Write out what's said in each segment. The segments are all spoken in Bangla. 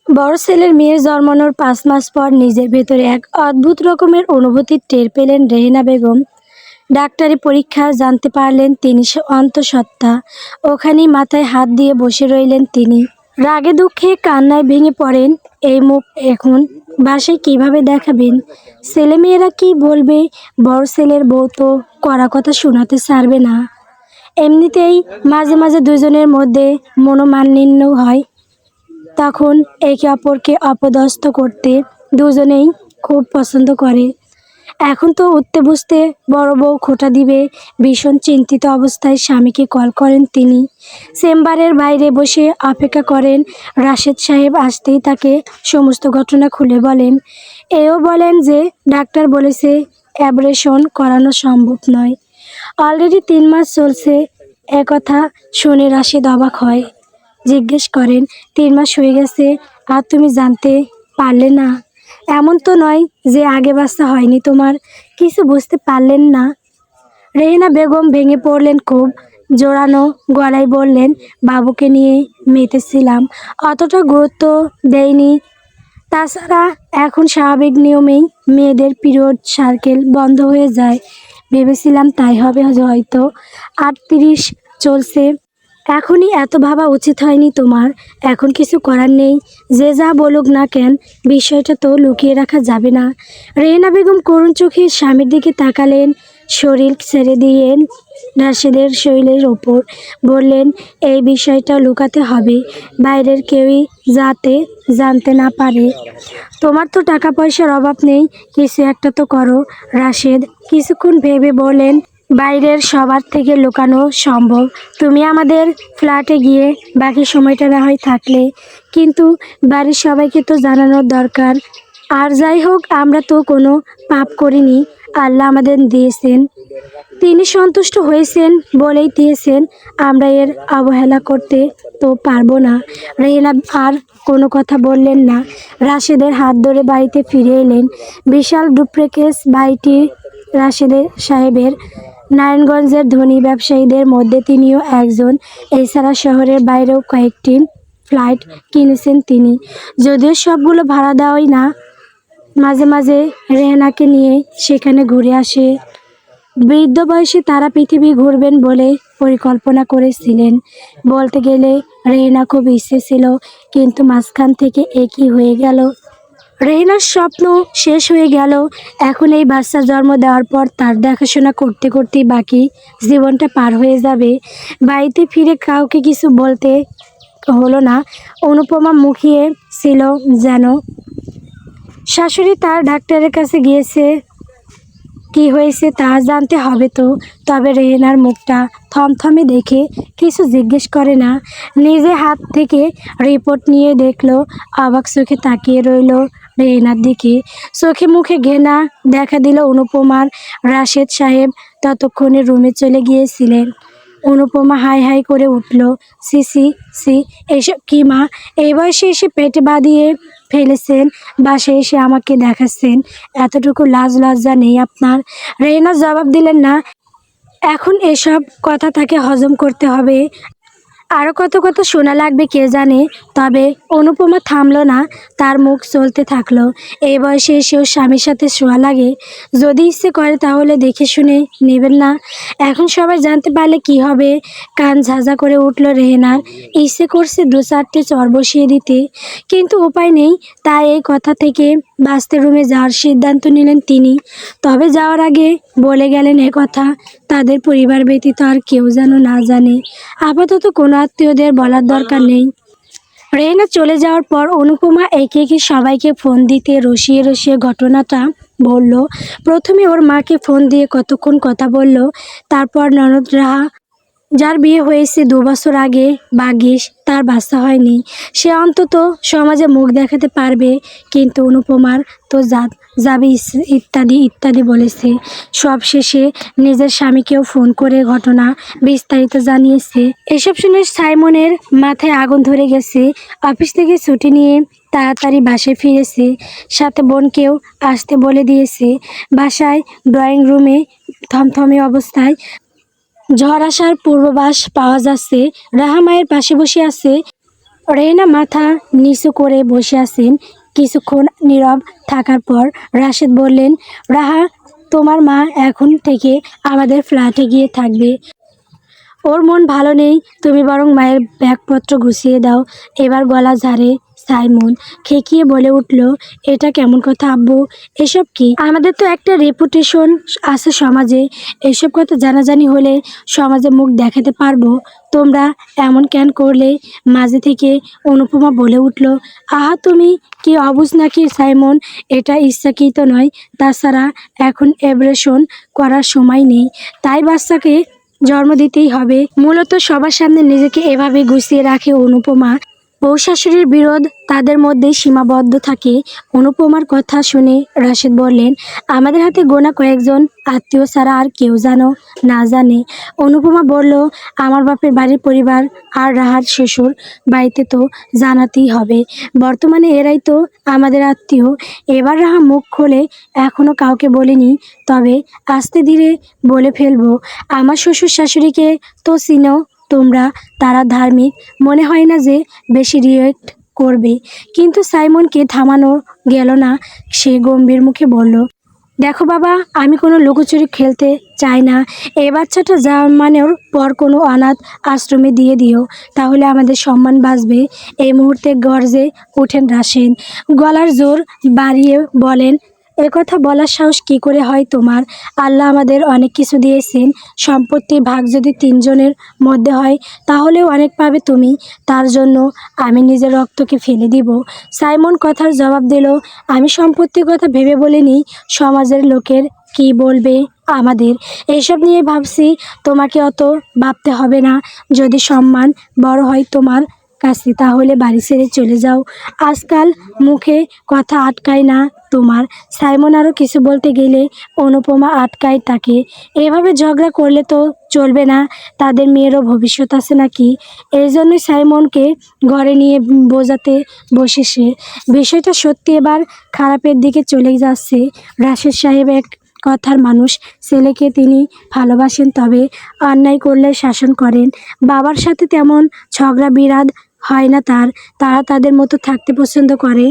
বড় ছেলের মেয়ের জন্মানোর ৫ মাস পর নিজের ভেতরে এক অদ্ভুত রকমের অনুভূতি টের পেলেন রেহেনা বেগম। ডাক্তারি পরীক্ষা জানতে পারলেন তিনি অন্তঃসত্ত্বা। ওখানেই মাথায় হাত দিয়ে বসে রইলেন তিনি। রাগে দুঃখে কান্নায় ভেঙে পড়েন। এই মুখ এখন বাসায় কিভাবে দেখাবেন? ছেলেমেয়েরা কি বলবে? বড় ছেলের বউ তো কড়া কথা শোনাতে ছাড়বে না। এমনিতেই মাঝে মাঝে দুজনের মধ্যে মনোমালিন্য হয়। তখন একে অপরকে অপদস্থ করতে দুজনেই খুব পছন্দ করে। এখন তো উঠতে বসতে বড় বউ খোঁটা দিবে। ভীষণ চিন্তিত অবস্থায় স্বামীকে কল করেন তিনি। চেম্বারের বাইরে বসে অপেক্ষা করেন। রাশেদ সাহেব আসতেই তাকে সমস্ত ঘটনা খুলে বলেন। এও বলেন যে ডাক্তার বলেছে অ্যাবরেশন করানো সম্ভব নয়। অলরেডি ৩ মাস চলছে। একথা শুনে রাশেদ অবাক হয়। জিজ্ঞেস করেন, ৩ মাস হয়ে গেছে আর তুমি জানতে পারলে না? এমন তো নয় যে আগে বাচ্চা হয়নি তোমার? কিছু বুঝতে পারলেন না? রেহেনা বেগম ভেঙে পড়লেন খুব। জোরালো গলায় বললেন, বাবুকে নিয়ে মেতেছিলাম, অতটা গুরুত্ব দেয়নি। তাছাড়া এখন স্বাভাবিক নিয়মেই মেয়েদের পিরিয়ড সার্কেল বন্ধ হয়ে যায়। ভেবেছিলাম তাই হবে হয়তো। ৩৮ চলছে। এখনই এত ভাবা উচিত হয়নি তোমার। এখন কিছু করার নেই। যে যা বলুক না কেন, বিষয়টা তো লুকিয়ে রাখা যাবে না। রেহেনা বেগম করুণ চোখে স্বামীর দিকে তাকালেন। শরীর ছেড়ে দিয়েন রাশেদের শরীরের ওপর। বললেন, এই বিষয়টা লুকাতে হবে। বাইরের কেউই যাতে জানতে না পারে। তোমার তো টাকা পয়সার অভাব নেই, কিছু একটা তো করো। রাশেদ কিছুক্ষণ ভেবে বলেন, বাইরের সবার থেকে লুকানো সম্ভব। তুমি আমাদের ফ্ল্যাটে গিয়ে বাকি সময়টা না হয় থাকলে, কিন্তু বাড়ির সবাইকে তো জানানোর দরকার। আর যাই হোক, আমরা তো কোনো পাপ করিনি, আল্লাহ আমাদের দিয়েছেন, তিনি সন্তুষ্ট হয়েছেন বলেই দিয়েছেন। আমরা এর অবহেলা করতে তো পারবো না। রেহেনা আর কোনো কথা বললেন না। রাশেদের হাত ধরে বাড়িতে ফিরে এলেন। বিশাল ডুপ্লেক্স বাড়িটি রাশেদের সাহেবের। নারায়ণগঞ্জের ধনী ব্যবসায়ীদের মধ্যে তিনিও একজন। এছাড়া শহরের বাইরেও কয়েকটি ফ্ল্যাট কিনেছেন তিনি, যদিও সবগুলো ভাড়া দেওয়াই না। মাঝে মাঝে রেহেনাকে নিয়ে সেখানে ঘুরে আসে। বৃদ্ধ বয়সে তারা পৃথিবী ঘুরবেন বলে পরিকল্পনা করেছিলেন। বলতে গেলে রেহেনা খুব ইচ্ছে ছিল, কিন্তু মাঝখান থেকে একই হয়ে গেল। রেহেনার স্বপ্ন শেষ হয়ে গেল। এখন এই বাচ্চা জন্ম দেওয়ার পর তার দেখাশোনা করতে করতেই বাকি জীবনটা পার হয়ে যাবে। বাড়িতে ফিরে কাউকে কিছু বলতে হলো না। অনুপমা মুখিয়ে ছিল যেন। শাশুড়ি তার ডাক্তারের কাছে গিয়েছে, কি হয়েছে তা জানতে হবে তো। তবে রেহেনার মুখটা থমথমে দেখে কিছু জিজ্ঞেস করে না। নিজে হাত থেকে রিপোর্ট নিয়ে দেখলো। অবাক চোখে তাকিয়ে রইল রেহেনার দিকে। চোখে মুখে ঘেনা দেখা দিল অনুপমার। রাশেদ সাহেব ততক্ষণে রুমে চলে গিয়েছিলেন। অনুপমা হাই হাই করে উঠল, সি সি সি, এসব কি মা? এই বয়সে এসে পেটে বাঁধিয়ে ফেলেছেন, বাসায় এসে আমাকে দেখাচ্ছেন, এতটুকু লাজ লজ্জা নেই আপনার? রেহেনা জবাব দিলেন না। এখন এসব কথা তাকে হজম করতে হবে। আরও কত কত শোনা লাগবে কে জানে। তবে অনুপমা থামলো না, তার মুখ চলতে থাকলো। এই বয়সে এসেও স্বামীর সাথে শোয়া লাগে? যদি ইচ্ছে করে তাহলে দেখে শুনে নেবেন না? এখন সবাই জানতে পারলে কি হবে? কান ঝাঁঝা করে উঠল রেহেনার। ইচ্ছে করছে ২-৪টে চড় বসিয়ে দিতে, কিন্তু উপায় নেই। তাই এই কথা থেকে বাঁচতে রুমে যাওয়ার সিদ্ধান্ত নিলেন তিনি। তবে যাওয়ার আগে বলে গেলেন কথা, তাদের পরিবার ব্যতীত আর কেউ যেন না জানে। আপাতত কোনো আত্মীয়দের বলার দরকার নেই। রেহেনা চলে যাওয়ার পর অনুপমা একে একে সবাইকে ফোন দিতে রসিয়ে রসিয়ে ঘটনাটা বলল। প্রথমে ওর মাকে ফোন দিয়ে কতক্ষণ কথা বলল। তারপর ননদ রাহা, যার বিয়ে হয়েছে ২ বছর আগে, ভাগ্যিস তার বাচ্চা হয়নি, সে অন্তত সমাজে মুখ দেখাতে পারবে। কিন্তু অনুপমার তো জাত যাবে ইত্যাদি ইত্যাদি বলেছে। সব শেষে নিজের স্বামীকেও ফোন করে ঘটনা বিস্তারিত জানিয়েছে। এসব শুনে সাইমনের মাথায় আগুন ধরে গেছে। অফিস থেকে ছুটি নিয়ে তাড়াতাড়ি বাসায় ফিরেছে। সাথে বোনকেও আসতে বলে দিয়েছে। বাসায় ড্রয়িং রুমে থমথমে অবস্থায় ঝড় আসার পূর্বাভাস পাওয়া যাচ্ছে। রাহা মায়ের পাশে বসে আছে। রেহেনা মাথা নিচু করে বসে আছেন। কিছুক্ষণ নীরব থাকার পর রাশেদ বললেন, রাহা, তোমার মা এখন থেকে আমাদের ফ্ল্যাটে গিয়ে থাকবে। ওর মন ভালো নেই, তুমি বরং মায়ের ব্যাগপত্র গুছিয়ে দাও। এবার গলা ঝাড়ে সাইমন খেকিয়ে বলে উঠল, এটা কেমন কথা আব্বু? এসব কি? আমাদের তো একটা রেপুটেশন আছে সমাজে। এসব কথা জানাজানি হলে সমাজে মুখ দেখাতে পারবো। তোমরা এমন কেন করলে? মাঝে থেকে অনুপমা বলে উঠল, আহা, তুমি কি অবুঝ নাকি সাইমন? এটা ইচ্ছাকৃত নয়। তাছাড়া এখন অ্যাবরেশন করার সময় নেই, তাই বাচ্চাকে জন্ম দিতেই হবে। মূলত সবার সামনে নিজেকে এভাবে গুছিয়ে রাখে অনুপমা। বউ শাশুড়ির বিরোধ তাদের মধ্যেই সীমাবদ্ধ থাকে। অনুপমার কথা শুনে রাশেদ বললেন, আমাদের হাতে গোনা কয়েকজন আত্মীয় ছাড়া আর কেউ না জানে। অনুপমা বলল, আমার বাপের বাড়ির পরিবার আর রাহার শ্বশুর বাড়িতে তো জানাতেই হবে। বর্তমানে এরাই তো আমাদের আত্মীয়। এবার রাহা মুখ খোলে এখনো কাউকে বলিনি, তবে আস্তে ধীরে বলে ফেলবো। আমার শ্বশুর শাশুড়িকে তো চিনো তোমরা, তারা ধার্মিক, মনে হয় না যে বেশি রিয়েক্ট করবে। কিন্তু সাইমনকে থামানো গেল না। সে গম্ভীর মুখে বলল, দেখো বাবা, আমি কোনো লুকোচুরি খেলতে চাই না। এই বাচ্চাটা জন্মানোর পর কোনো অনাথ আশ্রমে দিয়ে দিও, তাহলে আমাদের সম্মান বাঁচবে। এই মুহূর্তে গর্জে ওঠেন রাশেদ, গলার জোর বাড়িয়ে বলেন, কথা বলার সাহস কি করে হয় তোমার? আল্লাহ আমাদের অনেক কিছু দিয়েছেন। সম্পত্তির ভাগ যদি তিনজনের মধ্যে হয় তাহলেও অনেক পাবে তুমি। তার জন্য আমি নিজের রক্তকে ফেলে দিব? সাইমন কথার জবাব দিল, আমি সম্পত্তির কথা ভেবে বলিনি, সমাজের লোকের কি বলবে আমাদের, এসব নিয়ে ভাবছি। তোমাকে অত ভাবতে হবে না। যদি সম্মান বড় হয় তোমার কাছে, তাহলে বাড়ি ছেড়ে চলে যাও। আজকাল মুখে কথা আটকায় না তোমার। সাইমন আরও কিছু বলতে গেলে অনুপমা আটকায় তাকে। এভাবে ঝগড়া করলে তো চলবে না, তাদের মেয়েরও ভবিষ্যৎ আছে নাকি? এই জন্যই সাইমনকে ঘরে নিয়ে বোঝাতে বসেছে। বিষয়টা সত্যি এবার খারাপের দিকে চলে যাচ্ছে। রাশেদ সাহেব এক কথার মানুষ। ছেলেকে তিনি ভালোবাসেন, তবে অন্যায় করলে শাসন করেন। বাবার সাথে তেমন ঝগড়া বিরাদ হয় না তার। তারা তাদের মতো থাকতে পছন্দ করে।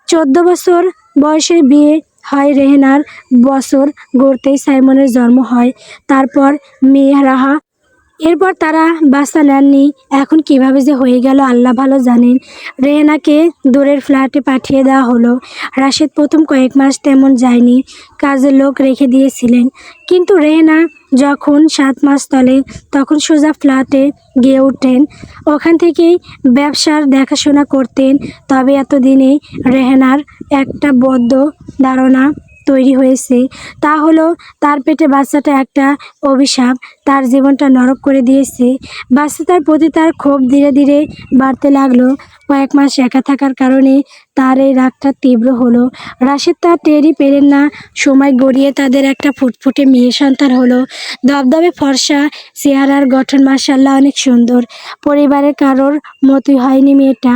14 বছর বয়সে বিয়ে হয় রেহেনার। বছর গড়তেই সাইমনের জন্ম হয়। তারপর মেয়ে রাহা। এরপর তারা বাচ্চা নেননি। এখন কিভাবে যে হয়ে গেল আল্লাহ ভালো জানেন। রেহেনাকে দূরের ফ্ল্যাটে পাঠিয়ে দেওয়া হলো। রাশেদ প্রথম কয়েক মাস তেমন যায়নি, কাজের লোক রেখে দিয়েছিলেন। কিন্তু রেহেনা যখন 7 মাস চলে তখন সোজা ফ্ল্যাটে গিয়ে উঠেন। ওখান থেকেই ব্যবসার দেখাশোনা করতেন। তবে এতদিনে রেহেনার একটা বদ্ধ ধারণা তৈরি হয়েছে, তা হলো তার পেটে বাচ্চাটা একটা অভিশাপ, তার জীবনটা নরক করে দিয়েছে। বাচ্চাটার প্রতি তার ক্ষোভ ধীরে ধীরে বাড়তে লাগলো। কয়েক মাস একা থাকার কারণে তার এই রাগটা তীব্র হলো। রাশেদ তার টেরই পেলেন না। সময় গড়িয়ে তাদের একটা ফুটফুটে মেয়ে সন্তান হলো। দবদবে ফর্সা, চেহারার গঠন মাশাআল্লাহ অনেক সুন্দর। পরিবারের কারোর মতোই হয়নি মেয়েটা,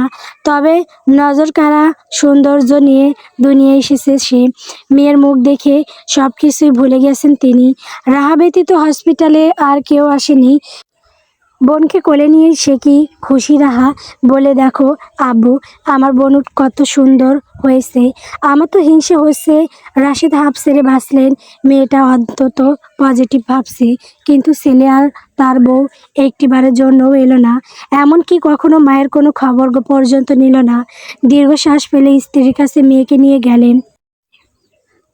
তবে নজর কাড়া সৌন্দর্য নিয়ে দুনিয়ায় এসেছে সে। মেয়ের মুখ দেখে সব কিছুই ভুলে গেছেন তিনি। রাহা ব্যতীত হসপিটালে আর কেউ আসেনি। বোনকে কোলে নিয়ে সে কি খুশি রাহা। বলে, দেখো আব্বু, আমার বোন কত সুন্দর হয়েছে। আমার তো হিংসে হচ্ছে। রাশেদ হাঁপ ছেড়ে বাঁচলেন। মেয়েটা অন্তত পজিটিভ ভাবছে, কিন্তু ছেলে আর তার বউ একটিবারের জন্যও এলো না। এমনকি কখনো মায়ের কোনো খবর পর্যন্ত নিল না। দীর্ঘশ্বাস ফেলে স্ত্রীর কাছে মেয়েকে নিয়ে গেলেন।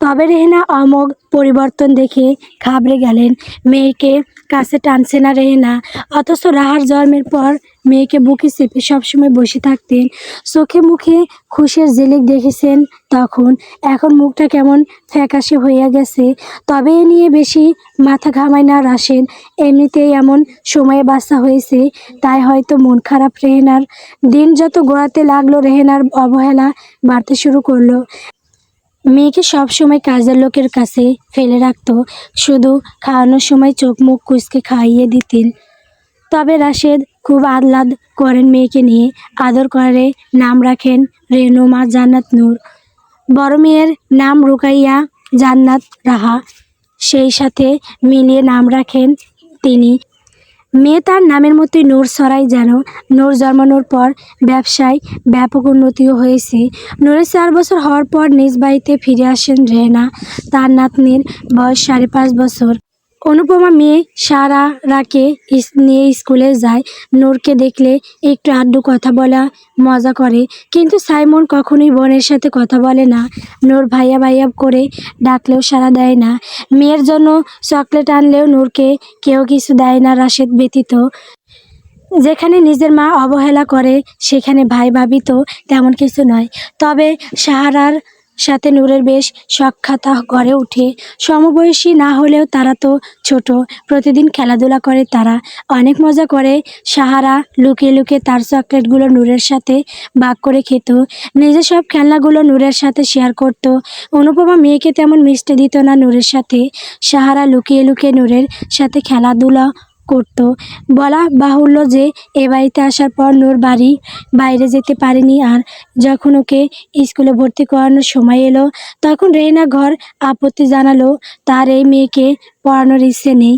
তবে রেহেনা অমোঘ পরিবর্তন দেখে ঘাবড়ে গেলেন। মেয়েকে কাছে টানছে না রেহেনা, অথচ রাহার জন্মের পর মেয়েকে বুকে চেপে সবসময় বসে থাকতেন। চোখে মুখে খুশির ঝিলিক দেখেছেন তখন। এখন মুখটা কেমন ফ্যাকাশে হইয়া গেছে। তবে এ নিয়ে বেশি মাথা ঘামায় না রাশেদ। এমনিতেই এমন সময়ে বাচ্চা হয়েছে, তাই হয়তো মন খারাপ রেহেনার। দিন যত গড়াতে লাগলো রেহেনার অবহেলা বাড়তে শুরু করলো। মেয়েকে সবসময় কাজের লোকের কাছে ফেলে রাখতো, শুধু খাওয়ানোর সময় চোখ মুখ কুঁচকে খাইয়ে দিতেন। তবে রাশেদ খুব আহ্লাদ করেন মেয়েকে নিয়ে, আদর করে। নাম রাখেন রেনুমা জান্নাত নূর। বড় মেয়ের নাম রুকাইয়া জান্নাত রাহা, সেই সাথে মিলিয়ে নাম রাখেন তিনি। মেয়ে তার নামের মতোই নূর ছড়াই যেন। নূর জন্মানোর পর ব্যবসায় ব্যাপক উন্নতিও হয়েছে। নূরের 4 বছর হওয়ার পর নিজ বাড়িতে ফিরে আসেন রেহেনা। তার নাতনির বয়স 5.5 বছর। অনুপমা মেয়ে সারারাকে নিয়ে স্কুলে যায়। নূরকে দেখলে একটু আধটু কথা বলা মজা করে, কিন্তু সাইমন কখনোই বোনের সাথে কথা বলে না। নূর ভাইয়া ভাইয়া করে ডাকলেও সাড়া দেয় না। মেয়ের জন্য চকলেট আনলেও নূরকে কেউ কিছু দেয় না রাশেদ ব্যতীত। যেখানে নিজের মা অবহেলা করে সেখানে ভাই ভাবি তো তেমন কিছু নয়। তবে সাহারার সাথে নূরের বেশ সখ্যাতা গড়ে ওঠে। সমবয়সী না হলেও তারা তো ছোট, প্রতিদিন খেলাধুলা করে তারা, অনেক মজা করে। সাহারা লুকিয়ে লুকিয়ে তার চকলেটগুলো নূরের সাথে ভাগ করে খেত, নিজের সব খেলনাগুলো নূরের সাথে শেয়ার করত। অনুপমা মেয়েকে তেমন মিশতে দিত না নূরের সাথে। সাহারা লুকিয়ে লুকিয়ে নূরের সাথে খেলাধুলা করত। বলা বাহুল্য যে এ বাড়িতে আসার পর নূর বাইরে যেতে পারেনি। আর যখন ওকে স্কুলে ভর্তি করানোর সময় এলো তখন রেহেনা ঘর আপত্তি জানালো তার এই মেয়েকে পড়ানোর ইচ্ছে নেই।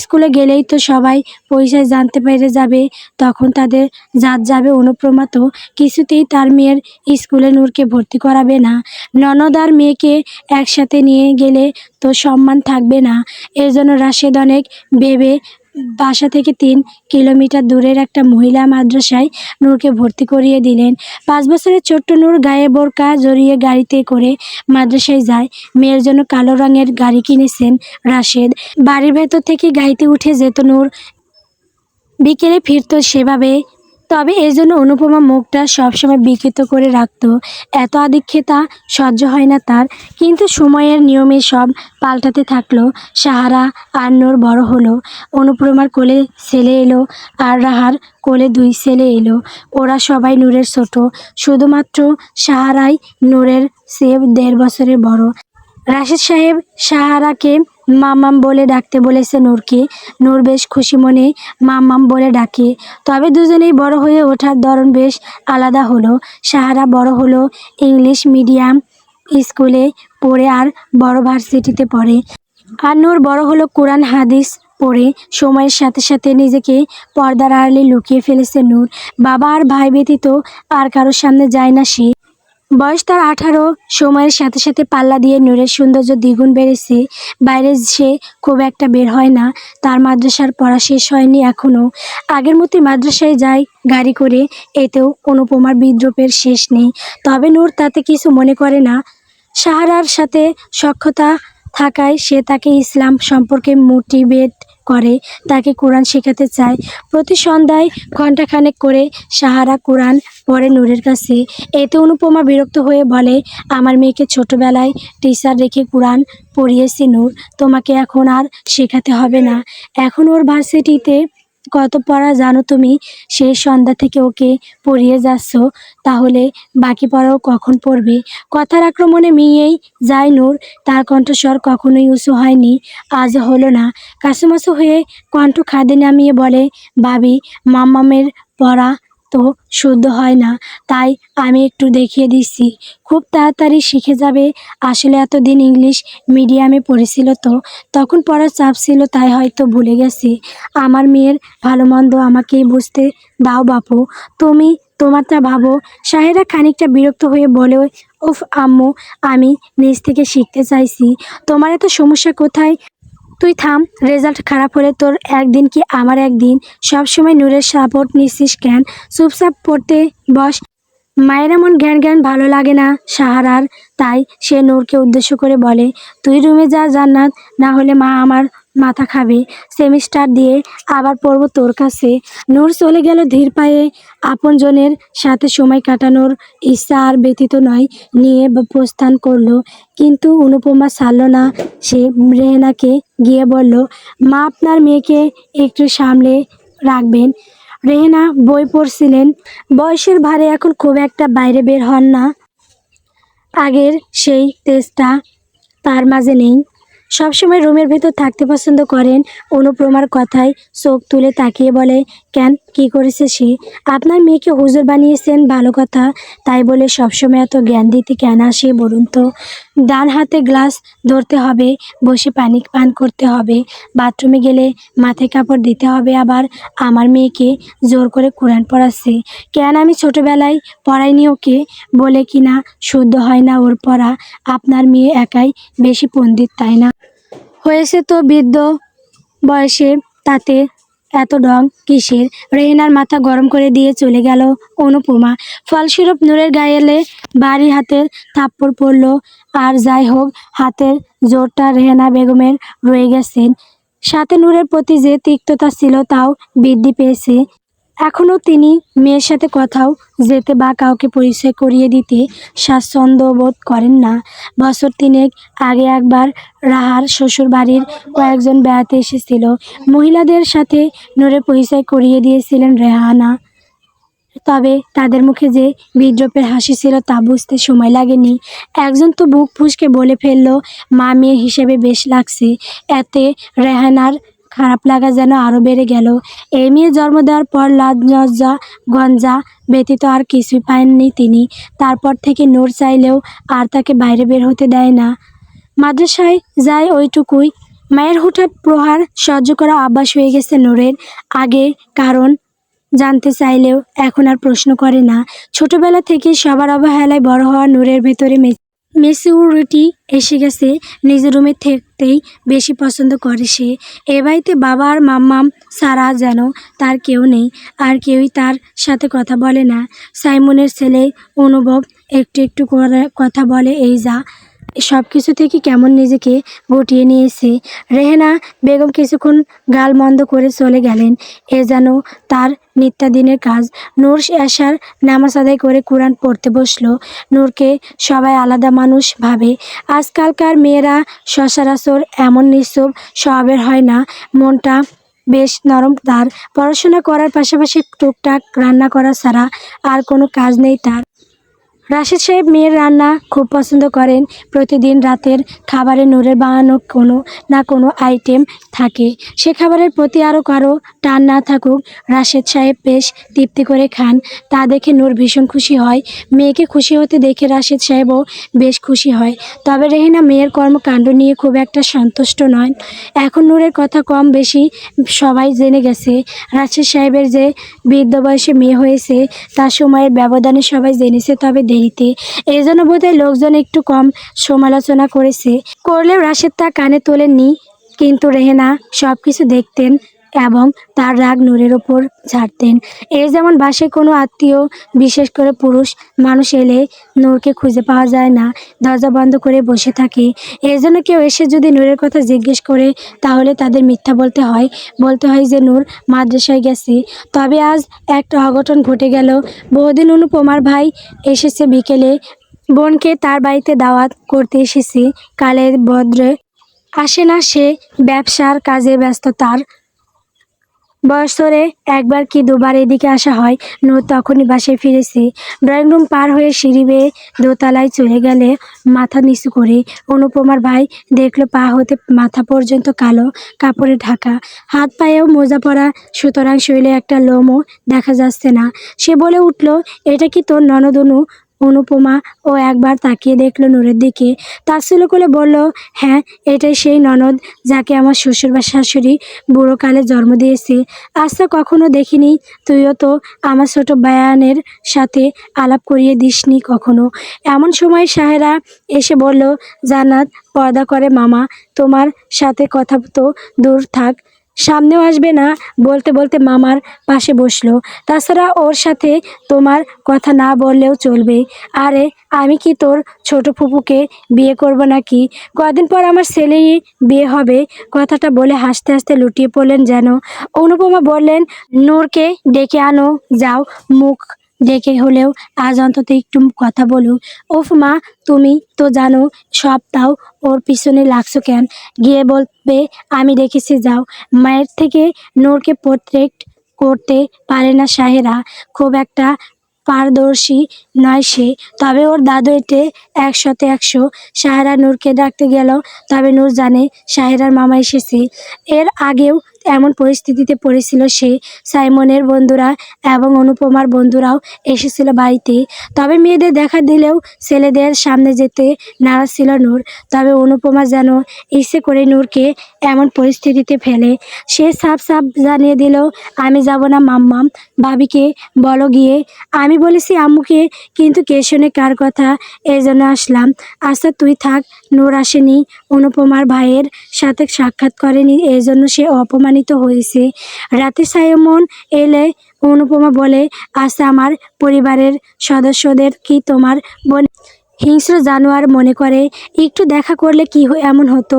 স্কুলে গেলেই তো সবাই পয়সায় জানতে পেরে যাবে, তখন তাদের জাত যাবে। অনুপ্রমা তো কিছুতেই তার মেয়ের স্কুলে নূরকে ভর্তি করাবে না। ননদ আর মেয়েকে একসাথে নিয়ে গেলে তো সম্মান থাকবে না। এর জন্য রাশেদ অনেক ভেবে বাসা থেকে 3 কিলোমিটার দূরের একটা মহিলা মাদ্রাসায় নূরকে ভর্তি করিয়ে দিলেন। 5 বছরের ছোট্ট নূর গায়ে বোরকা জড়িয়ে গাড়িতে করে মাদ্রাসায় যায়। মেয়ের জন্য কালো রঙের গাড়ি কিনেছেন রাশেদ। বাড়ির ভেতর থেকে গাড়িতে উঠে যেত নূর, বিকেলে ফিরত সেভাবে। তবে এর জন্য অনুপমা মুখটা সবসময় বিকৃত করে রাখত। এত আদিক্ষেতা সহ্য হয় না তার। কিন্তু সময়ের নিয়মে সব পাল্টাতে থাকলো। সাহারা আর নূর বড় হলো। অনুপমার কোলে ছেলে এলো আর রাহার কোলে 2 ছেলে এলো। ওরা সবাই নূরের ছোট, শুধুমাত্র সাহারাই নূরের চেয়ে 1.5 বছরের বড়। রাশেদ সাহেব সাহারাকে মাম্মাম বলে ডাকতে বলেছে নূরকে। নূর বেশ খুশি মনে মাম্মাম বলে ডাকে। তবে দুজনেই বড় হয়ে ওঠার ধরন বেশ আলাদা হলো। সাহারা বড় হলো ইংলিশ মিডিয়াম স্কুলে পড়ে আর বড় ভার্সিটিতে পড়ে। আর নূর বড় হলো কোরআন হাদিস পড়ে। সময়ের সাথে সাথে নিজেকে পর্দার আড়ালে লুকিয়ে ফেলেছে নূর। বাবা আর ভাই ব্যতীত আর কারোর সামনে যায় না সে। বয়স তার 18। সময়ের সাথে সাথে পাল্লা দিয়ে নূরের সৌন্দর্য দ্বিগুণ বেড়েছে। বাইরে সে খুব একটা বের হয় না। তার মাদ্রাসার পড়া শেষ হয়নি এখনও। আগের মতোই মাদ্রাসায় যায় গাড়ি করে। এতেও অনুপমার বিদ্রূপের শেষ নেই। তবে নূর তাতে কিছু মনে করে না। সাহারার সাথে সখ্যতা থাকায় সে তাকে ইসলাম সম্পর্কে মোটিভেট করে, তাকে কোরআন শেখাতে চায়। প্রতি সন্ধ্যায় ঘণ্টাখানেক করে সাহারা কোরআন পড়ে নূরের কাছে। এতে অনুপমা বিরক্ত হয়ে বলে, আমার মেয়েকে ছোটবেলায় টিচার রেখে কোরআন পড়িয়েছি নূর, তোমাকে এখন আর শেখাতে হবে না। এখন ওর ভার্সিটিতে কত পড়া জানো তুমি? সেই সন্ধ্যা থেকে ওকে পড়িয়ে যাচ্ছ, তাহলে বাকি পড়াও কখন পড়বে? কথার আক্রমণে মিয়েই যায় নূর। তার কণ্ঠস্বর কখনোই উঁচু হয়নি, আজ হলো না। কাছুমাছু হয়ে কণ্ঠ খাদে নামিয়ে বলে, ভাবি মাম্মামের পড়া তো শুদ্ধ হয় না, তাই আমি একটু দেখিয়ে দিচ্ছি, খুব তাড়াতাড়ি শিখে যাবে। আসলে এতদিন ইংলিশ মিডিয়ামে পড়েছিল তো, তখন পড়ার চাপ ছিল, তাই হয়তো ভুলে গেছি। আমার মেয়ের ভালো মন্দ আমাকেই বুঝতে দাও বাপু, তুমি তোমারটা ভাবো। সাহেরা খানিকটা বিরক্ত হয়ে বলে, উফ আম্মু, আমি নিজ থেকে শিখতে চাইছি, তোমার এত সমস্যা কোথায়? তুই থাম, রেজাল্ট খারাপ হলে তোর একদিন কি আমার একদিন? সবসময় নূরের সাপোর্ট নিচ্ছিস কেন? চুপচাপ পড়তে বস। মায়ের এমন জ্ঞান জ্ঞান ভালো লাগে না সাহারার, তাই সে নূরকে উদ্দেশ্য করে বলে, তুই রুমে যা জান্নাত, না হলে মা আমার মাথা খাবে। সেমিস্টার দিয়ে আবার পড়বো তোর কাছে। নূর চলে গেল ধীর পায়ে। আপনজনের সাথে সময় কাটানোর ইচ্ছা আর ব্যতীত নয় নিয়ে প্রস্থান করলো। কিন্তু অনুপমা ছাড়ল না। সে রেহেনাকে গিয়ে বলল, মা আপনার মেয়েকে একটু সামলে রাখবেন। রেহেনা বই পড়ছিলেন। বয়সের ভারে এখন খুব একটা বাইরে বের হন না। আগের সেই তেজটা তার মাঝে নেই। সবসময় রুমের ভেতর থাকতে পছন্দ করেন। অনুপ্রমার কথায় চোখ তুলে তাকিয়ে বলে, কেন, কি করেছে সে? আপনার মেয়েকে হুজুর বানিয়েছেন ভালো কথা, তাই বলে সবসময় এত জ্ঞান দিতে কেন আসে বলুন তো? ডান হাতে গ্লাস ধরতে হবে, বসে পানি পান করতে হবে, বাথরুমে গেলে মাথায় কাপড় দিতে হবে, আবার আমার মেয়েকে জোর করে কোরআন পড়াচ্ছে কেন? আমি ছোটবেলায় পড়াইনি ওকে বলে কি না শুদ্ধ হয় না ওর পড়া? আপনার মেয়ে একাই বেশি পণ্ডিত, তাই না? হয়েছে তো বৃদ্ধ বয়সে, তাতে এত ঢং কিসের? রেহেনার মাথা গরম করে দিয়ে চলে গেল অনুপমা। ফলস্বরূপ নূরের গায়েলে বাড়ি হাতের থাপ্পড় পড়ল। আর যাই হোক, হাতের জোরটা রেহেনা বেগমের রয়ে গেছেন। সাথে নূরের প্রতি যে তিক্ততা ছিল তাও বৃদ্ধি পেয়েছে। এখনও তিনি মেয়ের সাথে কোথাও যেতে বা কাউকে পরিচয় করিয়ে দিতে স্বাচ্ছন্দ্য বোধ করেন না। বছর তিনেক আগে একবার রাহার শ্বশুরবাড়ির কয়েকজন বেড়াতে এসেছিল। মহিলাদের সাথে নূরের পরিচয় করিয়ে দিয়েছিলেন রেহানা। তবে তাদের মুখে যে বিদ্রূপের হাসি ছিল তা বুঝতে সময় লাগেনি। একজন তো বুক ফুঁসকে বলে ফেলল, মা মেয়ে হিসেবে বেশ লাগছে। এতে রেহানার খারাপ লাগা যেন আরও বেড়ে গেল। এই মেয়ে জন্ম দেওয়ার পর লাজ লজ্জা গঞ্জা ব্যতীত আর কিছুই পাননি তিনি। তারপর থেকে নূর চাইলেও আর তাকে বাইরে বের হতে দেয় না। মাদ্রাসায় যায় ওইটুকুই। মায়ের হুঠাৎ প্রহার সহ্য করা অভ্যাস হয়ে গেছে নূরের। আগে কারণ জানতে চাইলেও এখন আর প্রশ্ন করে না। ছোটবেলা থেকে সবার অবহেলায় বড় হওয়া নূরের ভেতরে মেচিউরিটি এসে গেছে। নিজের রুমে থাকতেই বেশি পছন্দ করে সে। এ বাড়িতে বাবা আর মাম্মাম ছাড়া যেন তার কেউ নেই। আর কেউই তার সাথে কথা বলে না। সাইমনের ছেলে অনুভব একটু একটু করে কথা বলে, এই যা। সব কিছু থেকে কেমন নিজেকে গুটিয়ে নিয়েছে। রেহেনা বেগম কিছুক্ষণ গালমন্দ করে চলে গেলেন। এ যেন তার নিত্যদিনের কাজ। নূর এশার নামাজ আদায় করে কোরআন পড়তে বসলো। নূরকে সবাই আলাদা মানুষ ভাবে। আজকালকার মেয়েরা সচরাচর এমন নিশ্চুপ স্বভাবের হয় না। মনটা বেশ নরম তার। পড়াশোনা করার পাশাপাশি টুকটাক রান্না করা ছাড়া আর কোনো কাজ নেই তার। রাশেদ সাহেব মেয়ের রান্না খুব পছন্দ করেন। প্রতিদিন রাতের খাবারে নূরের বানানো কোনো না কোনো আইটেম থাকে। সে খাবারের প্রতি আরও কারো টান না থাকুক, রাশেদ সাহেব বেশ তৃপ্তি করে খান। তা দেখে নূর ভীষণ খুশি হয়। মেয়েকে খুশি হতে দেখে রাশেদ সাহেবও বেশ খুশি হয়। তবে রেহেনা মেয়ের কর্মকাণ্ড নিয়ে খুব একটা সন্তুষ্ট নয়। এখন নূরের কথা কম বেশি সবাই জেনে গেছে। রাশেদ সাহেবের যে বৃদ্ধ বয়সে মেয়ে হয়েছে তা সময়ের ব্যবধানে সবাই জেনেছে, তবে দেরিতে। এই জন্য বোধহয় লোকজন একটু কম সমালোচনা করলেও রাশেদ তা কানে তোলেননি। কিন্তু রেহেনা সব কিছু দেখতেন এবং তার রাগ নূরের ওপর ঝাড়তেন। এই যেমন বাসায় কোনো আত্মীয়, বিশেষ করে পুরুষ মানুষ এলে নূরকে খুঁজে পাওয়া যায় না, দরজা বন্ধ করে বসে থাকে। এই জন্য কেউ এসে যদি নূরের কথা জিজ্ঞেস করে তাহলে তাদের মিথ্যা বলতে হয় যে নূর মাদ্রাসায় গেছে। তবে আজ একটা অঘটন ঘটে গেল। বহুদিন অনুপমার ভাই এসেছে বিকেলে। বোনকে তার বাড়িতে দাওয়াত করতে এসেছে। কালের বদলে আসে না সে, ব্যবসার কাজে ব্যস্ত তার। বছরে একবার কি দুবার এদিকে আসা হয়। নূর তখনই বাসায় ফিরেছে। ড্রয়িং রুম পার হয়ে সিঁড়ি বেয়ে দোতলায় চলে গেলে মাথা নিচু করে অনুপমার ভাই দেখলো পা হতে মাথা পর্যন্ত কালো কাপড়ে ঢাকা, হাত পায়েও মোজা পরা, সুতরাং শরীরে একটা লোমও দেখা যাচ্ছে না। সে বলে উঠল, এটা কি তোর ননদ অনু? অনুপমা ও একবার তাকিয়ে দেখলো নূরের দিকে, তাচ্ছিল্য করে বলল, হ্যাঁ, এটাই সেই ননদ যাকে আমার শ্বশুর বা শাশুড়ি বুড়োকালে জন্ম দিয়েছে। আচ্ছা, কখনো দেখিনি। তুইও তো আমার ছোট বায়ানের সাথে আলাপ করিয়ে দিসনি কখনো। এমন সময় সাহেরা এসে বলল, জান্নাত পর্দা করে মামা, তোমার সাথে কথা তো দূর থাক, সামনেও আসবে না। বলতে বলতে মামার পাশে বসলো। তাছাড়া ওর সাথে তোমার কথা না বললেও চলবে। আরে, আমি কি তোর ছোট ফুপুকে বিয়ে করব নাকি? কদিন পর আমার ছেলেই বিয়ে হবে। কথাটা বলে হাসতে হাসতে লুটিয়ে পড়লেন যেন। অনুপমা বললেন, নূরকে ডেকে আনো যাও, মুখ ডেকে হলেও আজ অন্তত একটু কথা বলুক। উফ মা, তুমি তো জানো সব, তাও ওর পিছনে লাগছো কেন? গিয়ে বলবে আমি দেখেছি, যাও। মায়ের থেকে নূরকে প্রোটেক্ট করতে পারে না সাহেরা, খুব একটা পারদর্শী নয় সে। তবে ওর দাদু এতে 100-তে 100। সাহেরা নূরকে ডাকতে গেল, তবে নূর জানে সাহেরার মামা এসেছে। এর আগেও এমন পরিস্থিতিতে পড়েছিল সে। সাইমনের বন্ধুরা এবং অনুপমার বন্ধুরাও এসেছিল বাড়িতে। তবে মেয়েদের দেখা দিলেও ছেলেদের সামনে যেতে নারাজ ছিল নূর। তবে অনুপমা যেন ইচ্ছে করে নূরকে এমন পরিস্থিতিতে ফেলে। সে সাফ সাফ জানিয়ে দিল, আমি যাব না মাম্মাম, ভাবিকে বলো গিয়ে। আমি বলেছি আম্মুকে, কিন্তু কে শোনে কার কথা, এই জন্য আসলাম। আচ্ছা তুই থাক। নূর আসেনি, অনুপমার ভাইয়ের সাথে সাক্ষাৎ করেনি, এই জন্য সে অপমানিত হয়েছে। রাতে সাইমন এলে অনুপমা বলে, আচ্ছা আমার পরিবারের সদস্যদের কি তোমার বোন হিংস্র জানোয়ার মনে করে? একটু দেখা করলে কি এমন হতো?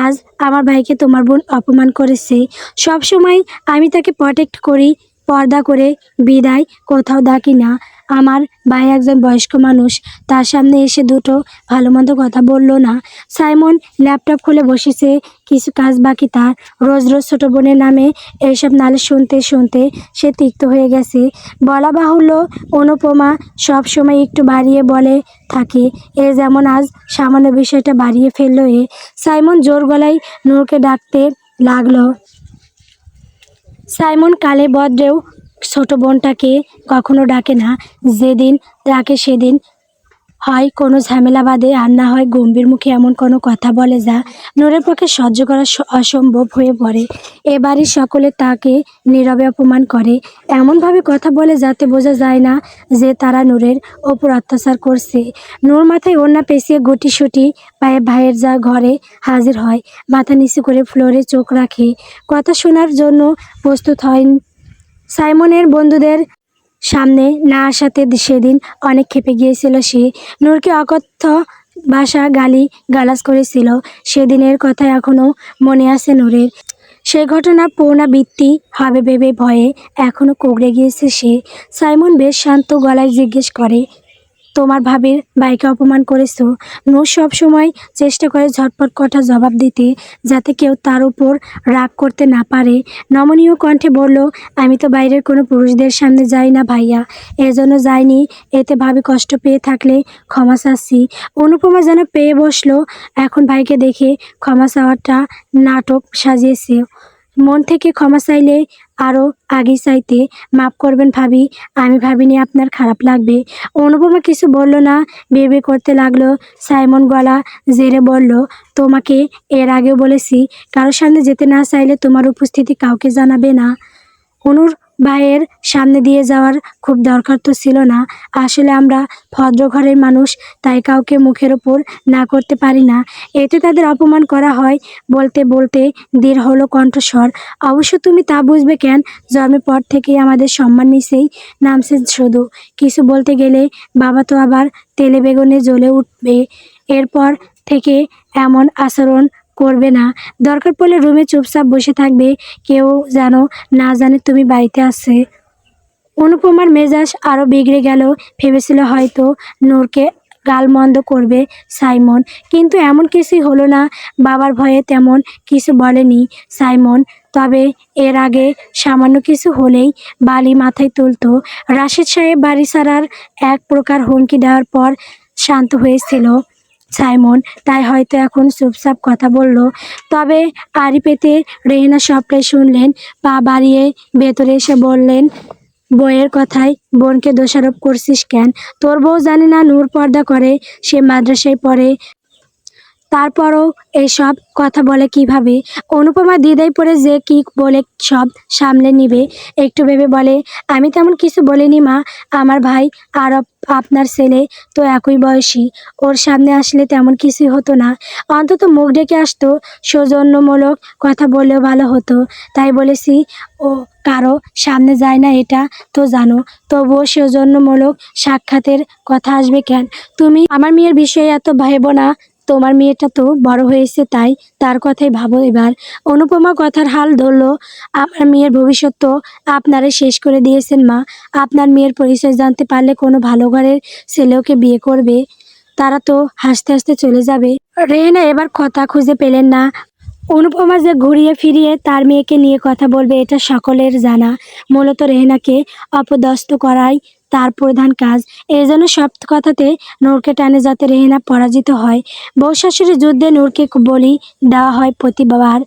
আজ আমার ভাইকে তোমার বোন অপমান করেছে। সব সময় আমি তাকে প্রটেক্ট করি, পর্দা করে বিদায় কোথাও ডাকি না। আমার ভাই একজন বয়স্ক মানুষ, তার সামনে এসে দুটো ভালো মন্দ কথা বললো না। সাইমন ল্যাপটপ খুলে বসেছে, কিছু কাজ বাকি তার। রোজ রোজ ছোটো বোনের নামে এইসব নালিশ শুনতে শুনতে সে তিক্ত হয়ে গেছে। বলা বাহুল্য, অনুপমা সব সময় একটু বাড়িয়ে বলে থাকে। এ যেমন আজ সামান্য বিষয়টা বাড়িয়ে ফেললো। সাইমন জোর গলায় নূরকে ডাকতে লাগলো। সাইমন কালে বদ্রেও ছোট বোনটাকে কখনো ডাকে না। যেদিন ডাকে সেদিন হয় কোনো ঝামেলা বাঁধে, আর না হয় গম্ভীর মুখে এমন কোনো কথা বলে যা নূরের পক্ষে সহ্য করা অসম্ভব হয়ে পড়ে। এ বাড়ির সকলে তাকে নীরবে অপমান করে, এমনভাবে কথা বলে যাতে বোঝা যায় না যে তারা নূরের ওপর অত্যাচার করছে। নূর মাথায় ওড়না পেঁচিয়ে গুটিসুটি পায়ে ভাইয়ের যা ঘরে হাজির হয়, মাথা নিচু করে ফ্লোরে চোখ রাখে, কথা শোনার জন্য প্রস্তুত হয়। সাইমনের বন্ধুদের সামনে না আসাতে সেদিন অনেক ক্ষেপে গিয়েছিল সে। নূরকে অকথ্য ভাষা গালি গালাজ করেছিল। সেদিনের কথা এখনও মনে আছে নূরের। সেই ঘটনা পুনরাবৃত্তি হবে ভেবে ভয়ে এখনও কুঁকড়ে গিয়েছে সে। সাইমন বেশ শান্ত গলায় জিজ্ঞেস করে, তোমার ভাবির ভাইকে অপমান করেছো? নূর সব সময় চেষ্টা করে ঝটপট কথা জবাব দিতে, যাতে কেউ তার উপর রাগ করতে না পারে। নমনীয় কণ্ঠে বলল, আমি তো বাইরের কোনো পুরুষদের সামনে যাই না ভাইয়া, এজন্য যাইনি। এতে ভাবি কষ্ট পেয়ে থাকলে ক্ষমা চাচ্ছি। অনুপমা যেন পেয়ে বসলো এখন ভাইকে দেখে। ক্ষমা চাওয়াটা নাটক সাজিয়েছে। মন থেকে ক্ষমা চাইলে আরও আগে চাইতে। মাফ করবেন ভাবি, আমি ভাবিনি আপনার খারাপ লাগবে। অনুপমা কিছু বলল না, বেবে করতে লাগলো। সাইমন গলা জেরে বলল, তোমাকে এর আগেও বলেছি, কারোর সামনে যেতে না চাইলে তোমার উপস্থিতি কাউকে জানাবে না। অনুর ভাইয়ের সামনে দিয়ে যাওয়ার খুব দরকার তো ছিল না। আসলে আমরা ভদ্র ঘরের মানুষ, তাই কাউকে মুখের ওপর না করতে পারি না। এতে তাদের অপমান করা হয়। বলতে বলতে দৃঢ় হলো কণ্ঠস্বর, অবশ্য তুমি তা বুঝবে কেন? জন্মের পর থেকেই আমাদের সম্মান নিচেই নামছে শুধু। কিছু বলতে গেলে বাবা তো আবার তেলে বেগুনে জ্বলে উঠবে। এরপর থেকে এমন আচরণ করবে না। দরকার পড়লে রুমে চুপচাপ বসে থাকবে, কেউ যেন না জানে তুমি বাড়িতে আছে। অনুপমার মেজাজ আরও বিগড়ে গেল। ভেবেছিল হয়তো নূরকে গালমন্দ করবে সাইমন, কিন্তু এমন কিছুই হলো না। বাবার ভয়ে তেমন কিছু বলেনি সাইমন। তবে এর আগে সামান্য কিছু হলেই বালি মাথায় তুলতো। রাশেদ সাহেব বাড়ি ছাড়ার এক প্রকার হুমকি দেওয়ার পর শান্ত হয়েছিল সাইমন, তাই হয়তো এখন চুপচাপ কথা বলল। তবে আড়ি পেতে রেহেনা সবটাই শুনলেন। পা বাড়িয়ে ভেতরে এসে বললেন, বইয়ের কথায় বোনকে দোষারোপ করছিস কেন? তোর বউ জানে না নূর পর্দা করে, সে মাদ্রাসায় পড়ে, তারপরও এসব কথা বলে কিভাবে? অনুপমা দ্বিধায় পড়ে যে কি বলে সব সামলে নিবে একটু ভেবে বলে, আমি তেমন কিছু বলিনি মা। আমার ভাই আর আপনার ছেলে তো একই বয়সী, ওর সামনে আসলে তেমন কিছুই হতো না। অন্তত মুখ ডেকে আসতো। সৌজন্যমূলক কথা বললেও ভালো হতো, তাই বলেছি। ও কারো সামনে যায় না এটা তো জানো, তবুও সৌজন্যমূলক সাক্ষাতের কথা আসবে কেন? তুমি আমার মেয়ের বিষয়ে এত ভেবো না। তোমার মেয়েটা তো বড় হয়েছে, তাই তার কথাই ভাবো এবার। অনুপমা কথার হাল ধরল, আমার মেয়ের ভবিষ্যৎ তো আপনারাই শেষ করে দিয়েছেন মা। আপনার মেয়ের পরিচয় জানতে পারলে কোনো ভালো ঘরের ছেলেওকে বিয়ে করবে, তারা তো হাসতে হাসতে চলে যাবে। রেহেনা এবার কথা খুঁজে পেলেন না। অনুপমা যে ঘুরিয়ে ফিরিয়ে তার মেয়েকে নিয়ে কথা বলবে এটা সকলের জানা। মূলত রেহেনাকে অপদস্থ করাই তার প্রধান কাজ। এই জন্য সব কথাতে নূরকে টানে যাতে রেহেনা পরাজিত হয়। বউ শাশুড়ি যুদ্ধে নূরকে বলি দেওয়া হয় প্রতিবার।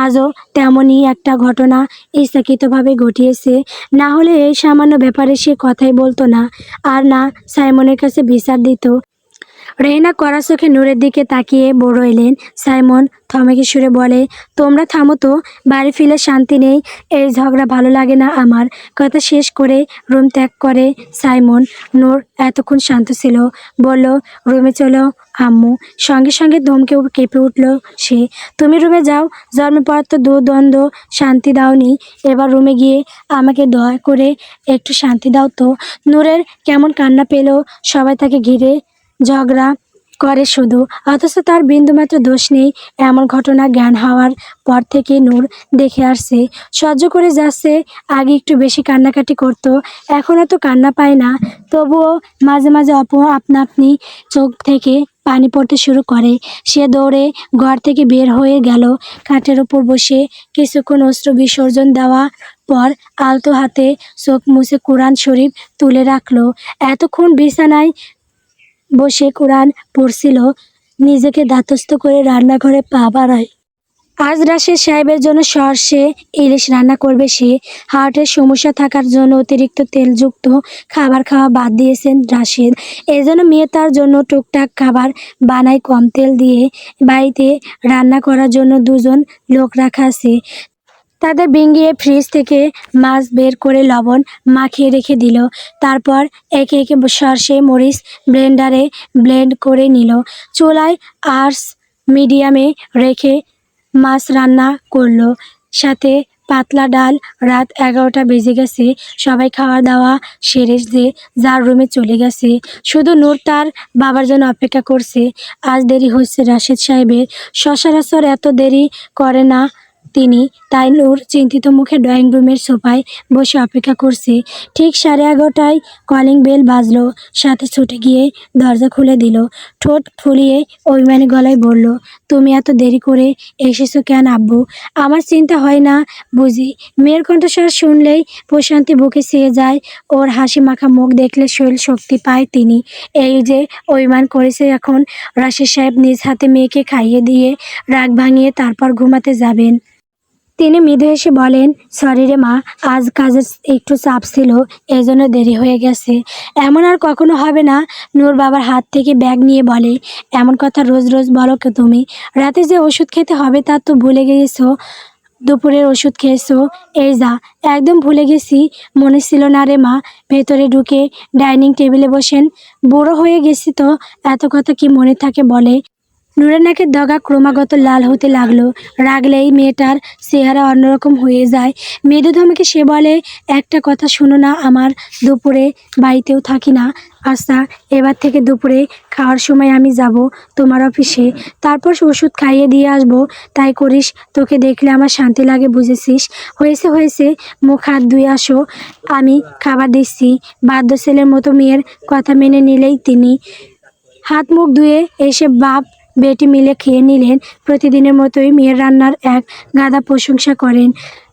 আজও তেমনই একটা ঘটনা ইচ্ছাকৃতভাবে ঘটিয়েছে, না হলে এই সামান্য ব্যাপারে সে কথাই বলতো না, আর না সাইমনের কাছে বিচার দিত। রেহেনা কড়া চোখে নূরের দিকে তাকিয়ে বড় এলেন। সাইমন থমেকে সুরে বলে, তোমরা থামো তো, বাড়ি ফিরে শান্তি নেই, এই ঝগড়া ভালো লাগে না আমার। কথা শেষ করে রুম ত্যাগ করে সাইমন। নূর এতক্ষণ শান্ত ছিল, বলল, রুমে চলো আম্মু। সঙ্গে সঙ্গে ধমকে কেঁপে উঠল সে, তুমি রুমে যাও, জন্মের পর তো দ্বন্দ্ব শান্তি দাওনি, এবার রুমে গিয়ে আমাকে দয়া করে একটু শান্তি দাও তো। নূরের কেমন কান্না পেল, সবাই তাকে ঘিরে ঝগড়া করে শুধু, অথচ তার বিন্দুমাত্র দোষ নেই। এমন ঘটনা জ্ঞান হওয়ার পর থেকে নূর দেখে আসছে, সহ্য করে যাচ্ছে। আগে একটু বেশি কান্নাকাটি করতো, এখন এত কান্না পায় না, তবুও মাঝে মাঝে আপনা আপনি চোখ থেকে পানি পড়তে শুরু করে। সে দৌড়ে ঘর থেকে বের হয়ে গেল, খাটের ওপর বসে কিছুক্ষণ অশ্রু বিসর্জন দেওয়া পর আলতো হাতে চোখ মুছে কোরআন শরীফ তুলে রাখলো। এতক্ষণ বিছানায় বসে কোরআন পড়ছিল, নিজেকে ধাতস্থ করে রান্নাঘরে পা বাড়ায়। আজ রাশেদ সাহেবের জন্য সর্ষে ইলিশ রান্না করবে সে। হার্টের সমস্যা থাকার জন্য অতিরিক্ত তেলযুক্ত খাবার খাওয়া বাদ দিয়েছেন রাশেদ। এজন্য মেয়ে তার জন্য টুকটাক খাবার বানায় কম তেল দিয়ে। বাড়িতে রান্না করার জন্য দুজন লোক রাখা আছে। তাদের বিঙ্গিয়ে ফ্রিজ থেকে মাছ বের করে লবণ মাখিয়ে রেখে দিল। তারপর একে একে সর্ষে মরিচ ব্লেন্ডারে ব্লেন্ড করে নিল। চুলায় আঁচ মিডিয়ামে রেখে মাছ রান্না করলো, সাথে পাতলা ডাল। রাত 11টা বেজে গেছে, সবাই খাওয়া দাওয়া সেরে যে যার রুমে চলে গেছে। শুধু নূর তার বাবার জন্য অপেক্ষা করছে। আজ দেরি হচ্ছে রাশেদ সাহেবের, সচরাচর এত দেরি করে না তিনি, তাই নূর চিন্তিত মুখে ড্রয়িং রুমের সোফায় বসে অপেক্ষা করছে। ঠিক 11:30টায় কলিং বেল বাজলো, সাথে ছুটে গিয়ে দরজা খুলে দিল। ঠোঁট ফুলিয়ে অভিমানী গলায় বলল, তুমি এত দেরি করে এসেছো কেন আব্বু? আমার চিন্তা হয় না বুঝি? মেয়ের কণ্ঠস্বর শুনলেই প্রশান্তি বুকে ছেয়ে যায়। ওর হাসি মাখা মুখ দেখলে শরীর শক্তি পায় তিনি। এই যে অভিমান করেছে এখন, রাশেদ সাহেব নিজ হাতে মেয়েকে খাইয়ে দিয়ে রাগ ভাঙিয়ে তারপর ঘুমাতে যাবেন। তিনি মৃদু হেসে বলেন, সরি রে মা, আজ কাজের একটু চাপ ছিল, এজন্য দেরি হয়ে গেছে। এমন আর কখনো হবে না। নূর বাবার হাত থেকে ব্যাগ নিয়ে বলে, এমন কথা রোজ রোজ বলো কে তুমি? রাতে যে ওষুধ খেতে হবে তা তো ভুলে গিয়েছো? দুপুরের ওষুধ খেয়েছো? এই যা, একদম ভুলে গেছি, মনে ছিল না রে মা। ভেতরে ঢুকে ডাইনিং টেবিলে বসেন, বুড়ো হয়ে গেছি তো, এত কথা কি মনে থাকে বলে? নূরের নাকের ডগা ক্রমাগত লাল হতে লাগলো। রাগলেই মেয়েটার চেহারা অন্যরকম হয়ে যায়। মৃদু ধমকে সে বলে, একটা কথা শোনো না আমার, দুপুরে বাড়িতেও থাকি না। আচ্ছা, এবার থেকে দুপুরে খাওয়ার সময় আমি যাব তোমার অফিসে, তারপর ওষুধ খাইয়ে দিয়ে আসবো। তাই করিস, তোকে দেখলে আমার শান্তি লাগে, বুঝেছিস? হয়েছে হয়েছে, মুখ হাত ধুয়ে আসো, আমি খাবার দিচ্ছি। বাধ্য ছেলের মতো মেয়ের কথা মেনে নিলেই তিনি হাত মুখ ধুয়ে এসে বাপ বেটি মিলে খেয়ে নিলেন। প্রতিদিনের মতোই মেয়ের রান্নার এক গাদা প্রশংসা করেন,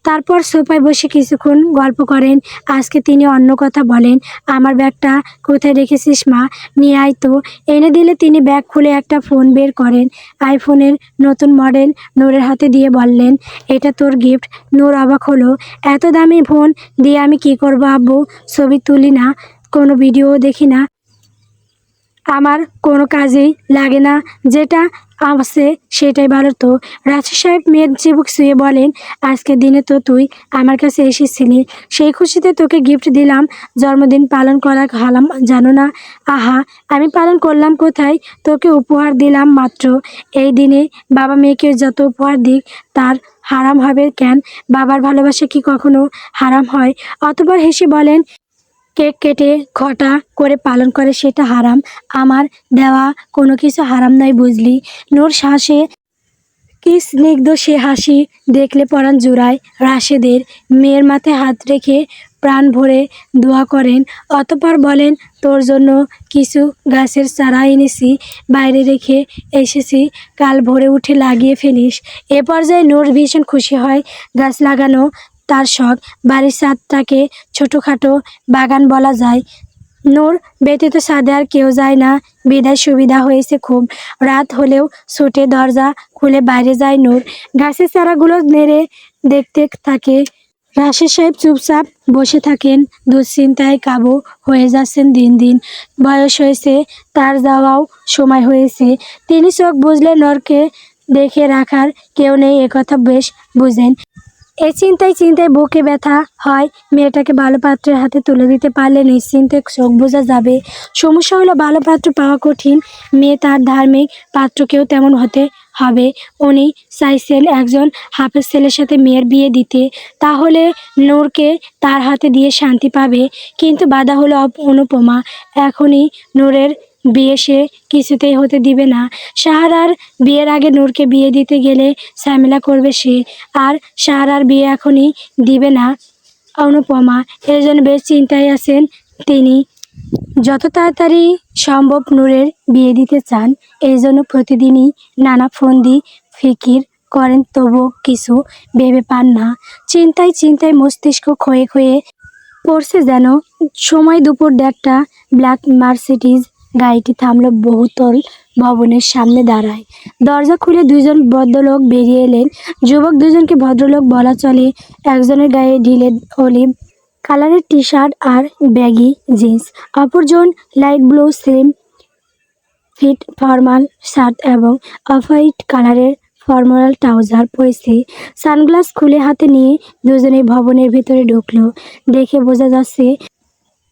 তারপর সোফায় বসে কিছুক্ষণ গল্প করেন। আজকে তিনি অন্য কথা বলেন, আমার ব্যাগটা কোথায় রেখেছিস মা? নিয়ে আয় তো। এনে দিলে তিনি ব্যাগ খুলে একটা ফোন বের করেন, আইফোনের নতুন মডেল নূরের হাতে দিয়ে বললেন, এটা তোর গিফট। নূর অবাক হলো, এত দামি ফোন দিয়ে আমি কি করবো আব্বু? ছবি তুলি না, কোনো ভিডিও দেখি না, আমার কোনো কাজেই লাগে না, যেটা আছে সেটাই ভালো তো। রাজু সাহেব মেয়ের চিবুক ছুঁয়ে বলেন, আজকের দিনে তো তুই আমার কাছে এসেছিলি, সেই খুশিতে তোকে গিফট দিলাম। জন্মদিন পালন করা হারাম জানো না? আহা, আমি পালন করলাম কোথায়? তোকে উপহার দিলাম মাত্র। এই দিনে বাবা মেয়েকে যত উপহার দিক তার হারাম হবে কেন? বাবার ভালোবাসা কি কখনো হারাম হয়? অতঃপর হেসে বলেন, কেক কেটে ঘটা করে পালন করে সেটা হারাম, আমার দেওয়া কোনো কিছু হারাম নয় বুঝলি? নূর হাসে, কি স্নিগ্ধ সে হাসি, দেখলে পরাণ জুড়ায়। রাশেদের মেয়ের মাথায় হাত রেখে প্রাণ ভরে দোয়া করেন, অতঃপর বলেন, তোর জন্য কিছু গাছের চারা এনেছি, বাইরে রেখে এসেছি, কাল ভোরে উঠে লাগিয়ে ফেলিস। এ পর্যায়ে নূর ভীষণ খুশি হয়। গাছ লাগানো তার শখ, বাড়ির ছাদটাকে ছোটোখাটো বাগান বলা যায়। নূর ব্যতীত ছাদে আর কেউ যায় না, বিদায় সুবিধা হয়েছে খুব। রাত হলেও ছুটে দরজা খুলে বাইরে যায় নূর। গাছের চারাগুলো নেড়ে দেখতে থাকে। রাশেদ সাহেব চুপচাপ বসে থাকেন, দুশ্চিন্তায় কাবু হয়ে যাচ্ছেন দিন দিন। বয়স হয়েছে, তার যাওয়াও সময় হয়েছে। তিনি চোখ বুজলে নূরকে দেখে রাখার কেউ নেই, একথা বেশ বুঝেন। এই চিন্তায় চিন্তায় বুকে ব্যথা হয়। মেয়েটাকে ভালো পাত্রের হাতে তুলে দিতে পারলে নিশ্চিন্তে চোখ বোঝা যাবে। সমস্যা হলো ভালো পাত্র পাওয়া কঠিন। মেয়ে তার ধার্মিক পাত্রকেও তেমন হতে হবে। উনি চাইছেন একজন হাফেজ ছেলের সাথে মেয়ের বিয়ে দিতে, তাহলে নূরকে তার হাতে দিয়ে শান্তি পাবে। কিন্তু বাধা হলো অনুপমা। এখনই নূরের বিয়ে সে কিছুতেই হতে দিবে না। সাহারার বিয়ের আগে নূরকে বিয়ে দিতে গেলে ঝামেলা করবে সে, আর সাহারার বিয়ে এখনই দিবে না অনুপমা। এর জন্য বেশ চিন্তায় আছেন তিনি। যত তাড়াতাড়ি সম্ভব নূরের বিয়ে দিতে চান। এই জন্য প্রতিদিনই নানা ফন্দি ফিকির করেন, তবুও কিছু ভেবে পান না। চিন্তায় চিন্তায় মস্তিষ্ক ক্ষয়ে ক্ষয়ে পড়ছে যেন। সময় দুপুর 1:30। ব্ল্যাক মার্সিডিজ গাড়িটি থামলো বহুতল ভবনের সামনে দাঁড়ায়। দরজা খুলে দুজন ভদ্রলোক বেরিয়ে এলেন। যুবক দুজনকে ভদ্রলোক বলা চলে। একজনের গায়ে ঢিলে অলিভ কালারের টি শার্ট আর ব্যাগি জিন্স, অপরজন light blue slim fit formal shirt এবং অফ হোয়াইট কালারের ফর্মাল ট্রাউজার পরেছে। সানগ্লাস খুলে হাতে নিয়ে দুজনেই ভবনের ভেতরে ঢুকলো। দেখে বোঝা যাচ্ছে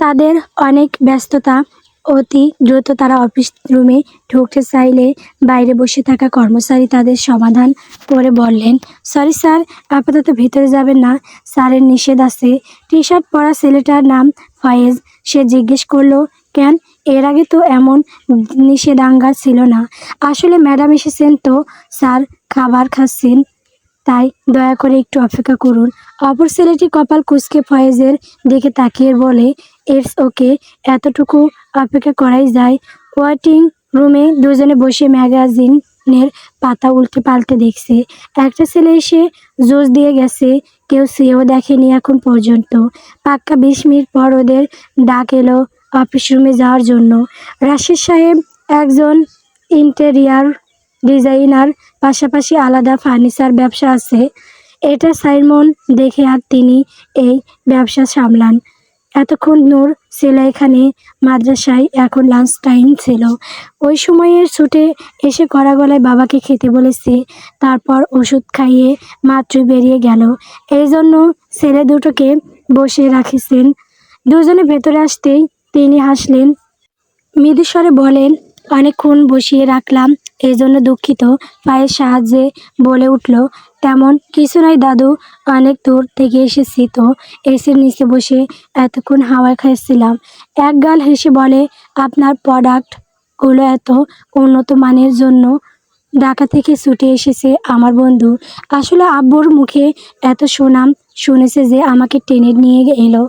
তাদের অনেক ব্যস্ততা। অতি দ্রুত তারা অফিস রুমে ঢুকতে চাইলে বাইরে বসে থাকা কর্মচারী তাদের সমাধান করে বললেন, সরি স্যার, আপাতত ভিতরে যাবেন না, স্যারের নিষেধ আছে। টি শার্ট পরা ছেলেটার নাম ফয়েজ। সে জিজ্ঞেস করলো, কেন? এর আগে তো এমন নিষেধাজ্ঞা ছিল না। আসলে ম্যাডাম এসেছেন তো স্যার, খাবার খাচ্ছেন, তাই দয়া করে একটু অপেক্ষা করুন। অপর ছেলেটি কপাল কুঁচকে ফয়েজের দিকে তাকিয়ে বলে, ইটস ওকে, এতটুকু অপেক্ষা করাই যায়। ওয়েটিং রুমে দুজনে বসে ম্যাগাজিনের পাতা উল্টে পাল্টে দেখছে। একটা ছেলে এসে জুস দিয়ে গেছে, কেউ সেও দেখেনি এখন পর্যন্ত। পাক্কা 20 মিনিট পর ওদের ডাক এলো অফিস রুমে যাওয়ার জন্য। রাশেদ সাহেব একজন ইন্টেরিয়ার ডিজাইনার, পাশাপাশি আলাদা ফার্নিচার ব্যবসা আছে। এটা সাইমন দেখে আর তিনি এই ব্যবসা সামলান। এতক্ষণ নূর ছিল এখানে মাদ্রাসায়, এখন লাঞ্চ টাইম ছিল। ওই সময়ের ছুটে এসে কড়া গলায় বাবাকে খেতে বলেছে, তারপর ওষুধ খাইয়ে মাত্রই বেরিয়ে গেল। এই জন্য ছেলে দুটোকে বসে রাখিছেন। দুজনে ভেতরে আসতেই তিনি হাসলেন, মৃদুস্বরে বলেন, অনেকক্ষণ বসিয়ে রাখলাম, এই জন্য দুঃখিত। পায়ের সাহায্যে বলে উঠল, তেমন কিছু নয় দাদু, অনেক দূর থেকে এসেছি তো, এসির নিচে বসে এতক্ষণ হাওয়া খাচ্ছিলাম। একগাল হেসে বলে, আপনার প্রোডাক্টগুলো এত উন্নত মানের জন্য ঢাকা থেকে ছুটে এসেছে আমার বন্ধু। আসলে আব্বুর মুখে এত সুনাম শুনেছে যে আমাকে টেনে নিয়ে এলো।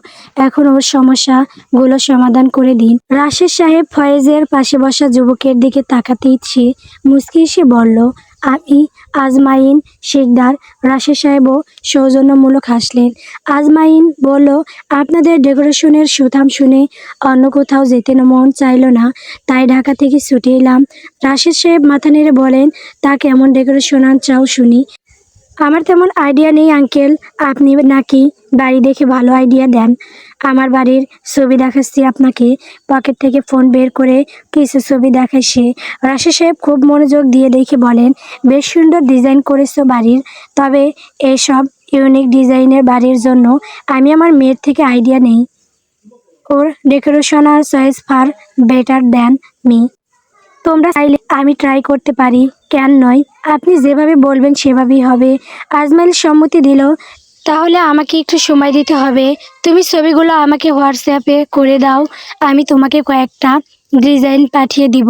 এখন ওর সমস্যাগুলো সমাধান করে দিন। রাশেদ সাহেব ফয়েজের পাশে বসা যুবকের দিকে তাকাতেই সে মুচকি এসে বলল, আমি আজমাইন শিকদার। রাশেদ সাহেবও সৌজন্যমূলক হাসলেন। আজমাইন বলল, আপনাদের ডেকোরেশনের সুঠাম শুনে অন্য কোথাও যেতে মন চাইল না, তাই ঢাকা থেকে ছুটে এলাম। রাশেদ সাহেব মাথা নেড়ে বলেন, তা কেমন ডেকোরেশন চাও শুনি? আমার তেমন আইডিয়া নেই আঙ্কেল, আপনি নাকি বাড়ি দেখে ভালো আইডিয়া দেন। আমার বাড়ির ছবি দেখাচ্ছি আপনাকে। পকেট থেকে ফোন বের করে কিছু ছবি দেখায় সে। রাশেদ সাহেব খুব মনোযোগ দিয়ে দেখে বলেন, বেশ সুন্দর ডিজাইন করেছো বাড়ির, তবে এইসব ইউনিক ডিজাইনের বাড়ির জন্য আমি আমার মেয়ের থেকে আইডিয়া নেই। ওর decorational choice far better than me. তোমরা চাইলে আমি ট্রাই করতে পারি, কেন নয়? আপনি যেভাবে বলবেন সেভাবেই হবে। আজমাইল সম্মতি দিল। তাহলে আমাকে একটু সময় দিতে হবে। তুমি ছবিগুলো আমাকে হোয়াটসঅ্যাপে করে দাও, আমি তোমাকে কয়েকটা ডিজাইন পাঠিয়ে দিব।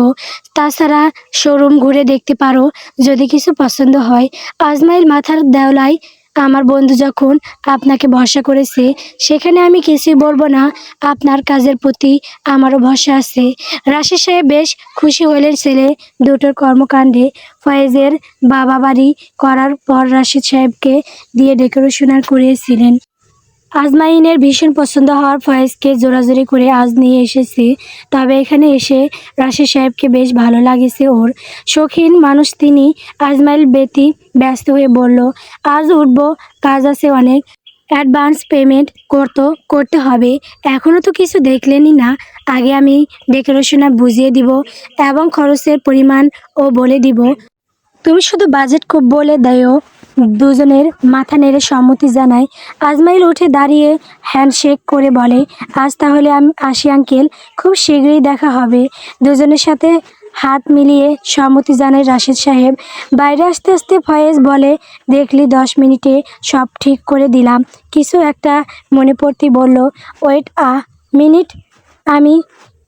তাছাড়া শোরুম ঘুরে দেখতে পারো, যদি কিছু পছন্দ হয়। আজমাইল মাথার দেওয়ায়, আমার বন্ধু যখন আপনাকে ভরসা করেছে, সেখানে আমি কিছুই বলবো না। আপনার কাজের প্রতি আমারও ভরসা আছে। রাশেদ সাহেব বেশ খুশি হলেন ছেলে দুটোর কর্মকাণ্ডে। ফয়েজের বাবা বাড়ি করার পর রাশেদ সাহেবকে দিয়ে ডেকোরেশনার করিয়েছিলেন। আজমাইনের ভীষণ পছন্দ হওয়ার ফয়েজকে জোরাজুরি করে আজ নিয়ে এসেছে। তবে এখানে এসে রাশেদ সাহেবকে বেশ ভালো লাগেছে ওর। শৌখিন মানুষ তিনি। আজমাইল ব্যস্ত হয়ে বলল, আজ উঠবো, কাজ আছে অনেক। অ্যাডভান্স পেমেন্ট করতে হবে। এখনও তো কিছু দেখলেনই না। আগে আমি ডেকোরেশনে বুঝিয়ে দিব এবং খরচের পরিমাণও বলে দিব। তুমি শুধু বাজেট খুব বলে দেও। দুজনের মাথা নেড়ে সম্মতি জানায়। আজমাইল উঠে দাঁড়িয়ে হ্যান্ডশেক করে বলে, আজ তাহলে আমি আসি আঙ্কেল, খুব শীঘ্রই দেখা হবে। দুজনের সাথে হাত মিলিয়ে সম্মতি জানায় রাশেদ সাহেব। বাইরে আসতে আসতে ফয়েজ বলে, দেখলি 10 মিনিটে সব ঠিক করে দিলাম। কিছু একটা মনে পড়তেই বলল, ওয়েট মিনিট। আমি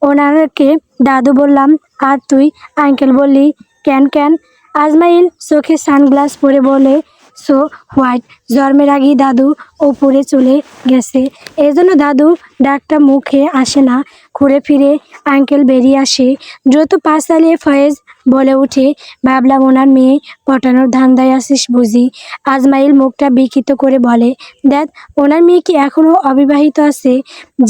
ওনারকে দাদু বললাম আর তুই আঙ্কেল বললি কেন? আজমাইল চোখে সানগ্লাস পরে বলে, সো হোয়াইট, জন্মের আগেই দাদু ওপরে চলে গেছে, এজন্য দাদু ডাকটা মুখে আসে না, ঘুরে ফিরে আঙ্কেল বেরিয়ে আসে। দ্রুত পা চালিয়ে ফয়েজ বলে উঠে, ভাবলাম ওনার মেয়ে পটানোর ধান্দায় আসিস বুঝি। আজমাইল মুখটা বিকৃত করে বলে, দেখ, ওনার মেয়ে কি এখনও অবিবাহিত আছে?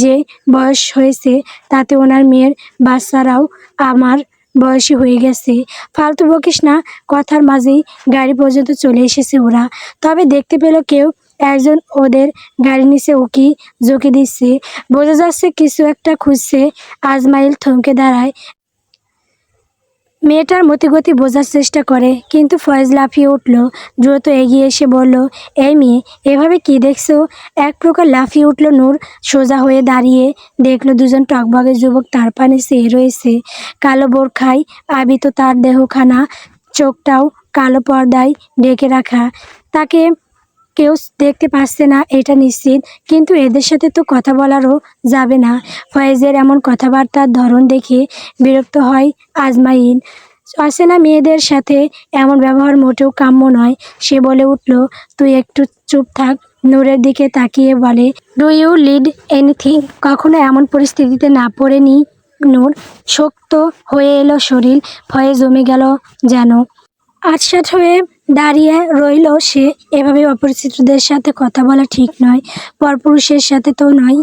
যে বয়স হয়েছে তাতে ওনার মেয়ের বাচ্চারাও আমার বয়সী হয়ে গেছে। ফালতু বকিস না। কথার মাঝেই গাড়ি পর্যন্ত চলে এসেছে ওরা। তবে দেখতে পেল কেউ একজন ওদের গাড়ির নিচে উকি ঝুঁকি দিচ্ছে। বোঝা যাচ্ছে কিছু একটা খুঁজছে। আজমাইল থমকে দাঁড়ায়। মেয়েটার মতিগতি বোঝার চেষ্টা করে, কিন্তু ফয়েজ লাফিয়ে উঠল। দ্রুত এগিয়ে এসে বলল, এই মেয়ে, এভাবে কি দেখছো? এক প্রকার লাফিয়ে উঠল নূর। সোজা হয়ে দাঁড়িয়ে দেখল দুজন টকবগে যুবক তার পানে চেয়ে রয়েছে। কালো বোরখায় আবিত তার দেহখানা, চোখটাও কালো পর্দায় ঢেকে রাখা। তাকে কেউ দেখতে পাচ্ছে না এটা নিশ্চিত, কিন্তু এদের সাথে তো কথা বলারও যাবে না। ফয়েজের এমন কথাবার্তার ধরন দেখে বিরক্ত হয় আজমাইন। অচেনা মেয়েদের সাথে এমন ব্যবহার মোটেও কাম্য নয়। সে বলে উঠল, তুই একটু চুপ থাক। নূরের দিকে তাকিয়ে বলে, ডু ইউ লিড এনিথিং? কখনো এমন পরিস্থিতিতে না পড়েনি নূর। শক্ত হয়ে এলো শরীর। ভয়ে জমে গেল যেন। আটসাট হয়ে দাঁড়িয়ে রইল সে। এভাবে অপরিচিতদের সাথে কথা বলা ঠিক নয়, পরপুরুষের সাথে তো নয়।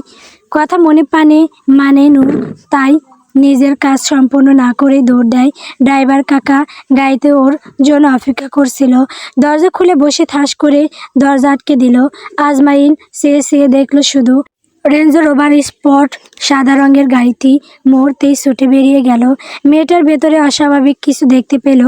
কথা মনে প্রাণে মানে নূর, তাই নিজের কাজ সম্পূর্ণ না করে দৌড় দেয়। ড্রাইভার কাকা গাড়িতে ওর জন্য অপেক্ষা করছিল। দরজা খুলে বসে ঠাস করে দরজা আটকে দিল। আজমাইন চেয়ে দেখল শুধু রেঞ্জ রোভার স্পট সাদা রঙের গাড়িটি। মুহূর্তেই ছুটে বেরিয়ে গেল। মেয়েটার ভেতরে অস্বাভাবিক কিছু দেখতে পেল।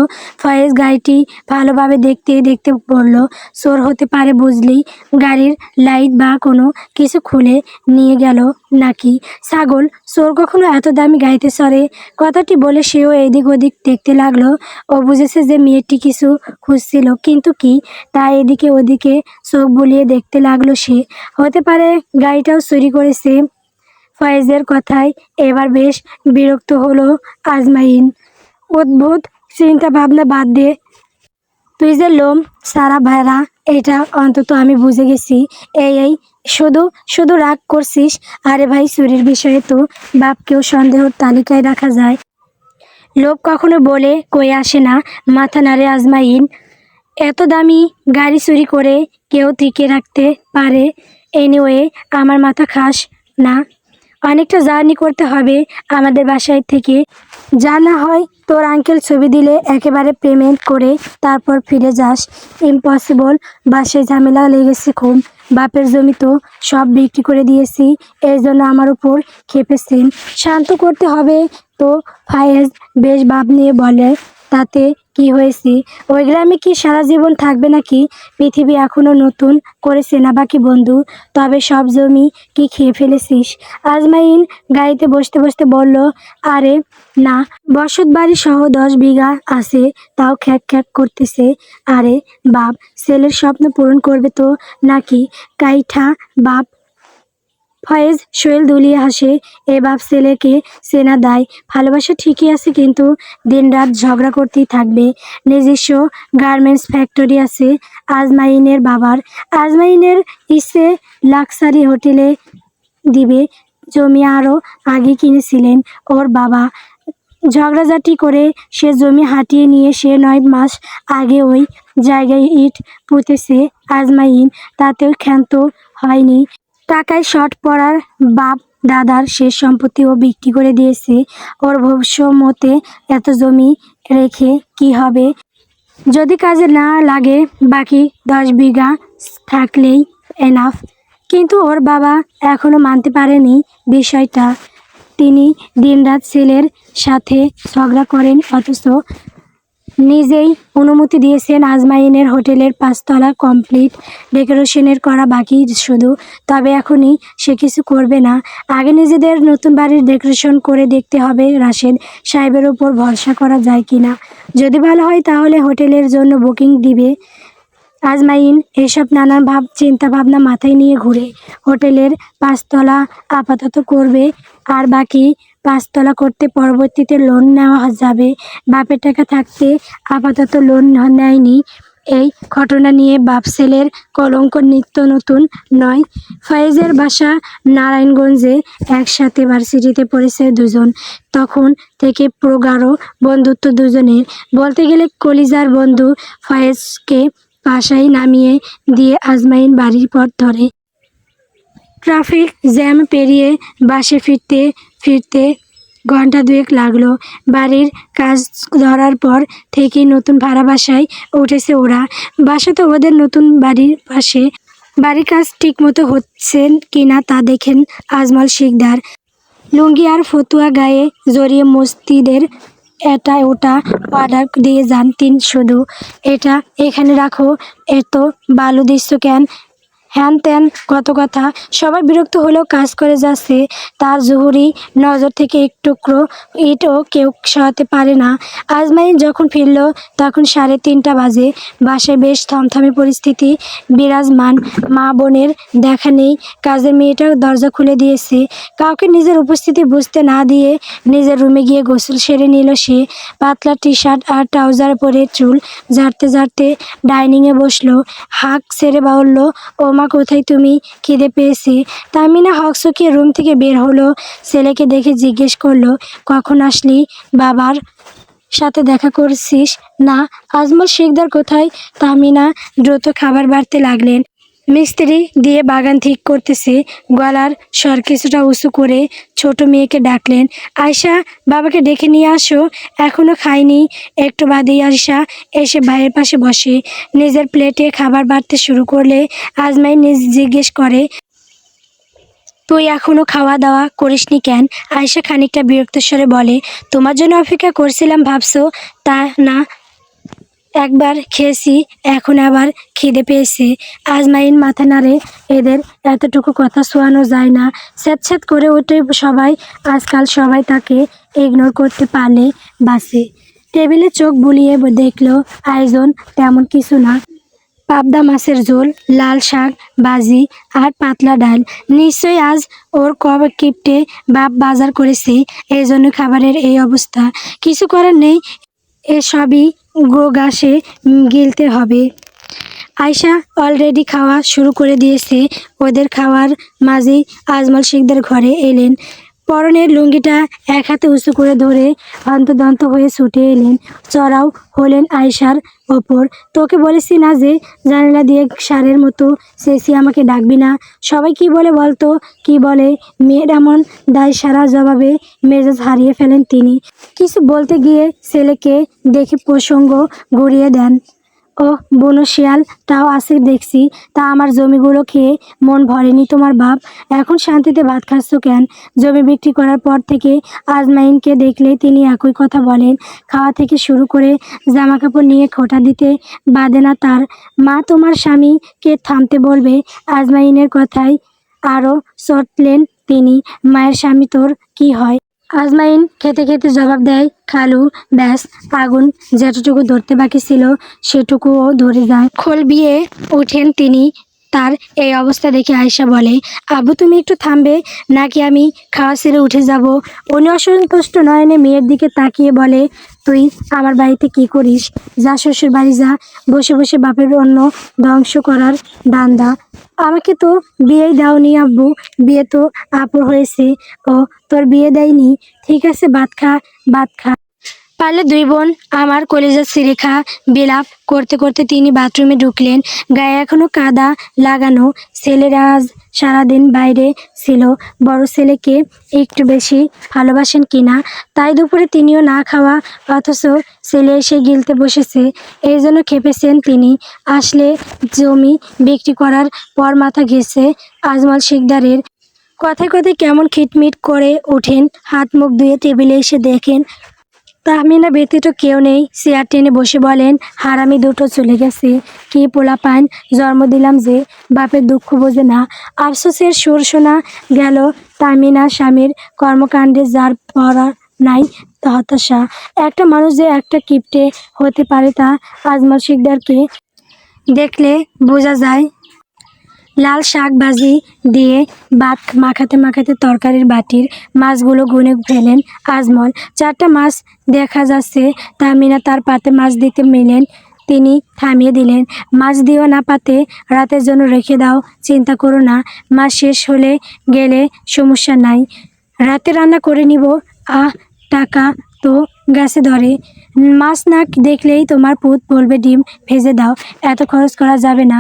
ফয়েজ গাড়িটি ভালোভাবে দেখতে দেখতে বলল, চোর হতে পারে বুঝলি। গাড়ির লাইট বা কোনো কিছু খুলে নিয়ে গেল নাকি? ছাগল, চোর কখনো এত দামি গাড়িতে চড়ে? কথাটি বলে সেও এদিক ওদিক দেখতে লাগলো। ও বুঝেছে যে মেয়েটি কিছু খুঁজছিল, কিন্তু কি, তাই এদিকে ওদিকে চোখ বুলিয়ে দেখতে লাগলো সে। হতে পারে গাড়িটাও চুরি করেছে। ফয়েজের কথায় এবার বেশ বিরক্ত হলো আজমাইন। অদ্ভুত চিন্তা ভাবনা বাদ দিয়ে তুই যে লোম সারা ভাইরা, এটা অন্তত আমি বুঝে গেছি। এই শুধু শুধু রাগ করছিস? আরে ভাই, চুরির বিষয়ে তো বাপকেও সন্দেহর তালিকায় রাখা যায়। লোভ কখনো বলে কই আসে না। মাথা নাড়ে আজমাইন। এত দামি গাড়ি চুরি করে কেউ টিকে রাখতে পারে? এনিওয়ে, আমার মাথা খাস না। অনেকটা জার্নি করতে হবে আমাদের বাসায় থেকে। যা না হয় তোর আঙ্কেল ছবি দিলে একেবারে পেমেন্ট করে তারপর ফিরে যাস। ইম্পসিবল। বাসায় ঝামেলা লেগেছে খুব। বাপের জমি তো সব বিক্রি করে দিয়েছি, এই জন্য আমার উপর খেপেছেন। শান্ত করতে হবে তো। ফায়েজ বেশ ভাব নিয়ে বলে, তাতে কি হয়েছে? ওই গ্রামে কি সারা জীবন থাকবে নাকি? পৃথিবী এখনো নতুন করে চেনা বাকি বন্ধু। তবে সব জমি কি খেয়ে ফেলেছিস? আজমাইন গাড়িতে বসতে বসতে বলল, আরে না, বসত বাড়ি সহ 10 বিঘা আছে, তাও খ্যাক খ্যাক করতেছে। আরে বাপ, ছেলের স্বপ্ন পূরণ করবে তো নাকি কাইঠা বাপ। ফয়েজ শৈল দুলিয়ে হাসে। এ বাপ ছেলেকে চেনা দায়। ভালোবাসা ঠিকই আছে, কিন্তু দিনরাত ঝগড়া করতেই থাকবে। নিজস্ব গার্মেন্টস ফ্যাক্টরি আছে আজমাইনের বাবার। আজমাইনের ইচ্ছে লাক্সারি হোটেলে দিবে। জমি আরও আগে কিনেছিলেন ওর বাবা। ঝগড়াঝাটি করে সে জমি হাতিয়ে নিয়ে সে 9 মাস আগে ওই জায়গায় ইট পুঁতেছে আজমাইন। তাতেও ক্ষান্ত হয়নি। টাকায় শর্ট পড়ার বাপ দাদার শেষ সম্পত্তিও বিক্রি করে দিয়েছে। ওর ভবিষ্যতে এত জমি রেখে কি হবে? যদি কাজে না লাগে বাকি 10 বিঘা থাকলেই এনাফ। কিন্তু ওর বাবা এখনো মানতে পারেনি বিষয়টা। তিনি দিনরাত ছেলের সাথে ঝগড়া করেন, অথচ নিজেই অনুমতি দিয়েছেন। আজমাইনের হোটেলের 5 তলা কমপ্লিট, ডেকোরেশনের করা বাকি শুধু। তবে এখনই সে কিছু করবে না, আগে নিজেদের নতুন বাড়ির ডেকোরেশন করে দেখতে হবে রাশেদ সাহেবের উপর ভরসা করা যায় কিনা। যদি ভালো হয় তাহলে হোটেলের জন্য বুকিং দিবে। আজমাইন এসব নানান চিন্তা ভাবনা মাথায় নিয়ে ঘুরে। হোটেলের 5 তলা আপাতত করবে, আর বাকি 5 তলা করতে পরবর্তীতে লোন নেওয়া যাবে। বাপের টাকা থাকতে আপাতত লোন নেয়নি। এই ঘটনা নিয়ে বাপ ছেলের কলঙ্ক নিত্য নতুন নয়। ফয়েজের বাসা নারায়ণগঞ্জে, একসাথে ভার্সিটিতে পড়েছে দুজন। তখন থেকে প্রগাঢ় বন্ধুত্ব দুজনের, বলতে গেলে কলিজার বন্ধু। ফয়েজকে বাসায় নামিয়ে দিয়ে আজমাইন বাড়ির পথ ধরে। ট্রাফিক জ্যাম পেরিয়ে বাসে ফিরতে ফিরতে ঘন্টা 2 লাগলো। বাড়ির কাজ ধরার পর থেকেই নতুন ভাড়া বাসায় উঠেছে ওরা। বাসা তো ওদের নতুন বাড়ির পাশে। বাড়ির কাজ ঠিকমতো হচ্ছে কিনা তা দেখেন আজমল শিকদার। লুঙ্গি আর ফতুয়া গায়ে জড়িয়ে মসজিদের এটা ওটা অর্ডার দিয়ে যান তিনি। শুধু এটা এখানে রাখো, এত বালু দিচ্ছ কেন, হ্যান ত্যান কত কথা। সবাই বিরক্ত হলেও কাজ করে যাচ্ছে। তার জহুরি নজর থেকে এক টুকরো ইটও কেউ সরাতে পারে না। আজমাইন যখন ফিরল তখন 3:30 বাজে। বাসায় বেশ থমথমে পরিস্থিতি বিরাজমান। মা বোনের দেখা নেই। কাজের মেয়েটা দরজা খুলে দিয়েছে। কাউকে নিজের উপস্থিতি বুঝতে না দিয়ে নিজের রুমে গিয়ে গোসল সেরে নিল সে। পাতলা টি-শার্ট আর ট্রাউজার পরে চুল ঝাড়তে ঝাড়তে ডাইনিংয়ে বসলো। হাঁক ছেড়ে বলল, ও মা কোথায় তুমি? খিদে পেয়েছে। তামিনা হকচকিয়ে রুম থেকে বের হলো। ছেলেকে দেখে জিজ্ঞেস করলো, কখন আসলি? বাবার সাথে দেখা করছিস না? আজমল শিকদার কোথায়? তামিনা দ্রুত খাবার বাড়তে লাগলেন। মিস্ত্রি দিয়ে বাগান ঠিক করতেছে। গলার স্বর কিছুটা উঁচু করে ছোট মেয়েকে ডাকলেন, আয়শা বাবাকে ডেকে নিয়ে আসো। এখনো খায়নি। একটু বাদেই আয়শা এসে ভাইয়ের পাশে বসে। নিজের প্লেটে খাবার বাড়তে শুরু করলে আজমাইন জিজ্ঞেস করে, তুই এখনো খাওয়া দাওয়া করিসনি কেন? আয়শা খানিকটা বিরক্ত স্বরে বলে, তোমার জন্য অপেক্ষা করছিলাম ভাবছো তা না? একবার খেয়েছি, এখন আবার খিদে পেয়েছে। আজমাইন মাথা নাড়ে। এদের এতটুকু কথা শোয়ানো যায় না। স্যাঁতস্যাঁত করে ওঠে সবাই। আজকাল সবাই তাকে ইগনোর করতে পারলে বাসে। টেবিলে চোখ বুলিয়ে দেখলো আয়োজন তেমন কিছু না। পাবদা মাছের ঝোল, লাল শাক ভাজি আর পাতলা ডাল। নিশ্চয়ই আজ ওর কিপ্টে বাপ বাজার করেছে, এই জন্য খাবারের এই অবস্থা। কিছু করার নেই, এসবই গোগাসে গিলতে হবে। আয়শা অলরেডি খাওয়া শুরু করে দিয়েছে। ওদের খাওয়ার মাঝেই আজমল শিকদার ঘরে এলেন। পরনের লুঙ্গিটা এক হাতে উঁচু করে ধরে হন্তদন্ত হয়ে ছুটে এলেন। চড়াও হলেন আয়শার ওপর। তোকে বলেছি না যে জানালা দিয়ে সারের মতো চেঁচিয়ে আমাকে ডাকবি না? সবাই কি বলে বলতো? কি বলে? মেয়ের এমন দায় সারা জবাবে মেজাজ হারিয়ে ফেলেন তিনি। কিছু বলতে গিয়ে ছেলেকে দেখে প্রসঙ্গ ঘুরিয়ে দেন। ও বুনো শিয়ালটাও আছে দেখছি। তা আমার জমিগুলো খেয়ে মন ভরেনি তোমার বাপ? এখন শান্তিতে ভাত খাচ্ছ কেন? জমি বিক্রি করার পর থেকে আজমাইনকে দেখলে তিনি একই কথা বলেন। খাওয়া থেকে শুরু করে জামা কাপড় নিয়ে খোঁটা দিতে বাদে না তার। মা তোমার স্বামীকে থামতে বলবে। আজমাইনের কথায় আরও চটলেন তিনি। মায়ের স্বামী তোর কি হয়? আজমাইন খেতে খেতে জবাব দেয়, খালু। ব্যাস, আগুন যেটুকু ধরতে বাকি ছিল সেটুকুও ধরে যায়। খোল বিয়ে ওঠেন তিনি। তার এই অবস্থা দেখে আয়শা বলে, আব্বু তুমি একটু থামবে নাকি আমি খাওয়া ছেড়ে উঠে যাব? উনি অসন্তুষ্ট নয়নে মেয়ের দিকে তাকিয়ে বলে, তুই আমার বাড়িতে কি করিস? যা শ্বশুর বাড়ি যা। বসে বসে বাপের অন্ন ধ্বংস করার ধান্দা। আমাকে তো বিয়েই দাওনি আব্বু, বিয়ে তো আপুর হয়েছে। ও তোর বিয়ে দেয়নি? ঠিক আছে ভাত খা, ভাত খা। পারলে দুই বোন আমার কলিজার শিরেখা বিলাপ করতে করতে তিনি বাথরুমে ঢুকলেন। গায়ে এখনো কাদা লাগানো। ছেলেরা আজ সারাদিন বাইরে ছিল। বড় ছেলেকে একটু বেশি ভালোবাসেন কিনা তাই দুপুরে তিনিও না খাওয়া, অথচ ছেলে এসে গিলতে বসেছে। এই জন্য খেপেছেন তিনি। আসলে জমি বিক্রি করার পর মাথা ঘেঁষে আজমল শিকদারের। কথায় কথায় কেমন খিটমিট করে ওঠেন। হাত মুখ ধুয়ে টেবিলে এসে দেখেন তাহমিনা ব্যতীত কেউ নেই। চেয়ার টেনে বসে বলেন, হারামি দুটো চলে গেছে। কি পোলাপান জন্ম দিলাম যে, বাপের দুঃখ বোঝে না। আফসোসের সুর শোনা গেল তাহমিনা স্বামীর কর্মকাণ্ডে, যার পড়া নাই হতাশা। একটা মানুষ যে একটা কিপ্টে হতে পারে তা আজমল শিকদারকে দেখলে বোঝা যায়। লাল শাক ভাজি দিয়ে ভাত মাখাতে মাখাতে তরকারির বাটির মাছগুলো গুনে ফেলেন আজমল। 4টা মাছ দেখা যাচ্ছে। তাহমিনা তার পাতে মাছ দিতে মেলেন, তিনি থামিয়ে দিলেন। মাছ দিও না পাতে, রাতের জন্য রেখে দাও। চিন্তা করো না, মাছ শেষ হলে গেলে সমস্যা নাই, রাতে রান্না করে নিব। আহ, টাকা তো গ্যাসে ধরে। মাছ না দেখলেই তোমার পুত বলবে ডিম ভেজে দাও। এত খরচ করা যাবে না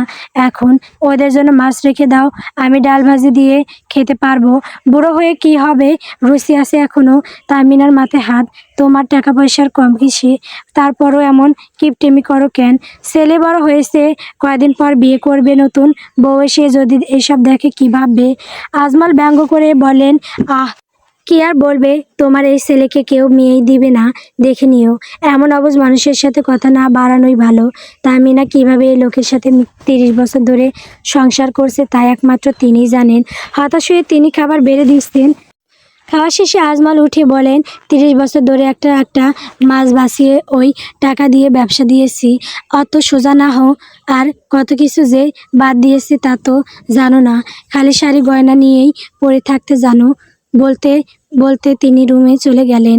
এখন। ওদের জন্য মাছ রেখে দাও, আমি ডাল ভাজি দিয়ে খেতে পারবো। বুড়ো হয়ে কি হবে, রুচি আছে এখনো। তাহমিনার মাথায় হাত। তোমার টাকা পয়সার কম কিসে, তারপরও এমন কিপটেমি করো কেন? ছেলে বড় হয়েছে, কয়দিন পর বিয়ে করবে, নতুন বউ এসে যদি এসব দেখে কি ভাববে? আজমল ব্যঙ্গ করে বলেন, আহ, কি আর বলবে, তোমার এই ছেলেকে কেউ মেয়েই দিবে না, দেখে নিও। এমন অবুঝ মানুষের সাথে কথা না বাড়ানোই ভালো। তাহমিনা কিভাবে এই লোকের সাথে 30 বছর ধরে সংসার করছে তা একমাত্র তিনিই জানেন। হতাশ হয়ে তিনি খাবার বেড়ে দিচ্ছেন। খাওয়া শেষে আজমল উঠে বলেন, 30 বছর ধরে একটা একটা মাছ বাঁচিয়ে ওই টাকা দিয়ে ব্যবসা দিয়েছি। অত সোজা না হও। আর কত কিছু যে বাদ দিয়েছি তা তো জানো না। খালি শাড়ি গয়না নিয়েই পড়ে থাকতে জানো। বলতে বলতে তিনি রুমে চলে গেলেন।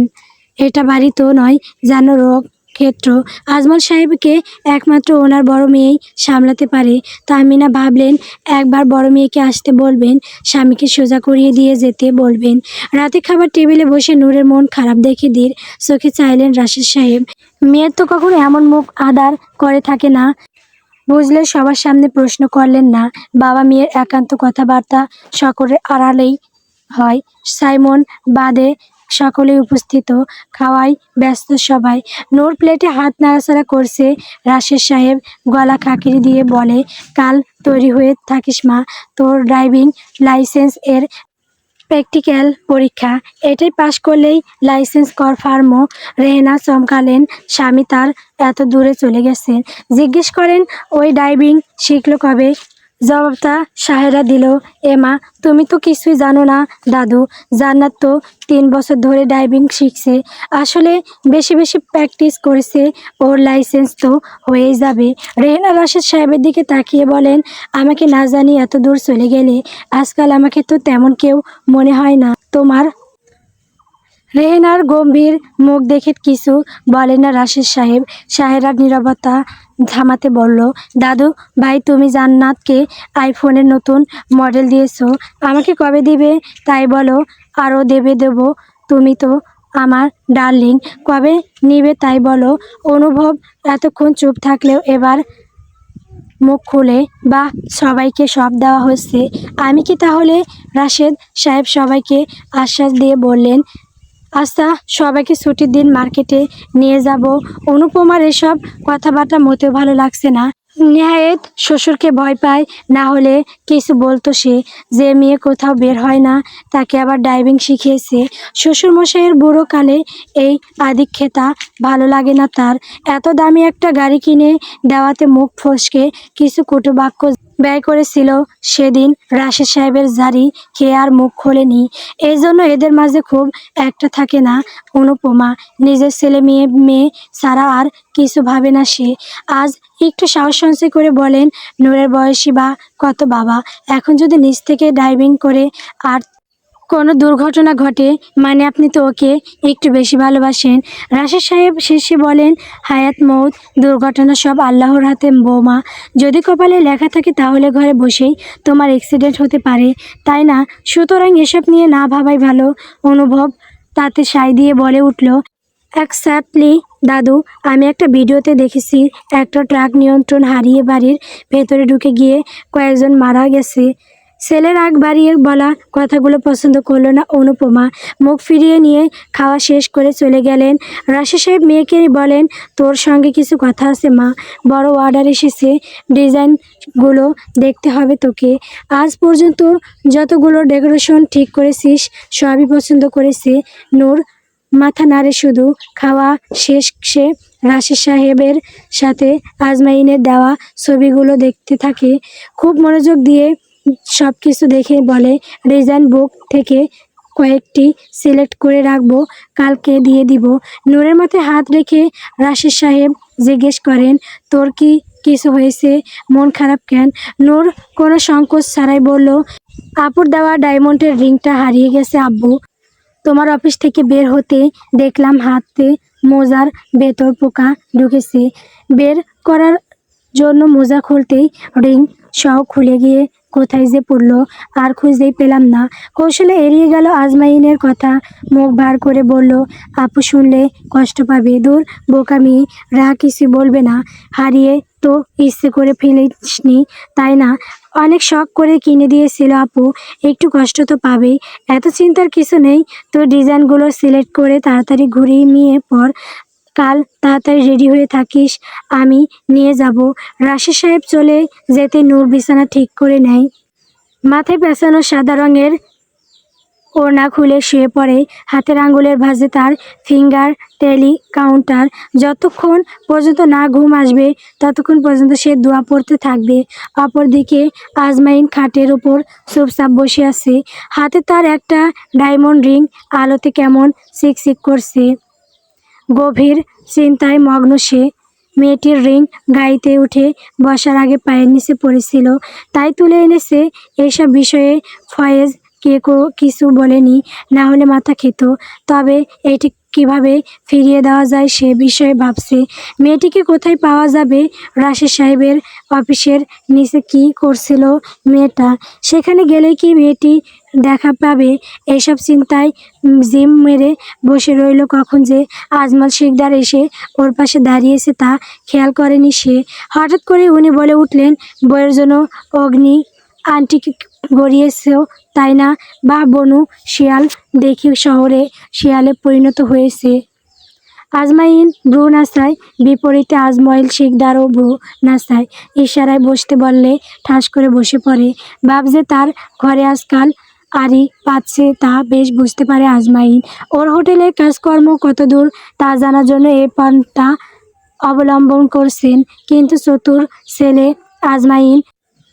এটা বাড়ি তো নয়, যেন রোগ ক্ষেত্র। আজমল সাহেবকে একমাত্র ওনার বড় মেয়েই সামলাতে পারে। তাহমিনা ভাবলেন, একবার বড় মেয়েকে আসতে বলবেন, স্বামীকে সোজা করিয়ে দিয়ে যেতে বলবেন। রাতে খাবার টেবিলে বসে নূরের মন খারাপ দেখে ধীর চোখে চাইলেন রাশেদ সাহেব। মেয়ের তো কখনো এমন মুখ আদার করে থাকে না। বুঝলে সবার সামনে প্রশ্ন করলেন না। বাবা মেয়ের একান্ত কথাবার্তা সকলের আড়ালেই হয়। সাইমন বাদে সকলেই উপস্থিত। খাওয়াই ব্যস্ত সবাই। নূর প্লেটে হাত নাড়াচাড়া করছে। রাশেদ সাহেব গলা খাকিরি দিয়ে বলে, কাল তৈরি হয়ে থাকিস মা, তোর ড্রাইভিং লাইসেন্স এর প্র্যাকটিক্যাল পরীক্ষা। এটাই পাশ করলেই লাইসেন্স কনফার্মও। রেহেনা চমকালেন। স্বামী তার এত দূরে চলে গেছেন। জিজ্ঞেস করেন, ওই ড্রাইভিং শিখলো কবে? জবাবটা সাহেরা দিল, এমা, তুমি তো কিছুই জানো না দাদু। জান্নাত তো 3 বছর ধরে ড্রাইভিং শিখছে। আসলে বেশি বেশি প্র্যাকটিস করেছে, ওর লাইসেন্স তো হয়েই যাবে। রেহেনা রাশেদ সাহেবের দিকে তাকিয়ে বলেন, আমাকে না জানি এত দূর চলে গেলে। আজকাল আমাকে তো তেমন কেউ মনে হয় না তোমার। রেহেনার গম্ভীর মুখ দেখে কিছু বলেন না রাশেদ সাহেব। সাহেরার নীরবতা থামাতে বলল, দাদু ভাই, তুমি জান্নাতকে আইফোনের নতুন মডেল দিয়েছো, আমাকে কবে দিবে তাই বলো। আরও দেবো। তুমি তো আমার ডার্লিং, কবে নিবে তাই বলো। অনুভব এতক্ষণ চুপ থাকলেও এবার মুখ খুলে, বা সবাইকে সব দেওয়া হচ্ছে। আমি কি তাহলে? রাশেদ সাহেব সবাইকে আশ্বাস দিয়ে বললেন, আচ্ছা, সবাইকে ছুটির দিন মার্কেটে নিয়ে যাব। অনুপমার এসব কথাবার্তা মোটেও ভালো লাগছে না। নেহায়েত শ্বশুরকে ভয় পায়, না হলে কিছু বলতো সে। যে মেয়ে কোথাও বের হয় না, তাকে আবার ড্রাইভিং শিখিয়েছে। শ্বশুরমশাইয়ের বুড়ো কালে এই আদিক্ষেতা ভালো লাগে না তার। এত দামি একটা গাড়ি কিনে দেওয়াতে মুখ ফসকে কিছু কটু বাক্য ব্যয় করেছিল সেদিন। রাশেদ সাহেবের জারি খেয়ে আর মুখ খোলেনি। এই জন্য এদের মাঝে খুব একটা থাকে না। অনুপমা নিজের ছেলে মেয়ে ছাড়া আর কিছু ভাবে না সে। আজ একটু সাহস সঞ্চয় করে বলেন, নূরের বয়সী বা কত বাবা, এখন যদি নিজ থেকে ড্রাইভিং করে আর কোনো দুর্ঘটনা ঘটে, মানে আপনি তো ওকে একটু বেশি ভালোবাসেন। রাশেদ সাহেব শেষে বলেন, হায়াত মৌত দুর্ঘটনা সব আল্লাহর হাতে বৌমা। যদি কপালে লেখা থাকে তাহলে ঘরে বসেই তোমার অ্যাক্সিডেন্ট হতে পারে, তাই না? সুতরাং এসব নিয়ে না ভাবাই ভালো। অনুভব তাতে সায় দিয়ে বলে উঠল, এক্স্যাক্টলি দাদু, আমি একটা ভিডিওতে দেখেছি একটা ট্রাক নিয়ন্ত্রণ হারিয়ে বাড়ির ভেতরে ঢুকে গিয়ে কয়েকজন মারা গেছে। ছেলের আগ বাড়িয়ে বলা কথাগুলো পছন্দ করলো না অনুপমা। মুখ ফিরিয়ে নিয়ে খাওয়া শেষ করে চলে গেলেন। রাশি সাহেব মেয়েকে বলেন, তোর সঙ্গে কিছু কথা আছে মা, বড় অর্ডার এসেছে, ডিজাইনগুলো দেখতে হবে তোকে। আজ পর্যন্ত যতগুলো ডেকোরেশন ঠিক করেছিস সবই পছন্দ করেছে নূর। মাথা নাড়ে শুধু। খাওয়া শেষে রাশি সাহেবের সাথে আজমাইনের দেওয়া ছবিগুলো দেখতে থাকে। খুব মনোযোগ দিয়ে সব কিছু দেখে বলে, ডিজাইন বুক থেকে কয়েকটি সিলেক্ট করে রাখবো, কালকে দিয়ে দিব। নূরের মাথায় হাত রেখে রাশি সাহেব জিজ্ঞেস করেন, তোর কি কিছু হয়েছে? মন খারাপ কেন? নূর কোনো সংকোচ ছাড়াই বলল, আপুর দেওয়া ডায়মন্ডের রিংটা হারিয়ে গেছে আব্বু। তোমার অফিস থেকে বের হতে দেখলাম হাতে মোজার ভেতর পোকা ঢুকেছে। বের করার জন্য মোজা খুলতেই রিং সহ খুলে গিয়ে কোথায় যে পড়লো আর খুঁজেই পেলাম না। কৌশলে এড়িয়ে গেল আজমাইনের কথা। মুখ ভার করে বলল, আপু শুনলে কষ্ট পাবে। দূর বোকামি, কিছু বলবে না। হারিয়ে তো ইচ্ছে করে ফেলিসনি, তাই না? অনেক শখ করে কিনে দিয়েছিল আপু, একটু কষ্ট তো পাবেই। এত চিন্তার কিছু নেই। তো ডিজাইনগুলো সিলেক্ট করে তাড়াতাড়ি ঘুরিয়ে নিয়ে পর, কাল তাড়াতাড়ি রেডি হয়ে থাকিস, আমি নিয়ে যাব। রাশি সাহেব চলে যেতে নূর বিছানা ঠিক করে নেয়। মাথায় পেঁচানো সাদা রঙের ওড়না খুলে শুয়ে পড়ে। হাতের আঙ্গুলের ভাঁজে তার ফিঙ্গার টেলি কাউন্টার। যতক্ষণ পর্যন্ত না ঘুম আসবে ততক্ষণ পর্যন্ত সে দোয়া পড়তে থাকবে। অপরদিকে আজমাইন খাটের ওপর চুপচাপ বসে আছে। হাতে তার একটা ডায়মন্ড রিং আলোতে কেমন চিকচিক করছে। গভীর চিন্তায় মগ্ন সে। মেয়েটির রিং গাড়িতে উঠে বসার আগে পায়ের নিচে পড়েছিল, তাই তুলে এনেছে। এইসব বিষয়ে ফয়েজ কিছু বলেনি, না হলে মাথা খেত। তবে এটি কিভাবে ফিরিয়ে দেওয়া যায় সে বিষয়ে ভাবছে। মেয়েটিকে কোথায় পাওয়া যাবে? রাশি সাহেবের অফিসের নিচে কি করছিল মেয়েটা? সেখানে গেলে কি মেয়েটি দেখা পাবে? এইসব চিন্তায় জিম মেরে বসে রইল। কখন যে আজমল শিকদার এসে ওর পাশে দাঁড়িয়েছে তা খেয়াল করেনি সে। হঠাৎ করে উনি বলে উঠলেন, বইয়ের জন্য অগ্নি আন্টিকে গড়িয়েছেও তাই না? বা বনু শিয়াল দেখি শহরে শিয়ালে পরিণত হয়েছে। আজমাইন ভ্রু নাচায়, বিপরীতে আজমল শিকদারও ভ্রু নাচায়। ইশারায় বসতে বললে ঠাস করে বসে পড়ে। বাপ যে তার ঘরে আজকাল আরই পাচ্ছে তা বেশ বুঝতে পারে আজমাইন। ওর হোটেলের কাজকর্ম কতদূর তা জানার জন্য এই পন্থা অবলম্বন করছেন। কিন্তু চতুর ছেলে আজমাইন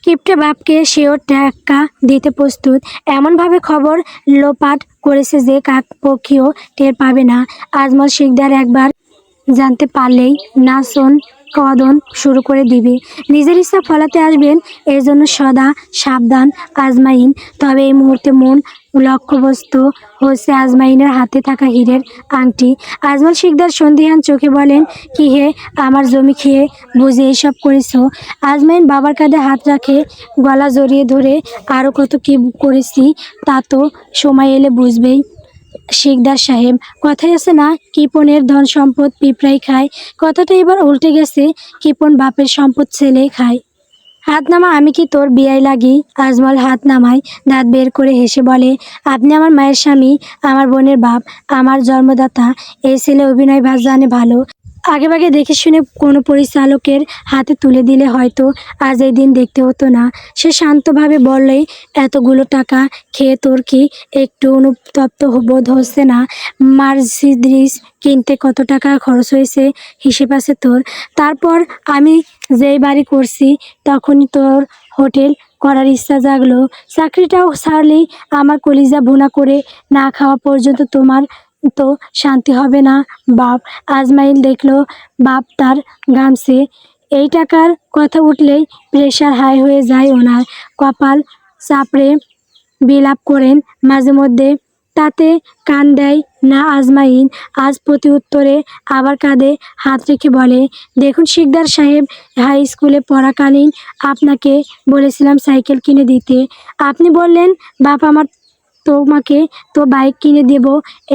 কিপটে বাপকে সেও টাকা দিতে প্রস্তুত। এমনভাবে খবর লোপাট করেছে যে কাকপক্ষীও টের পাবে না। আজমল শিকদার একবার জানতে পারলেই নাচন কদন শুরু করে দিবে। নিজের ইচ্ছা ফলাতে আসবেন, এর জন্য সদা সাবধান আজমাইন। তবে এই মুহূর্তে মূল লক্ষ্যবস্তু হচ্ছে আজমাইনের হাতে থাকা হীরের আংটি। আজমল শিকদার সন্দিহান চোখে বলেন, কি হে, আমার জমি খেয়ে বুঝে এইসব করেছো? আজমাইন বাবার কাঁধে হাত রাখে, গলা জড়িয়ে ধরে, আরও কত কি করেছি তা তো সময় এলে বুঝবেই শিকদার সাহেব। কথাই আছে না, কিপনের ধন সম্পদ পিঁপড়াই খায়। কথাটা এবার উল্টে গেছে, কিপন বাপের সম্পদ ছেলে খায়। হাত নামা, আমি কি তোর বিয়াই লাগি? আজমল হাত নামায়, দাঁত বের করে হেসে বলে, আপনি আমার মায়ের স্বামী, আমার বোনের বাপ, আমার জন্মদাতা। এই ছেলে অভিনয় জানে ভালো। আগেভাগে দেখে শুনে কোনো পরিচালকের হাতে তুলে দিলে হয়তো আজ এই দিন দেখতে হতো না। সে শান্তভাবে বললে, এতগুলো টাকা খেয়ে তোর কি একটু অনুতপ্ত বোধ হচ্ছে না? মার্সিডিজ কিনতে কত টাকা খরচ হয়েছে হিসেব আছে তোর? তারপর আমি যেই বাড়ি করছি তখনই তোর হোটেল করার ইচ্ছা জাগলো। চাকরিটাও ছাড়লেই আমার কলিজা ভুনা করে না খাওয়া পর্যন্ত তোমার তো শান্তি হবে না বাপ। আজমাইল দেখলো বাপ তার গামছে। এই টাকার কথা উঠলেই প্রেশার হাই হয়ে যায় ওনার। কপাল চাপড়ে বিলাপ করেন মাঝে মধ্যে। তাতে কান দেয় না আজমাইন। আজ প্রতি উত্তরে আবার কাঁধে হাত রেখে বলে, দেখুন শিকদার সাহেব, হাই স্কুলে পড়াকালীন আপনাকে বলেছিলাম সাইকেল কিনে দিতে। আপনি বললেন বাপ আমার তোমাকে তো বাইক কিনে দেব।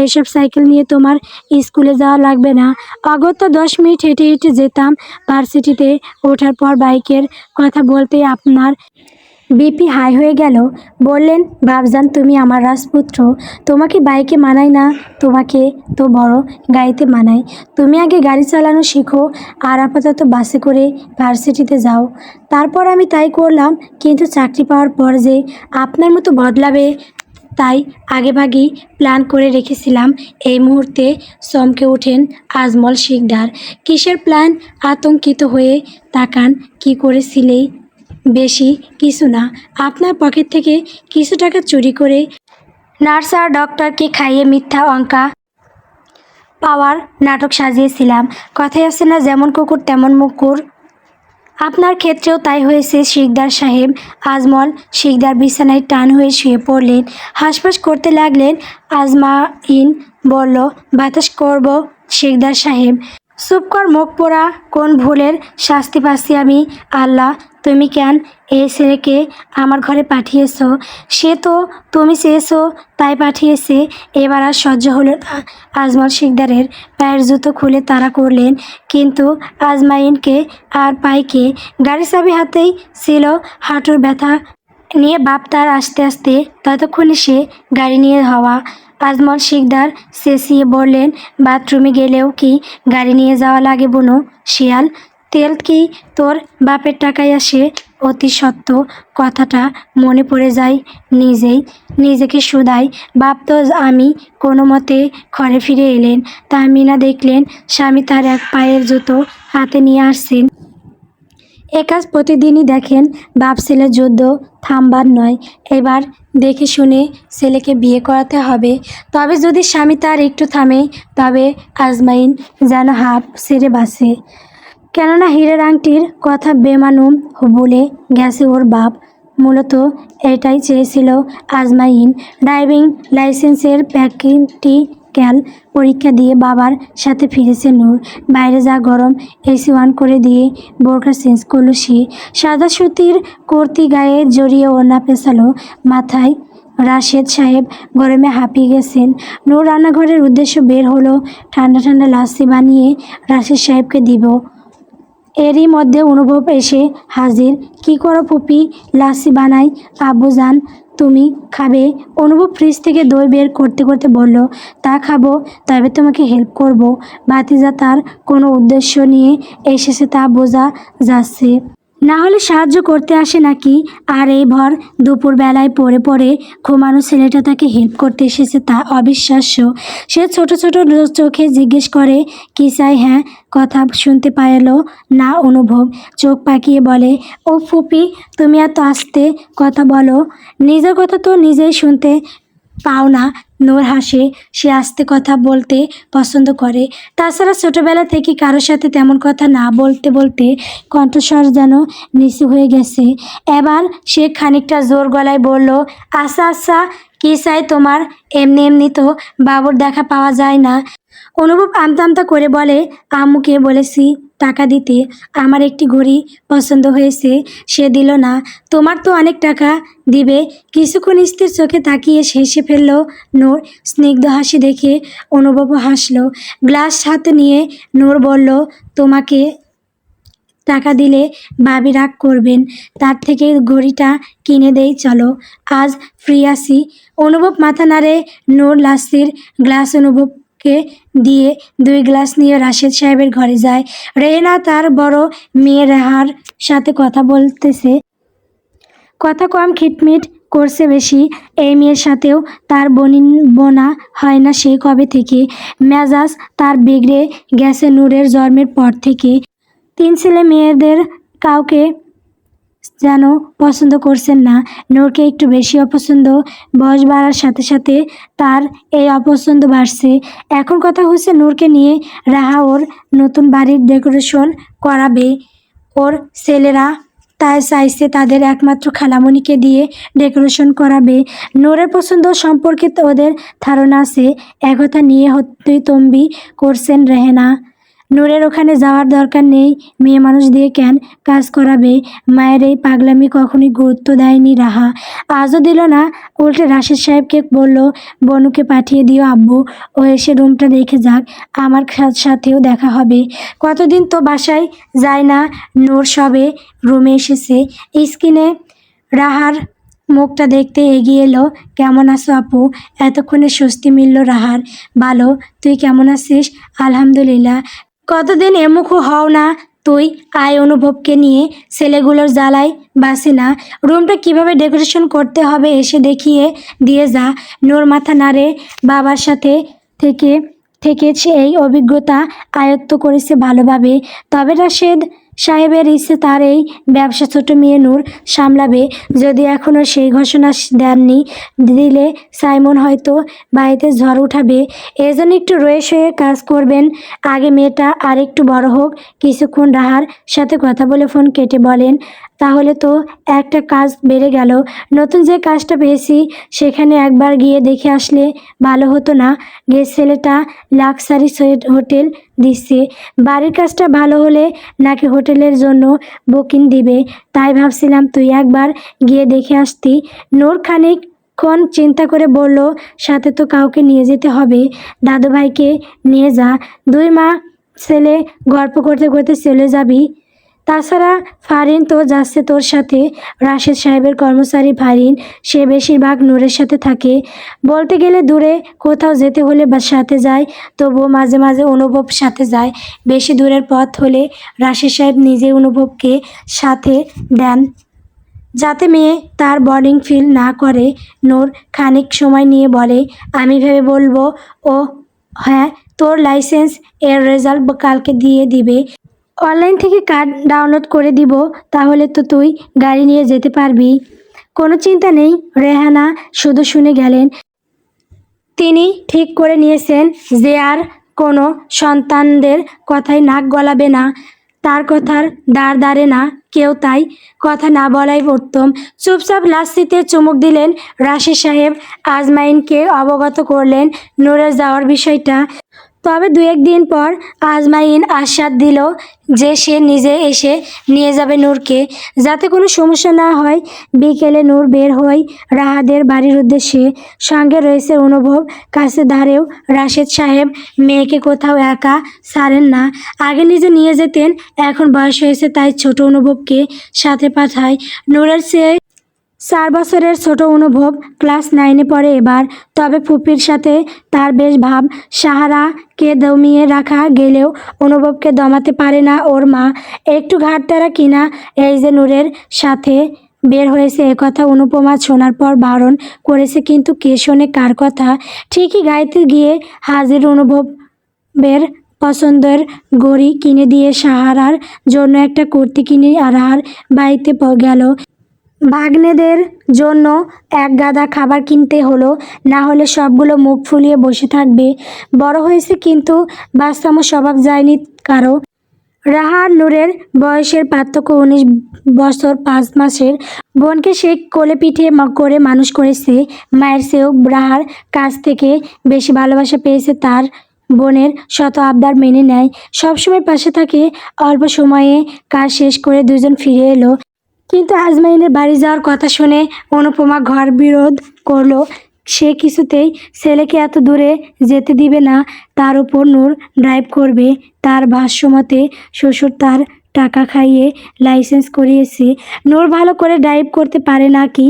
এসব সাইকেল নিয়ে তোমার স্কুলে যাওয়া লাগবে না। অগত্যা 10 মিনিট হেঁটে হেঁটে যেতাম ভার্সিটিতে। ওঠার পর বাইকের কথা বলতে আপনার বিপি হাই হয়ে গেল। বললেন, বাবজান তুমি আমার রাজপুত্র, তোমাকে বাইকে মানায় না, তোমাকে তো বড় গাড়িতে মানায়। তুমি আগে গাড়ি চালানো শিখো, আর আপাতত বাসে করে ভার্সিটিতে যাও। তারপর আমি তাই করলাম, কিন্তু চাকরি পাওয়ার পর যে আপনার মতো বদলাবে তাই আগেভাগেই প্ল্যান করে রেখেছিলাম। এই মুহূর্তে চমকে ওঠেন আজমল শিকদার। কিসের প্ল্যান? আতঙ্কিত হয়ে তাকান। কি করেছিলেই? বেশি কিছু না, আপনার পকেট থেকে কিছু টাকা চুরি করে নার্স আর ডক্টরকে খাইয়ে মিথ্যা অঙ্কা পাওয়ার নাটক সাজিয়েছিলাম। কথাই আছে না, যেমন কুকুর তেমন মুকুর। আপনার ক্ষেত্রেও তাই হয়েছে শিকদার সাহেব। আজমল শিকদার বিছানায় টান হয়ে শুয়ে পড়লেন। হাঁসফাঁস করতে লাগলেন। আজমাইন বলল, বাতাস করব শিকদার সাহেব। চুপ কর, মুখ পোড়া। কোন ভুলের শাস্তি পাচ্ছি আমি? আল্লাহ, তুমি কেন এই ছেলেকে আমার ঘরে পাঠিয়েছো? সে তো তুমি চেয়েছো তাই পাঠিয়েছে। এবার আর সহ্য হলো না। আজমল শিকদারের পায়ের জুতো খুলে তাড়া করলেন, কিন্তু আজমাইনকে আর পাইকে। গাড়ির চাবি হাতেই ছিল। হাঁটুর ব্যথা নিয়ে বাপ তার আসতে আসতে ততক্ষণে সে গাড়ি নিয়ে হওয়া। আজমল শিকদার চেঁচিয়ে বললেন, বাথরুমে গেলেও কি গাড়ি নিয়ে যাওয়া লাগে বুনো শিয়াল? তেল কি তোর বাপের টাকায় আসে? অতি সত্য কথাটা মনে পড়ে যায়। নিজেকে শুধাই। বাপ তো আমি। কোনো মতে ঘরে ফিরে এলেন। তাহমিনা দেখলেন স্বামী তার এক পায়ের জুতো হাতে নিয়ে আসছেন। এ কাজ প্রতিদিনই দেখেন। বাপ ছেলের যুদ্ধ থামবার নয়। এবার দেখে শুনে ছেলেকে বিয়ে করাতে হবে। তবে যদি স্বামী তার একটু থামে, তবে আজমাইন যেন হাঁপ ছেড়ে বাঁচে। কেননা হীরের আংটির কথা বেমানুম বলে গেছে ওর বাপ। মূলত এটাই চেয়েছিল আজমাইন। ড্রাইভিং লাইসেন্সের প্র্যাকটিক্যাল পরীক্ষা দিয়ে বাবার সাথে ফিরেছে নূর। বাইরে যা গরম, এসি অন করে দিয়ে বোরকা চেঞ্জ করলো সে। সাদা সুতির কুর্তি গায়ে জড়িয়ে ওড়না পেঁচালো মাথায়। রাশেদ সাহেব গরমে হাঁপিয়ে গেছেন। নূর রান্নাঘরের উদ্দেশ্যে বের হলো। ঠান্ডা ঠান্ডা লাচ্ছি বানিয়ে রাশেদ সাহেবকে দিব। এরই মধ্যে অনুভব এসে হাজির। কি করো পুপি? লাচ্ছি বানাই। আব্বুজান, তুমি খাবে? অনুভব ফ্রিজ থেকে দই বের করতে করতে বলল, তা খাবো, তবে তোমাকে হেল্প করব। ভাতিজা তার কোনো উদ্দেশ্য নিয়ে এসেছে তা বোঝা যাচ্ছে। না হলে সাহায্য করতে আসে নাকি? আর এই ভর দুপুরবেলায় পড়ে পড়ে ঘুমানো ছেলেটা তাকে হেল্প করতে এসেছে, তা অবিশ্বাস্য। সে ছোট ছোট চোখে জিজ্ঞেস করে, কি চাই? হ্যাঁ, কথা শুনতে পারল না অনুভব। চোখ পাকিয়ে বলে, ও ফুপি, তুমি এত আস্তে কথা বলো, নিজের কথা তো নিজেই শুনতে পাও না? নূর হাসে। সে আস্তে কথা বলতে পছন্দ করে। তাছাড়া ছোটবেলা থেকে কারোর সাথে তেমন কথা না বলতে বলতে কণ্ঠস্বর যেন নিচু হয়ে গেছে। এবার সে খানিকটা জোর গলায় বলল, আচ্ছা আচ্ছা, কী চাই তোমার? এমনি এমনি তো বাবুর দেখা পাওয়া যায় না। অনুভব আমতা আমতা করে বলে, আম্মুকে বলেছি টাকা দিতে, আমার একটি ঘড়ি পছন্দ হয়েছে, সে দিল না। তোমার তো অনেক টাকা দিবে। কিছুক্ষণ স্থির চোখে তাকিয়ে হেসে ফেলল নূর। স্নিগ্ধ হাসি দেখে অনুভবও হাসলো। গ্লাস হাতে নিয়ে নূর বলল, তোমাকে টাকা দিলে ভাবি রাগ করবেন, তার থেকে ঘড়িটা কিনে দেই, চলো, আজ ফ্রি আছি। অনুভব মাথা নাড়ে। নূর লাচ্ছির গ্লাস অনুভবকে দিয়ে 2 গ্লাস নিয়ে রাশেদ সাহেবের ঘরে যায়। রেহেনা তার বড় মেয়ে রেহার সাথে কথা বলতেছে। কথা কম, খিটমিট করছে বেশি। এই মেয়ের সাথেও তার বোনা হয় না সেই কবে থেকে। মেজাজ তার বিগড়ে গেছে নূরের জন্মের পর থেকে। 3 ছেলে মেয়েদের কাউকে যেন পছন্দ করছেন না। নূরকে একটু বেশি অপছন্দ। বয়স বাড়ার সাথে সাথে তার এই অপছন্দ বাড়ছে। এখন কথা হচ্ছে নূরকে নিয়ে। রাহা ওর নতুন বাড়ির ডেকোরেশন করাবে। ওর ছেলেরা তাই চাইছে তাদের একমাত্র খালামণিকে দিয়ে ডেকোরেশন করাবে। নূরের পছন্দ সম্পর্কে ওদের ধারণা আছে। একথা নিয়ে হইচই করছেন রেহেনা। নূরের ওখানে যাওয়ার দরকার নেই, মেয়ে মানুষ দিয়ে কেন কাজ করাবে। মায়ের এই পাগলামি কখনোই গুরুত্ব দেয়নি রাহা, আজও দিল না। উল্টে রাশেদ সাহেবকে বলল, বনুকে পাঠিয়ে দিও আব্বু, ও এসে রুমটা দেখে যাক, আমার সাথেও দেখা হবে। কতদিন তো বাসায় যায় না। নূর সবে রুমে এসেছে, স্ক্রিনে রাহার মুখটা দেখতে এগিয়ে এলো। কেমন আছো আপু? এতক্ষণে স্বস্তি মিলল রাহার। ভালো, তুই কেমন আছিস? আলহামদুলিল্লাহ। কতদিন এমুখও হও না তুই, আয় অনুভবকে নিয়ে। ছেলেগুলোর জ্বালায় বাসি না। রুমটা কিভাবে ডেকোরেশন করতে হবে এসে দেখিয়ে দিয়ে যা। নূর মাথা নাড়ে। বাবার সাথে থেকে থেকে সে এই অভিজ্ঞতা আয়ত্ত করেছে ভালোভাবে। তবে রাশেদ সাহেবের ইচ্ছে তার এই ব্যবসা ছোট মেয়ে নূর সামলাবে। যদি এখনও সেই ঘোষণা দেননি, দিলে সাইমন হয়তো বাড়িতে ঝড় উঠাবে। এজন্য একটু রয়ে সয়ে কাজ করবেন। আগে মেয়েটা আর একটু বড় হোক। কিছুক্ষণ রাহার সাথে কথা বলে ফোন কেটে বলেন, তাহলে তো একটা কাজ বেড়ে গেল। নতুন যে কাজটা পেয়েছি সেখানে একবার গিয়ে দেখে আসলে ভালো হতো না? গেস্ট ছেলেটা লাক্সারি হোটেল দিচ্ছে। বাড়ির কাজটা ভালো হলে নাকি হোটেলের জন্য বুকিং দিবে। তাই ভাবছিলাম তুই একবার গিয়ে দেখে আসতি। নূর খানিকক্ষণ চিন্তা করে বলল, সাথে তো কাউকে নিয়ে যেতে হবে। দাদুভাইকে নিয়ে যা, দুই মা ছেলে গল্প করতে করতে চলে যাবি। তাছাড়া ফারিন তো যাচ্ছে তোর সাথে। রাশেদ সাহেবের কর্মচারী ফারিন, সে বেশিরভাগ নূরের সাথে থাকে। বলতে গেলে দূরে কোথাও যেতে হলে বা সাথে যায়, তবুও মাঝে মাঝে অনুভব সাথে যায়। বেশি দূরের পথ হলে রাশেদ সাহেব নিজে অনুভবকে সাথে দেন, যাতে মেয়ে তার বোর্ডিং ফিল না করে। নূর খানিক সময় নিয়ে বলে, আমি ভেবে বলবো, ও হ্যাঁ, তোর লাইসেন্স এর রেজাল্ট কালকে দিয়ে দিবে। অনলাইন থেকে কার্ড ডাউনলোড করে দিব, তাহলে তো তুই গাড়ি নিয়ে যেতে পারবি। কোনো চিন্তা নেই। রেহানা শুধু শুনে গেলেন। তিনি ঠিক করে নিয়েছেন যে আর কোনো সন্তানদের কথায় নাক গলাবে না, তার কথার দাঁড় দাঁড়ে না কেউ, তাই কথা না বলাই উত্তম। চুপচাপ লাস্যিতে চুমুক দিলেন রাশেদ সাহেব। আজমাইনকে অবগত করলেন নূরের যাওয়ার বিষয়টা। তবে দু একদিন পর আজমাইন আশ্বাস দিল যে সে নিজে এসে নিয়ে যাবে নূরকে, যাতে কোনো সমস্যা না হয়। বিকেলে নূর বের হয় রাহাদের বাড়ির উদ্দেশ্যে। সঙ্গে রয়েছে অনুভব। কাছে ধারেও রাশেদ সাহেব মেয়েকে কোথাও একা ছাড়েন না। আগে নিজে নিয়ে যেতেন, এখন বয়স হয়েছে তাই ছোট অনুভবকে সাথে পাঠায়। নূরের চেয়ে 4 বছরের ছোট অনুভব ক্লাস 9-এ পড়ে এবার। তবে ফুপির সাথে তার বেশ ভাব। সাহারাকে দমিয়ে রাখা গেলেও অনুভবকে দমাতে পারে না ওর মা। একটু ঘাটতারা কিনা এই যে নূরের সাথে বের হয়েছে, একথা অনুপমা শোনার পর বারণ করেছে, কিন্তু কে শোনে কার কথা। ঠিকই গাইতে গিয়ে হাজির অনুভবের পছন্দের ঘড়ি কিনে দিয়ে সাহারার জন্য একটা কুর্তি কিনে আরার বাড়িতে গেল। ভাগ্নেদের জন্য এক গাদা খাবার কিনতে হলো, না হলে সবগুলো মুখ ফুলিয়ে বসে থাকবে। বড় হয়েছে কিন্তু বাচ্চামো স্বভাব যায়নি কারো। রাহা আর নূরের বয়সের পার্থক্য 19 বছর 5 মাসের। বোনকে সে কোলে পিঠে করে মানুষ করেছে। মায়ের চেয়েও রাহার কাছ থেকে বেশি ভালোবাসা পেয়েছে তার। বোনের শত আবদার মেনে নেয়, সবসময় পাশে থাকে। অল্প সময়ে কাজ শেষ করে দুজন ফিরে এলো। কিন্তু আজমাইনের বাড়ি যাওয়ার কথা শুনে অনুপমা ঘর বিরোধ করলো। সে কিছুতেই ছেলেকে এত দূরে যেতে দিবে না। তার উপর নূর ড্রাইভ করবে। তার ভাষ্যমতে শ্বশুর তার টাকা খাইয়ে লাইসেন্স করিয়েছে। নূর ভালো করে ড্রাইভ করতে পারে না কি?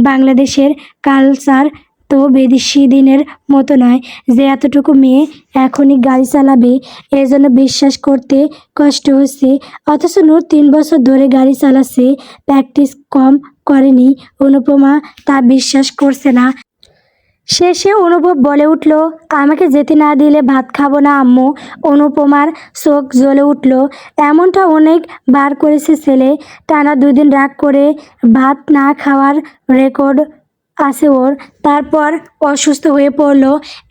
বাংলাদেশের কালচার তো বিদেশি দিনের মতো নয় যে এতটুকু মেয়ে এখনই গাড়ি চালাবে। এজন্য বিশ্বাস করতে কষ্ট হচ্ছে। অথচ নূর 3 বছর ধরে গাড়ি চালাচ্ছে, প্র্যাকটিস কম করেনি। অনুপমা তা বিশ্বাস করছে না। শেষে অনুভব বলে উঠল, আমাকে যেতে না দিলে ভাত খাবো না আম্মু। অনুপমার চোখ জ্বলে উঠল। এমনটা অনেক বার করেছে ছেলে। টানা 2 দিন রাগ করে ভাত না খাওয়ার রেকর্ড আছে ওর। তারপর অসুস্থ হয়ে পড়ল।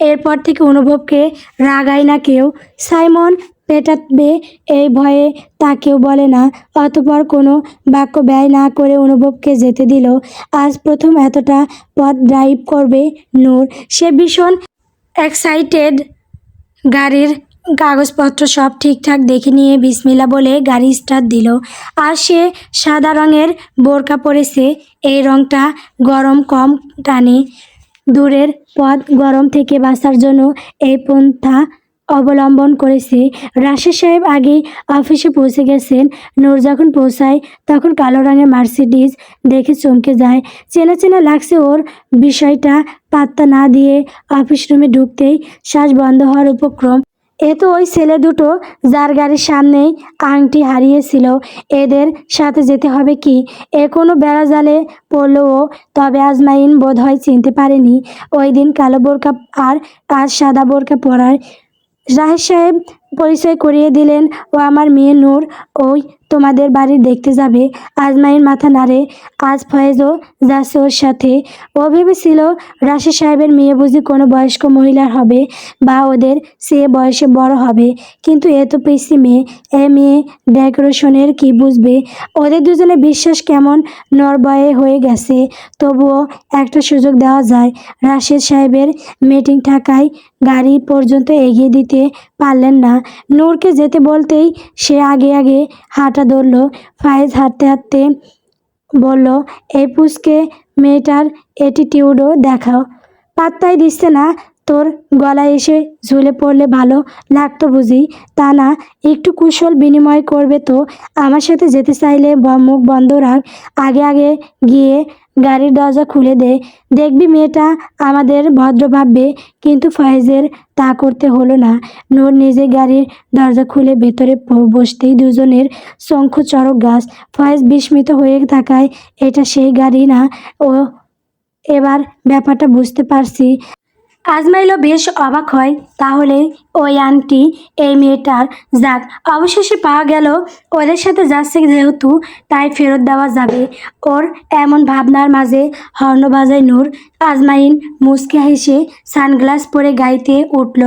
এরপর থেকে অনুভবকে রাগায় না কেউ। সাইমন পেটাবে এই ভয়ে তা কেউ বলে না। অতঃপর কোনো বাক্য ব্যয় না করে অনুভবকে যেতে দিল। আজ প্রথম এতটা পথ ড্রাইভ করবে নূর। সে ভীষণ এক্সাইটেড। গাড়ির কাগজপত্র সব ঠিকঠাক দেখে নিয়ে বিসমিল্লা বলে গাড়ি স্টার্ট দিল। আর সে সাদা রঙের বোরকা পরেছে। এই রঙটা গরম কম টানে। দূরের পথ গরম থেকে বাঁচার জন্য এই পন্থা অবলম্বন করেছে। রাশেদ সাহেব আগেই অফিসে পৌঁছে গেছেন। নূর যখন পৌঁছায় তখন কালো রঙের মার্সিডিজ দেখে চমকে যায়। চেনা চেনা লাগছে ওর। বিষয়টা পাত্তা না দিয়ে অফিস রুমে ঢুকতেই শ্বাস বন্ধ হওয়ার উপক্রম। এ তো ওই ছেলে দুটো যার গাড়ির সামনেই আংটি হারিয়েছিল। এদের সাথে যেতে হবে কি? এ কোনো বেড়াজালে পড়লো ও। তবে আজমাইন বোধহয় চিনতে পারেনি ওই দিন কালো বোরকা আর আজ সাদা বোরকা পরায়। রাহেদ সাহেব পরিচয় করিয়ে দিলেন, ও আমার মেয়ে নূর, ওই তোমাদের বাড়ি দেখতে যাবে। আজমাইন মাথা নাড়ে। আজ ফয়েজও যাচ্ছে ওর সাথে। ও ভেবেছিল রাশেদ সাহেবের মেয়ে বুঝি কোনো বয়স্ক মহিলার হবে বা ওদের সে বয়সে বড় হবে, কিন্তু এ তো পিসি মেয়ে। এ মেয়ে ডেকোরেশনের কি বুঝবে? ওদের দুজনে বিশ্বাস কেমন নড়বড়ে হয়ে গেছে। তবুও একটা সুযোগ দেওয়া যায়। রাশেদ সাহেবের মিটিং থাকায় গাড়ি পর্যন্ত এগিয়ে দিতে পারলেন না। নূরকে যেতে বলতেই সে আগে আগে হাঁটা ধরল। ফায়েজ হাঁটতে হাঁটতে বলল, এই পুচকে মেয়েটার অ্যাটিটিউডও দেখাও। পাত্তাই দিচ্ছে না। তোর গলায় এসে ঝুলে পড়লে ভালো লাগতো বুঝি? তা না, একটু কুশল বিনিময় করবে তো। আমার সাথে যেতে চাইলে মুখ বন্ধ রাখ। আগে আগে গিয়ে গাড়ির দরজা খুলে দে। দেখবি মেয়েটা আমাদের ভদ্র ভাববে। কিন্তু ফয়েজের তা করতে হলো না। নূর নিজে গাড়ির দরজা খুলে ভেতরে বসতেই দুজনের শঙ্খ চড়ক গাছ। ফয়েজ বিস্মিত হয়ে তাকায়। এটা সেই গাড়ি না? ও এবার ব্যাপারটা বুঝতে পারছি। আজমাইলও বেশ অবাক হয়। তাহলে ওই আন্টি এই মেয়েটার। যাক, অবশেষে পাওয়া গেল। ওদের সাথে যাচ্ছে যেহেতু তাই ফেরত দেওয়া যাবে। ওর এমন ভাবনার মাঝে হর্ন বাজায় নূর। আজমাইন মুচকে হেসে সানগ্লাস পরে গাড়িতে উঠল।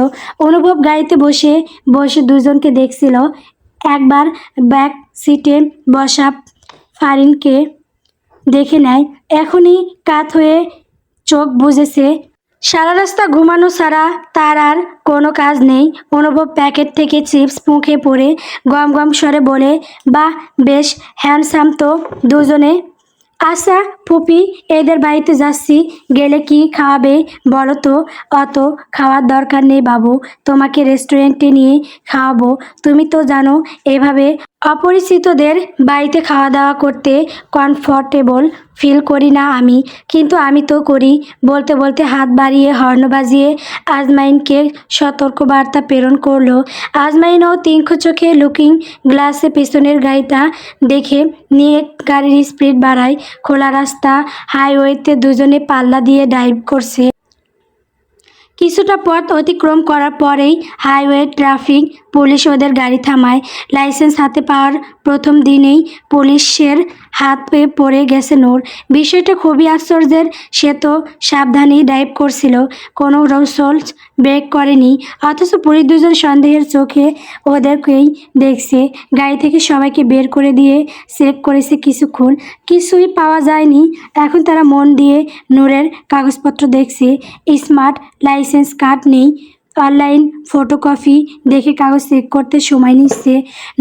অনুভব গাড়িতে বসে বসে দুজনকে দেখছিল। একবার ব্যাক সিটে বসা ফারিনকে দেখে নেয়। এখনই কাত হয়ে চোখ বুজেছে। সারা রাস্তা ঘুমানো ছাড়া তার আর কোনো কাজ নেই। অনুভব প্যাকেট থেকে চিপস মুখে পড়ে গম গম স্বরে বলে, বাহ, বেশ হ্যান্ডসাম তো দুজনে। আচ্ছা ফুপি, এদের বাড়িতে যাচ্ছি, গেলে কি খাওয়াবে বলো তো? অত খাওয়ার দরকার নেই বাবু, তোমাকে রেস্টুরেন্টে নিয়ে খাওয়াবো। তুমি তো জানো এভাবে অপরিচিতদের বাড়িতে খাওয়া দাওয়া করতে কমফর্টেবল ফিল করি না আমি। কিন্তু আমি তো করি। বলতে বলতে হাত বাড়িয়ে হর্ন বাজিয়ে আজমাইনকে সতর্কবার্তা প্রেরণ করলো। আজমাইনও তীক্ষ্ণ চোখে লুকিং গ্লাসে পেছনের গাড়িটা দেখে নিয়ে গাড়ির স্পিড বাড়ায়। খোলা রাস্তা হাইওয়েতে দুজনে পাল্লা দিয়ে ড্রাইভ করছে। কিছুটা পথ অতিক্রম করার পরেই হাইওয়ে ট্রাফিক পুলিশ ওদের গাড়ি থামায়। লাইসেন্স হাতে পাওয়ার প্রথম দিনেই পুলিশের হাত পেয়ে পড়ে গেছে নূর। বিষয়টা খুবই আশ্চর্যের। সে তো সাবধানেই ড্রাইভ করছিল, কোনো রোলস ব্রেক করেনি। অথচ পুলিশ দুজন সন্দেহের চোখে ওদেরকেই দেখছে। গাড়ি থেকে সবাইকে বের করে দিয়ে চেক করেছে কিছুক্ষণ, কিছুই পাওয়া যায়নি। এখন তারা মন দিয়ে নূরের কাগজপত্র দেখছে। স্মার্ট লাইসেন্স কার্ড নেই। অনলাইন ফটোকপি দেখে কাগজ চেক করতে সময় নিচ্ছে।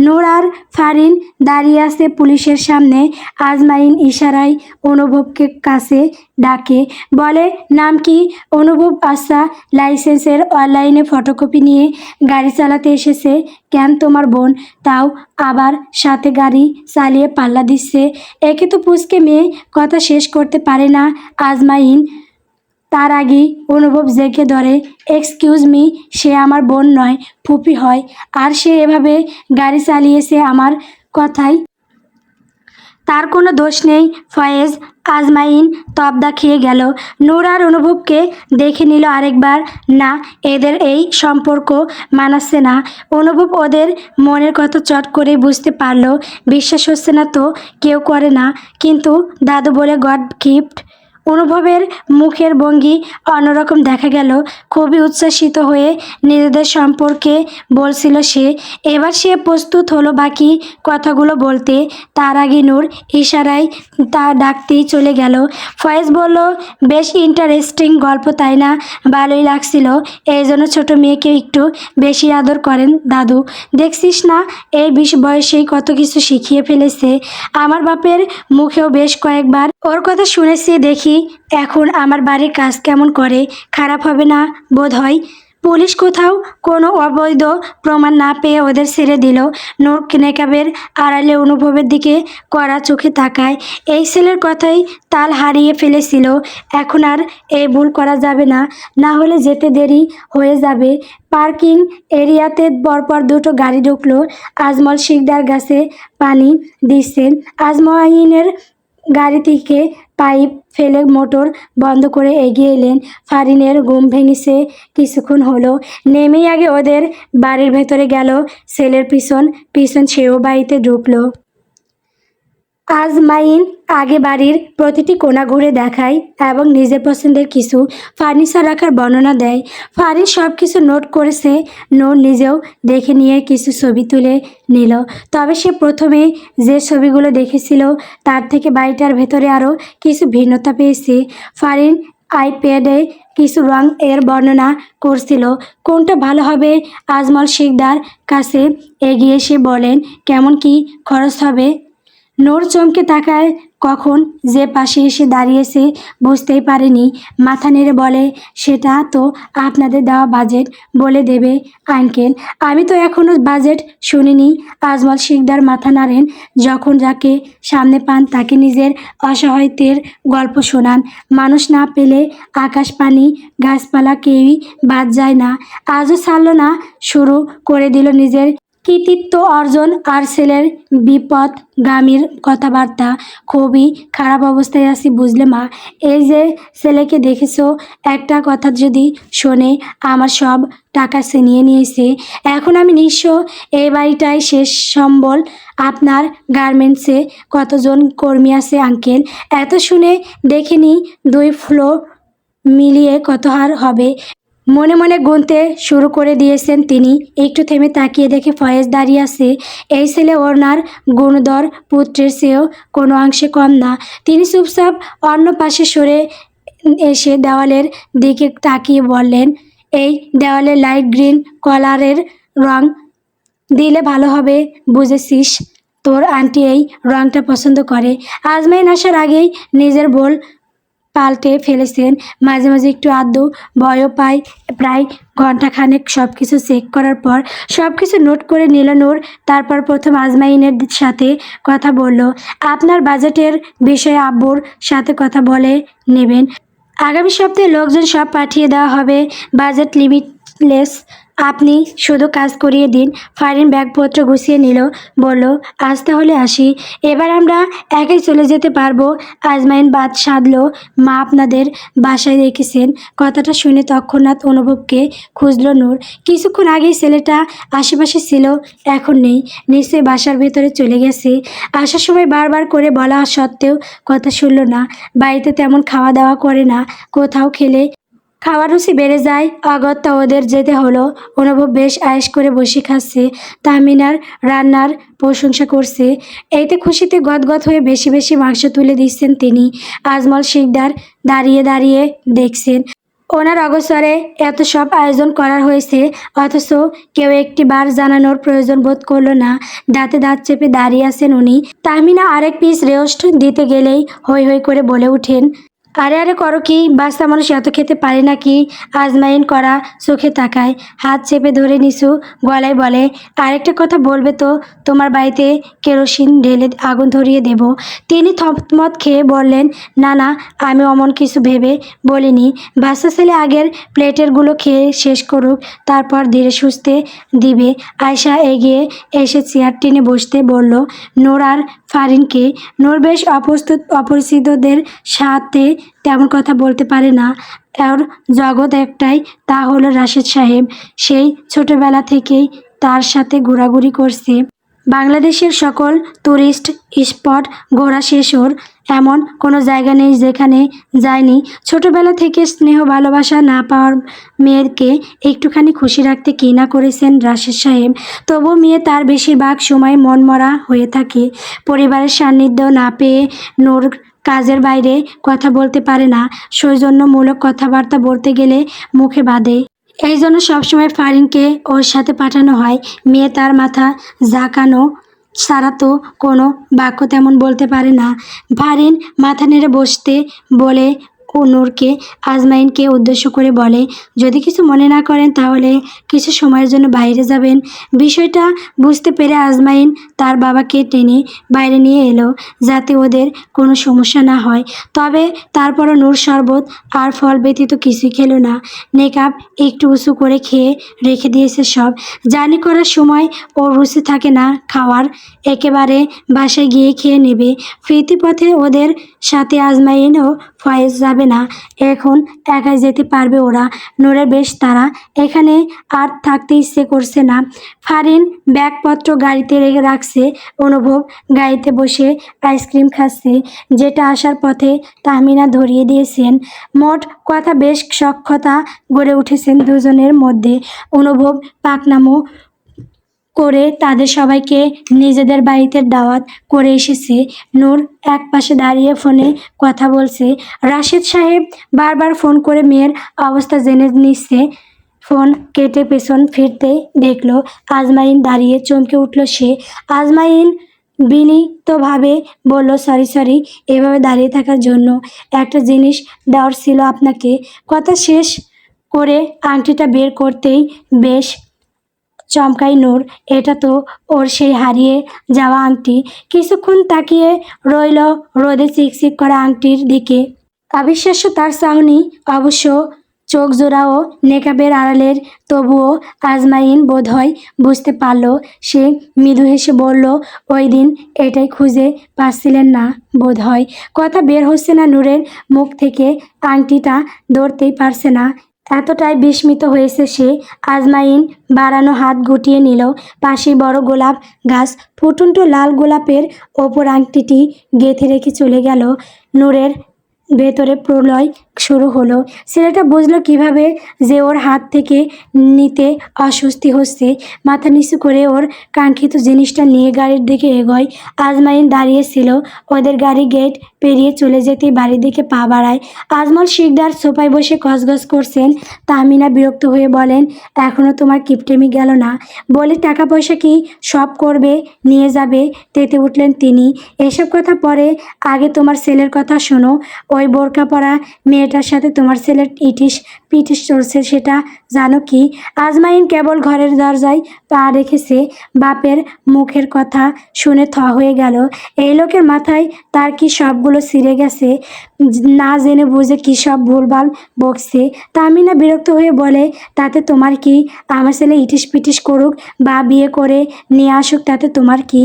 নূর আর ফারিন দাঁড়িয়ে আছে পুলিশের সামনে। আজমাইন ইশারায় অনুভবকে কাছে ডাকে, বলে, নাম কি? অনুভব, আচ্ছা। লাইসেন্সের অনলাইনে ফটোকপি নিয়ে গাড়ি চালাতে এসেছে কেন তোমার বোন? তাও আবার সাথে গাড়ি চালিয়ে পাল্লা দিচ্ছে। একে তো পুচকে মেয়ে, কথা শেষ করতে পারে না আজমাইন। তার আগেই অনুভব জেগে ধরে, এক্সকিউজ মি, সে আমার বোন নয়, ফুপি হয়। আর সে এভাবে গাড়ি চালিয়েছে আমার কথায় তার কোনো দোষ নেই। ফয়েজ। আজমাইন তবদা খেয়ে গেল। নূর আর অনুভবকে দেখে নিল আরেকবার। না, এদের এই সম্পর্ক মানাচ্ছে না। অনুভব ওদের মনের কথা চট করে বুঝতে পারলো। বিশ্বাস হচ্ছে না তো কেউ করে না, কিন্তু দাদু বলে গড গিফট অনুভবের মুখের ভঙ্গি অন্যরকম দেখা গেল। খুবই উচ্ছ্বাসিত হয়ে নিজেদের সম্পর্কে বলছিল সে। এবার সে প্রস্তুত হলো বাকি কথাগুলো বলতে। তার আগে নূর ইশারায় তা ডাকতেই চলে গেল। ফয়েজ বলল, বেশ ইন্টারেস্টিং গল্প তাই না? ভালোই লাগছিল। এই জন্য ছোটো মেয়েকে একটু বেশি আদর করেন দাদু। দেখছিস না এই বয়সেই কত কিছু শিখিয়ে ফেলেছে। আমার বাপের মুখেও বেশ কয়েকবার ওর কথা শুনেছি। দেখি এখন আমার বাড়ির কাজ কেমন করে। খারাপ হবে না বোধ হয়। পুলিশ কোথাও কোনো অবৈধ প্রমাণ না পেয়ে ওদের ছেড়ে দিল। নূর নেকাবের আড়ালে অনুভবের দিকে কড়া চোখে তাকায়। এই ছেলের কথাই তাল হারিয়ে ফেলেছিল। এখন আর এই ভুল করা যাবে না, না হলে যেতে দেরি হয়ে যাবে। পার্কিং এরিয়াতে পরপর দুটো গাড়ি ঢুকলো। আজমল শিকদার গাছে পানি দিচ্ছেন। আজমাইনের গাড়ি থেকে পাইপ ফেলে মোটর বন্ধ করে এগিয়ে এলেন। ফারিনের ঘুম ভেঙেছে কিছুক্ষণ হলো। নেমেই আগে ওদের বাড়ির ভেতরে গেল। ছেলের পিছন পিছন সেও বাড়িতে ঢুকলো। আজমাইন আগে বাড়ির প্রতিটি কোণা ঘুরে দেখায় এবং নিজের পছন্দের কিছু ফার্নিচার রাখার বর্ণনা দেয়। ফারিন সব কিছু নোট করেছে। নূর নিজেও দেখে নিয়ে কিছু ছবি তুলে নিল। তবে সে প্রথমে যে ছবিগুলো দেখেছিল তার থেকে বাড়িটার ভেতরে আরও কিছু ভিন্নতা পেয়েছে। ফারিন আইপ্যাডে কিছু রং এর বর্ণনা করছিল। কোনটা ভালো হবে? আজমল শিকদার কাছে এগিয়ে এসে বলেন, কেমন কি খরচ হবে? নূর চমকে তাকায়। কখন যে পাশে এসে দাঁড়িয়েছে বুঝতেই পারেনি। মাথা নেড়ে বলে, সেটা তো আপনাদের দেওয়া বাজেট বলে দেবে আঙ্কেল। আমি তো এখনও বাজেট শুনিনি। আজমল শিকদার মাথা নাড়েন। যখন যাকে সামনে পান তাকে নিজের অসহায়ত্বের গল্প শোনান। মানুষ না পেলে আকাশ পানি গাছপালা কেউই বাদ যায় না। আজও ছাড়ল না, শুরু করে দিল নিজের কৃতিত্ব অর্জন আর ছেলের বিপদগামীর কথাবার্তা। খুবই খারাপ অবস্থায় আছি বুঝলে মা। এই যে ছেলেকে দেখেছো, একটা কথা যদি শোনে আমার সব টাকা ছিনিয়ে নিয়েছে। এখন আমি নিঃস্ব। এই বাড়িটাই শেষ সম্বল। আপনার গার্মেন্টসে কতজন কর্মী আছে আঙ্কেল? এত শুনে দেখিনি 2 ফ্লোর মিলিয়ে কত হার হবে। মনে মনে গুনতে শুরু করে দিয়েছেন তিনি। একটু থেমে তাকিয়ে দেখে ফয়েজ দাঁড়িয়ে আছে। এই ছেলে ওনার গুণধর পুত্রের চেয়েও কোনো অংশে কম না। তিনি চুপচাপ অন্য পাশে সরে এসে দেওয়ালের দিকে তাকিয়ে বললেন, এই দেওয়ালে লাইট গ্রিন কালারের রং দিলে ভালো হবে। বুঝেছিস, তোর আন্টি এই রংটা পছন্দ করে। আজমাইন আসার আগেই নিজের বল পাল্টে ফেলেছেন। মাঝে মাঝে একটু আধটু ভয়ও পায়। প্রায় ঘন্টাখানেক সব কিছু চেক করার পর সব কিছু নোট করে নিল নূর। তারপর প্রথম আজমাইনের সাথে কথা বলল। আপনার বাজেটের বিষয়ে আব্বুর সাথে কথা বলে নেবেন। আগামী সপ্তাহে লোকজন সব পাঠিয়ে দেওয়া হবে। Budget limitless. আপনি শুধু কাজ করিয়ে দিন। ফারিন ব্যাগপত্র গুছিয়ে নিল। বলল, আজ তাহলে আসি। এবার আমরা একাই চলে যেতে পারবো। আজমাইন বাদ সাধল, মা আপনাদের বাসায় রেখেছেন। কথাটা শুনে তৎক্ষণাৎ অনুভবকে খুঁজল নূর। কিছুক্ষণ আগেই ছেলেটা আশেপাশে ছিল, এখন নেই। নিশ্চয়ই বাসার ভেতরে চলে গেছে। আসার সময় বারবার করে বলা সত্ত্বেও কথা শুনল না। বাড়িতে তেমন খাওয়া দাওয়া করে না। কোথাও খেলে খাওয়ার রুচি বেড়ে যায়। অগত্যা ওদের যেতে হলো। অনুভব বেশ আয়েশ করে বসে খাচ্ছে। তাহমিনার রান্নার প্রশংসা করছে। এতে খুশিতে গদগদ হয়ে বেশি বেশি মাংস তুলে দিচ্ছেন তিনি। আজমল শিকদার দাঁড়িয়ে দাঁড়িয়ে দেখছেন। ওনার অগোচরে এত সব আয়োজন করা হয়েছে, অথচ কেউ একটি বার জানানোর প্রয়োজন বোধ করলো না। দাঁতে দাঁত চেপে দাঁড়িয়ে আছেন উনি। তাহমিনা আরেক পিস রোস্ট দিতে গেলেই হৈ হৈ করে বলে ওঠেন, আরে আরে করো কি, বাচ্চা মানুষ এত খেতে পারে নাকি? আজমাইন করা চোখে তাকায়, হাত চেপে ধরে নিচু গলায় বলে, আরেকটা কথা বলবে তো? তোমার বাড়িতে কেরোসিন ঢেলে আগুন ধরিয়ে দেব। তিনি থতমত খেয়ে বললেন, না না, আমি অমন কিছু ভেবে বলিনি। বাচ্চা ছেলে আগের প্লেটেরগুলো খেয়ে শেষ করুক, তারপর ধীরে সুস্থে দিবে। আয়শা এগিয়ে এসে চেয়ার টেনে বসতে বলল নূর আর ফারিনকে। নূর বেশ অপরিচিতদের সাথে তেমন কথা বলতে পারে না। ওর জগৎ একটাই, তা হলো রাশেদ সাহেব। সেই ছোটবেলা থেকেই তার সাথে ঘোরাঘুরি করছে। বাংলাদেশের সকল টুরিস্ট স্পট ঘোরা শেষ ওর। এমন কোনো জায়গা নেই যেখানে যায়নি। ছোটবেলা থেকে স্নেহ ভালোবাসা না পাওয়ার মেয়েকে একটুখানি খুশি রাখতে কী না করেছেন রাশেদ সাহেব। তবু মেয়ে তার বেশিরভাগ সময় মনমরা হয়ে থাকে। পরিবারের সান্নিধ্য না পেয়ে নূর কাজের বাইরে কথা বলতে পারে না। সৌজন্যমূলক কথাবার্তা বলতে গেলে মুখে বাধে। এই জন্য সবসময় ফারিনকে ওর সাথে পাঠানো হয়। মেয়ে তার মাথা ঝাঁকানো ছাড়া তো কোনো বাক্য তেমন বলতে পারে না। ফারিন মাথা নেড়ে বসতে বলে নূরকে আজমাইনকে উদ্দেশ্য করে বলে, যদি কিছু মনে না করেন তাহলে কিছু সময়ের জন্য বাইরে যাবেন। বিষয়টা বুঝতে পেরে আজমাইন তার বাবাকে টেনে বাইরে নিয়ে এলো যাতে ওদের কোনো সমস্যা না হয়। তবে তারপরও নূর শরবত আর ফল ব্যতীত কিছুই খেলো না। নেকাব একটু উঁচু করে খেয়ে রেখে দিয়েছে সব। জার্নি করার সময় ওর রুচি থাকে না খাওয়ার, একেবারে বাসায় গিয়ে খেয়ে নেবে। ফিরতি পথে ওদের সাথে আজমাইন ও ফয়েজ যাবে না। এখন একাই যেতে পারবে ওরা। নূরের বেশ তাড়া, এখানে আর থাকতে ইচ্ছে করছে না। ফারিন ব্যাগপত্র গাড়িতে রেখে রাখছে। অনুভব গাড়িতে বসে আইসক্রিম খাচ্ছে, যেটা আসার পথে তাহমিনা ধরিয়ে দিয়েছেন। মোট কথা বেশ সখ্যতা গড়ে উঠেছেন দুজনের মধ্যে। অনুভব পাকনামো করে তাদের সবাইকে নিজেদের বাড়িতে দাওয়াত করে এসেছে। নূর এক পাশে দাঁড়িয়ে ফোনে কথা বলছে। রাশেদ সাহেব বারবার ফোন করে মেয়ের অবস্থা জেনে নিচ্ছে। ফোন কেটে পেছন ফিরতে দেখলো আজমাইন দাঁড়িয়ে। চমকে উঠল সে। আজমাইন বিনীতভাবে বলল, সরি, এভাবে দাঁড়িয়ে থাকার জন্য। একটা জিনিস দেওয়ার ছিল আপনাকে। কথা শেষ করে আংটিটা বের করতেই বেশ চমকাই নূর। এটা তো ওর সেই হারিয়ে যাওয়া আংটি। কিছুক্ষণ তাকিয়ে রইল রোদে চিকচিক করা আংটির দিকে। অবিশ্বাস্য তার চাহনি। অবশ্য চোখ জোড়াও নেকাবের আড়ালের। তবুও আজমাইন বোধহয় বুঝতে পারল। সে মৃদু হেসে বলল, ওই দিন এটাই খুঁজে পাচ্ছিলেন না বোধহয়। কথা বের হচ্ছে না নূরের মুখ থেকে। আংটিটা ধরতেই পারছে না, এতটাই বিস্মিত হয়েছে সে। আজমাইন বাড়ানো হাত গুটিয়ে নিল পাশেই বড় গোলাপ গাছ। ফুটন্ত লাল গোলাপের ওপর আংটিটি গেঁথে রেখে চলে গেল। নূরের ভেতরে প্রলয় শুরু হলো। ছেলেটা বুঝলো কিভাবে যে ওর হাত থেকে নিতে অস্বস্তি হচ্ছে। মাথা নিচু করে ওর কাঙ্ক্ষিত জিনিসটা নিয়ে গাড়ির দিকে এগোয়। আজমাইন দাঁড়িয়েছিল। ওদের গাড়ি গেট পেরিয়ে চলে যেতেই বাড়ির দিকে পা বাড়ায়। আজমল শিকদার সোফায় বসে গজগজ করছেন। তাহমিনা বিরক্ত হয়ে বলেন, এখনও তোমার কিপটেমি গেল না? বলে টাকা পয়সা কি সব করবে, নিয়ে যাবে? তেতে উঠলেন তিনি। এসব কথা পরে, আগে তোমার ছেলের কথা শোনো। ওই বোরকা পরা মেয়েটার সাথে তোমার ছেলের ইটিস পিটিস চলছে, সেটা জানো কি? আজমাইন কেবল ঘরের দরজায় পা রেখেছে। বাপের মুখের কথা শুনে থ হয়ে গেল। এই লোকের মাথায় তার কি সবগুলো ছিঁড়ে গেছে? না জেনে বুঝে কী সব ভুলভাল বকছে। তামিনা বিরক্ত হয়ে বলে, তাতে তোমার কি? আমার ছেলে ইটিস পিটিস করুক বা বিয়ে করে নিয়ে আসুক, তাতে তোমার কি?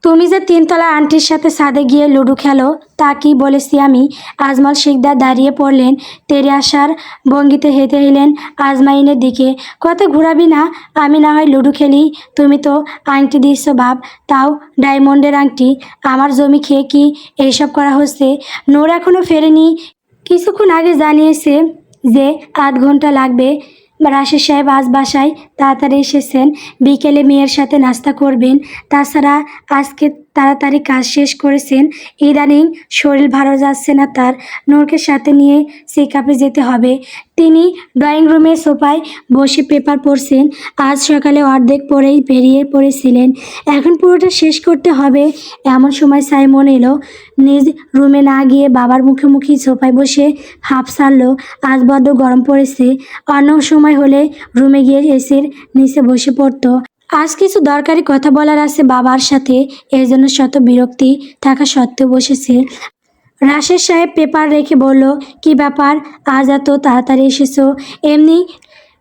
তুমি যে তিনতলা আন্টির সাথে ছাদে গিয়ে লুডো খেলো, তা কি বলেছি আমি? আজমল শিকদার দাঁড়িয়ে পড়লেন। তেরে আসার ভঙ্গিতে হেঁটে এলেন আজমাইনের দিকে। কথা ঘুরাবি না? আমি না হয় লুডো খেলি, তুমি তো আংটি দিচ্ছ বাপ, তাও ডায়মন্ডের আংটি। আমার জমি খেয়ে কি এইসব করা হচ্ছে? নূর এখনও ফেরেনি। কিছুক্ষণ আগে জানিয়েছে যে 8 ঘন্টা লাগবে। রাশেদ সাহেব আজ বাসায় তাড়াতাড়ি এসেছেন। বিকেলে মেয়ের সাথে নাস্তা করবেন। তাছাড়া আজকে তাড়াতাড়ি কাজ শেষ করেছেন। ইদানিং শরীর ভালো যাচ্ছে না তার। নূরকে সাথে নিয়ে চেক আপে যেতে হবে। তিনি ড্রয়িং রুমে সোফায় বসে পেপার পড়ছেন। আজ সকালে অর্ধেক পড়েই বেরিয়ে পড়েছিলেন। এখন পুরোটা শেষ করতে হবে। এমন সময় সাইমন এলো। নিজ রুমে না গিয়ে বাবার মুখোমুখি সোফায় বসে হাঁপ ছাড়ল। আজ বড্ড গরম পড়েছে। অন্য সময় হলে রুমে গিয়ে এসির নিচে বসে পড়তো। আজ কিছু দরকারি কথা বলার আছে বাবার সাথে, এর জন্য শত বিরক্তি থাকা সত্ত্বেও বসেছে। রাশেদ সাহেব পেপার রেখে বলল, কি ব্যাপার, আজ এত তাড়াতাড়ি এসেছো? এমনি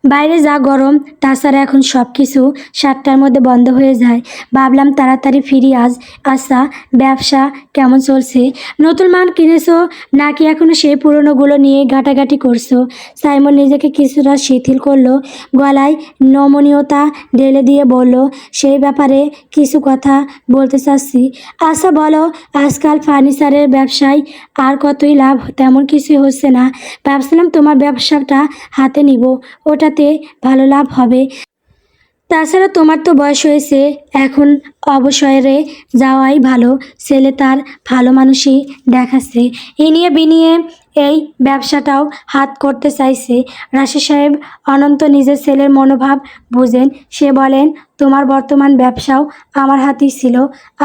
বাইরে যা গরম, তাছাড়া এখন সব কিছু 7টার মধ্যে বন্ধ হয়ে যায়। ভাবলাম তাড়াতাড়ি ফিরি আজ। আচ্ছা, ব্যবসা কেমন চলছে? নতুন মাল কিনেছো নাকি এখনো সেই পুরনোগুলো নিয়ে ঘাটাঘাটি করছো? সাইমন নিজেকে কিছুটা শিথিল করলো, গলায় নমনীয়তা ঢেলে দিয়ে বলল, সেই ব্যাপারে কিছু কথা বলতে চাচ্ছি। আচ্ছা বলো, আজকাল ফার্নিচারের ব্যবসায় আর কতই লাভ? তেমন কিছুই হচ্ছে না। ভাবছিলাম তোমার ব্যবসাটা হাতে নিব, ওটাতে ভালো লাভ হবে। তাছাড়া তোমার তো বয়স হয়েছে, এখন অবসরে যাওয়াই ভালো। ছেলে তার ভালো মানুষই দেখাচ্ছে। ইনিয়ে বিনিয়ে এই ব্যবসাটাও হাত করতে চাইছে। রাশিদ সাহেব অনন্ত নিজের ছেলের মনোভাব বুঝেন। সে বলেন, তোমার বর্তমান ব্যবসাও আমার হাতেই ছিল,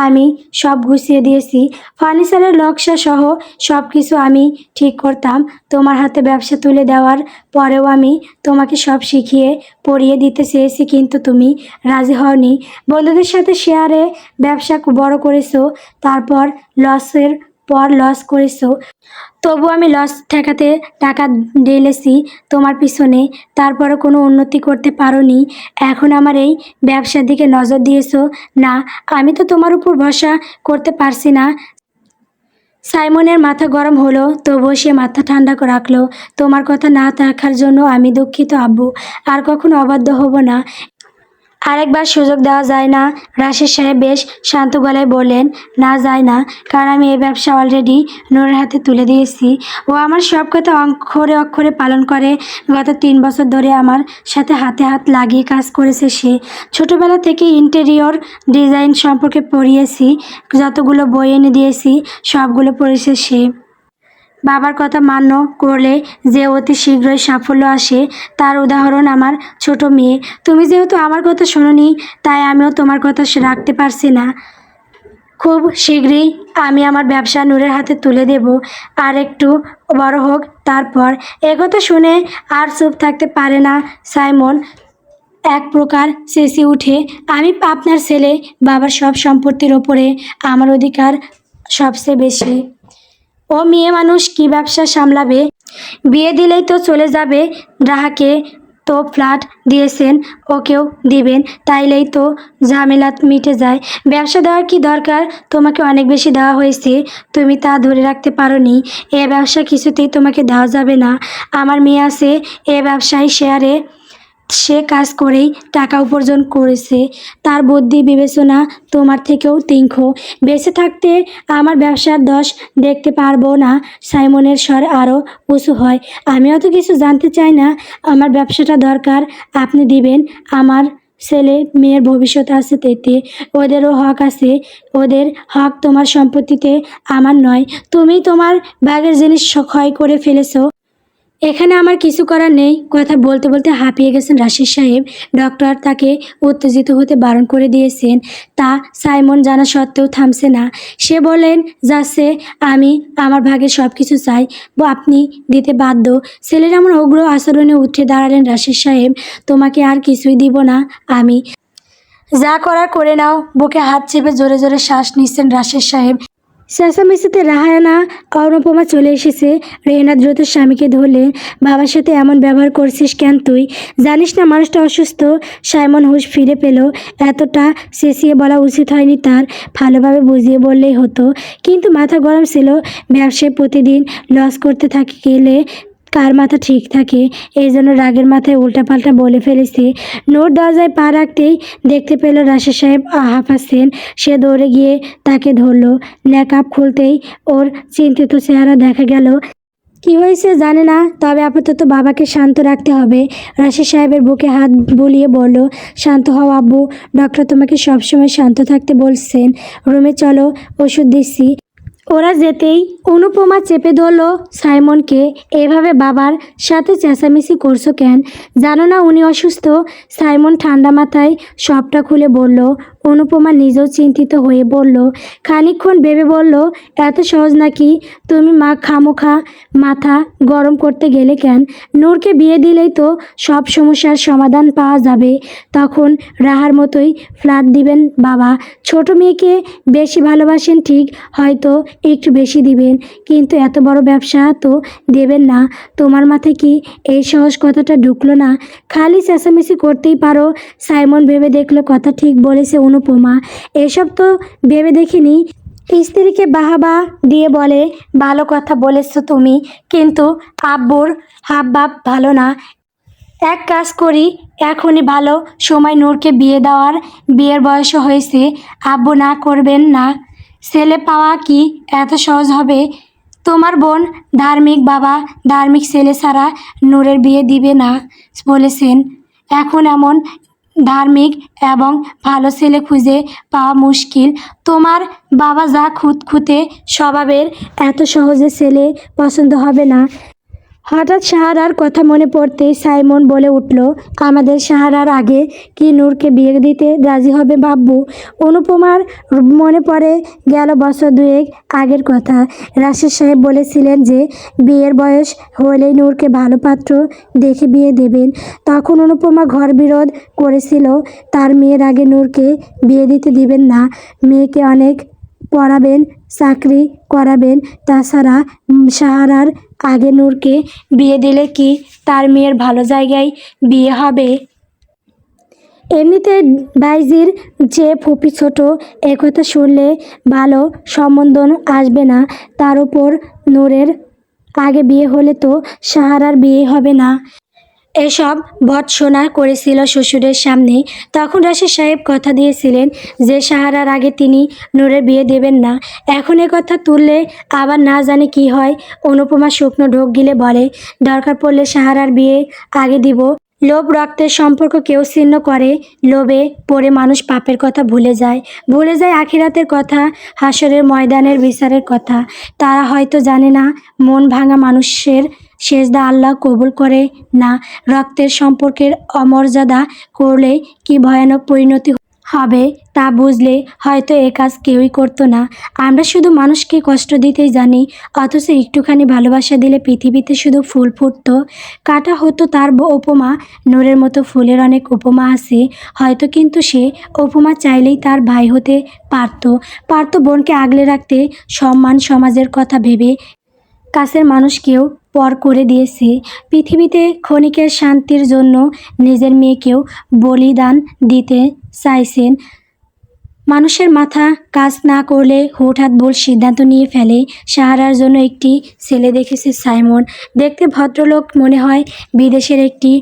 আমি সব গুছিয়ে দিয়েছি। ফার্নিচারের নকশা সহ সব কিছু আমি ঠিক করতাম। তোমার হাতে ব্যবসা তুলে দেওয়ার পরেও আমি তোমাকে সব শিখিয়ে পড়িয়ে দিতে চেয়েছি, কিন্তু তুমি রাজি হওনি। বন্ধুদের সাথে শেয়ারে ব্যবসা বড় করেছো, তারপর লসের পর লস করেছো। তবু আমি লস ঠেকাতে টাকা ঢেলেছি তোমার পিছনে, তারপরও কোনো উন্নতি করতে পারোনি। এখন আমার এই ব্যবসার দিকে নজর দিয়েছো। না, আমি তো তোমার উপর ভরসা করতে পারছি না। সাইমনের মাথা গরম হলো, তবুও সে মাথা ঠান্ডা রাখলো। তোমার কথা না রাখার জন্য আমি দুঃখিত আব্বু, আর কখনো অবাধ্য হব না। আরেকবার সুযোগ দেওয়া যায় না? রাশিদ সাহেব বেশ শান্ত গলায় বললেন, না যায় না, কারণ আমি এই ব্যবসা অলরেডি নূরের হাতে তুলে দিয়েছি। ও আমার সব কথা অক্ষরে অক্ষরে পালন করে। গত 3 বছর ধরে আমার সাথে হাতে হাত লাগিয়ে কাজ করেছে সে। ছোটবেলা থেকে ইন্টেরিয়র ডিজাইন সম্পর্কে পড়িয়েছি, যতগুলো বই এনে দিয়েছি সবগুলো পড়েছে সে। বাবার কথা মান্য করলে যে অতি শীঘ্রই সাফল্য আসে, তার উদাহরণ আমার ছোট মেয়ে। তুমি যেহেতু আমার কথা শোনোনি, তাই আমিও তোমার কথা রাখতে পারছি না। খুব শীঘ্রই আমি আমার ব্যবসা নূরের হাতে তুলে দেব, আর একটু বড় হোক তারপর। একথা শুনে আর চুপ থাকতে পারে না সাইমন, এক প্রকার চেঁচিয়ে উঠে, আমি আপনার ছেলে, বাবার সব সম্পত্তির ওপরে আমার অধিকার সবচেয়ে বেশি। ও মেয়ে মানুষ, কি ব্যবসা সামলাবে? বিয়ে দিলেই তো চলে যাবে। রাহাকে তো ফ্ল্যাট দিয়েছেন, ওকেও দিবেন, তাইলেই তো ঝামেলা মিটে যায়। ব্যবসা দেওয়ার কি দরকার? তোমাকে অনেক বেশি দেওয়া হয়েছে, তুমি তা ধরে রাখতে পারোনি। এ ব্যবসা কিছুতেই তোমাকে দেওয়া যাবে না। আমার মেয়ে আছে এ ব্যবসায় শেয়ারে, সে কাজ করেই টাকা উপার্জন করেছে। তার বুদ্ধি বিবেচনা তোমার থেকেও তীক্ষ্ণ। বেঁচে থাকতে আমার ব্যবসার দোষ দেখতে পারবো না। সাইমনের স্বর আরও উঁচু হয়, আমিও তো কিছু জানতে চাই না। আমার ব্যবসাটা দরকার, আপনি দিবেন। আমার ছেলে মেয়ের ভবিষ্যৎ আছে এতে, ওদেরও হক আছে। ওদের হক তোমার সম্পত্তিতে, আমার নয়। তুমি তোমার ভাগের জিনিস ক্ষয় করে ফেলেছো, এখানে আমার কিছু করার নেই। কথা বলতে বলতে হাঁপিয়ে গেছেন রাশিদ সাহেব। ডক্টর তাকে উত্তেজিত হতে বারণ করে দিয়েছেন, তা সাইমন জানা সত্ত্বেও থামছে না। সে বলেন, যাচ্ছে, আমি আমার ভাগের সব কিছু চাই, আপনি দিতে বাধ্য। ছেলের এমন উগ্র আচরণে উঠে দাঁড়ালেন রাশিদ সাহেব, তোমাকে আর কিছুই দিব না আমি, যা করার করে নাও। বুকে হাত চেপে জোরে জোরে শ্বাস নিচ্ছেন রাশিদ সাহেব। চেঁচামেচিতে রাহানা অনুপমা চলে এসেছে। রেহেনা দ্রুত স্বামীকে ধরলেন, বাবার সাথে এমন ব্যবহার করছিস কেন তুই? জানিস না মানুষটা অসুস্থ? সাইমন হুঁশ ফিরে পেল। এতটা চেঁচিয়ে বলা উচিত হয়নি তার, ভালোভাবে বুঝিয়ে বললেই হতো, কিন্তু মাথা গরম ছিল। ব্যবসায় প্রতিদিন লস করতে গেলে কার মাথা ঠিক থাকে? এই জন্য রাগের মাথায় উল্টাপাল্টা বলে ফেলেছে। নোট দরজায় পা রাখতেই দেখতে পেল রাশিদ সাহেব হাঁপাচ্ছেন। সে দৌড়ে গিয়ে তাকে ধরলো। নেকআপ খুলতেই ওর চিন্তিত চেহারা দেখা গেল। কি হয়েছে জানে না, তবে আপাতত বাবাকে শান্ত রাখতে হবে। রাশিদ সাহেবের বুকে হাত বুলিয়ে বলল, শান্ত হও আব্বু, ডক্টর তোমাকে সবসময় শান্ত থাকতে বলছেন। রুমে চলো, ওষুধ দিচ্ছি। ওরা যেতেই অনুপমা চেপে ধরল সাইমনকে, এভাবে বাবার সাথে চেঁচামেচি করছো কেন? জানো না উনি অসুস্থ? সাইমন ঠান্ডা মাথায় সবটা খুলে বলল, অনুপমা নিজেও চিন্তিত হয়ে বলল। খানিকক্ষণ ভেবে বলল, এত সহজ নাকি? তুমি খামোখা মাথা গরম করতে গেলে কেন? নূরকে বিয়ে দিলেই তো সব সমস্যার সমাধান পাওয়া যাবে। তখন রাহার মতোই ফ্ল্যাট দিবেন বাবা। ছোট মেয়েকে বেশি ভালোবাসেন ঠিক, হয়তো একটু বেশি দিবেন, কিন্তু এত বড় ব্যবসা তো দেবেন না। তোমার মাথায় কি এই সহজ কথাটা ঢুকলো না? খালি চেঁচামেচি করতেই পারো। সাইমন ভেবে দেখলো কথা ঠিক বলেছে অনুপমা, এসব তো ভেবে দেখিনি। স্ত্রীকে বাহাবা দিয়ে বলে, ভালো কথা বলেছো তুমি, কিন্তু আব্বুর হাবভাব ভালো না। এক কাজ করি, এখনই ভালো সময় নূরকে বিয়ে দেওয়ার। বিয়ের বয়সও হয়েছে, আব্বু না করবেন না। ছেলে পাওয়া কি এত সহজ হবে? তোমার বোন ধার্মিক, বাবা ধার্মিক, ছেলে ছাড়া নূরের বিয়ে দিবে না বলেছেন। এখন এমন ধার্মিক এবং ভালো ছেলে খুঁজে পাওয়া মুশকিল। তোমার বাবা যা খুঁতখুঁতে স্বভাবের, এত সহজে ছেলে পছন্দ হবে না। হঠাৎ সাহারার কথা মনে পড়তেই সাইমন বলে উঠল, আমাদের সাহারার আগে কি নূরকে বিয়ে দিতে রাজি হবে বাব্বু? অনুপমার মনে পড়ে গেল বছর দুয়েক আগের কথা। রাশেদ সাহেব বলেছিলেন যে বিয়ের বয়স হলেই নূরকে ভালো পাত্র দেখে বিয়ে দেবেন। তখন অনুপমা ঘর বিরোধ করেছিল, তার মেয়ের আগে নূরকে বিয়ে দিতে দিবেন না। মেয়েকে অনেক পড়াবেন, চাকরি করাবেন। তাছাড়া সাহারার আগে নূরকে বিয়ে দিলে কি তার মেয়ের ভালো জায়গায় বিয়ে হবে? এমনিতে ভাইজির যে ফুপি ছোট, একথা শুনলে ভালো সম্বন্ধ আসবে না। তার উপর নূরের আগে বিয়ে হলে তো সাহারার বিয়ে হবে না। এসব ভর্ৎসনা করেছিল শ্বশুরের সামনে। তখন রাশেদ সাহেব কথা দিয়েছিলেন যে সাহারার আগে তিনি নূরের বিয়ে দেবেন না। এখন কথা তুললে আবার না জানে কি হয়। অনুপমা শুকনো ঢোক গিলে বলে, দরকার পড়লে সাহারার বিয়ে আগে দিব। লোভ রক্তের সম্পর্ক কেউ ছিন্ন করে, লোভে পড়ে মানুষ পাপের কথা ভুলে যায়, ভুলে যায় আখিরাতের কথা, হাসরের ময়দানের বিচারের কথা। তারা হয়তো জানে না মন ভাঙা মানুষের সেজদা আল্লাহ কবুল করে না। রক্তের সম্পর্কের অমর্যাদা করলে কি ভয়ানক পরিণতি হবে তা বুঝলে হয়তো এ কাজ কেউই করতো না। আমরা শুধু মানুষকে কষ্ট দিতেই জানি, অথচ একটুখানি ভালোবাসা দিলে পৃথিবীতে শুধু ফুল ফুটতো, কাটা হতো তার উপমা। নূরের মতো ফুলের অনেক উপমা আছে হয়তো, কিন্তু সে উপমা চাইলেই তার ভাই হতে পারতো বোনকে আগলে রাখতে। সম্মান সমাজের কথা ভেবে কাছের মানুষকেও পর করে দিয়েছে। পৃথিবীতে ক্ষণিকের শান্তির জন্য নিজের মেয়েকেও বলিদান দিতে চাইছেন। মানুষের মাথা কাজ না করলে হুটহাট ভুল সিদ্ধান্ত নিয়ে ফেলে। সাহারার জন্য একটি ছেলে দেখেছে সাইমন। দেখতে ভদ্রলোক মনে হয়, বিদেশের একটি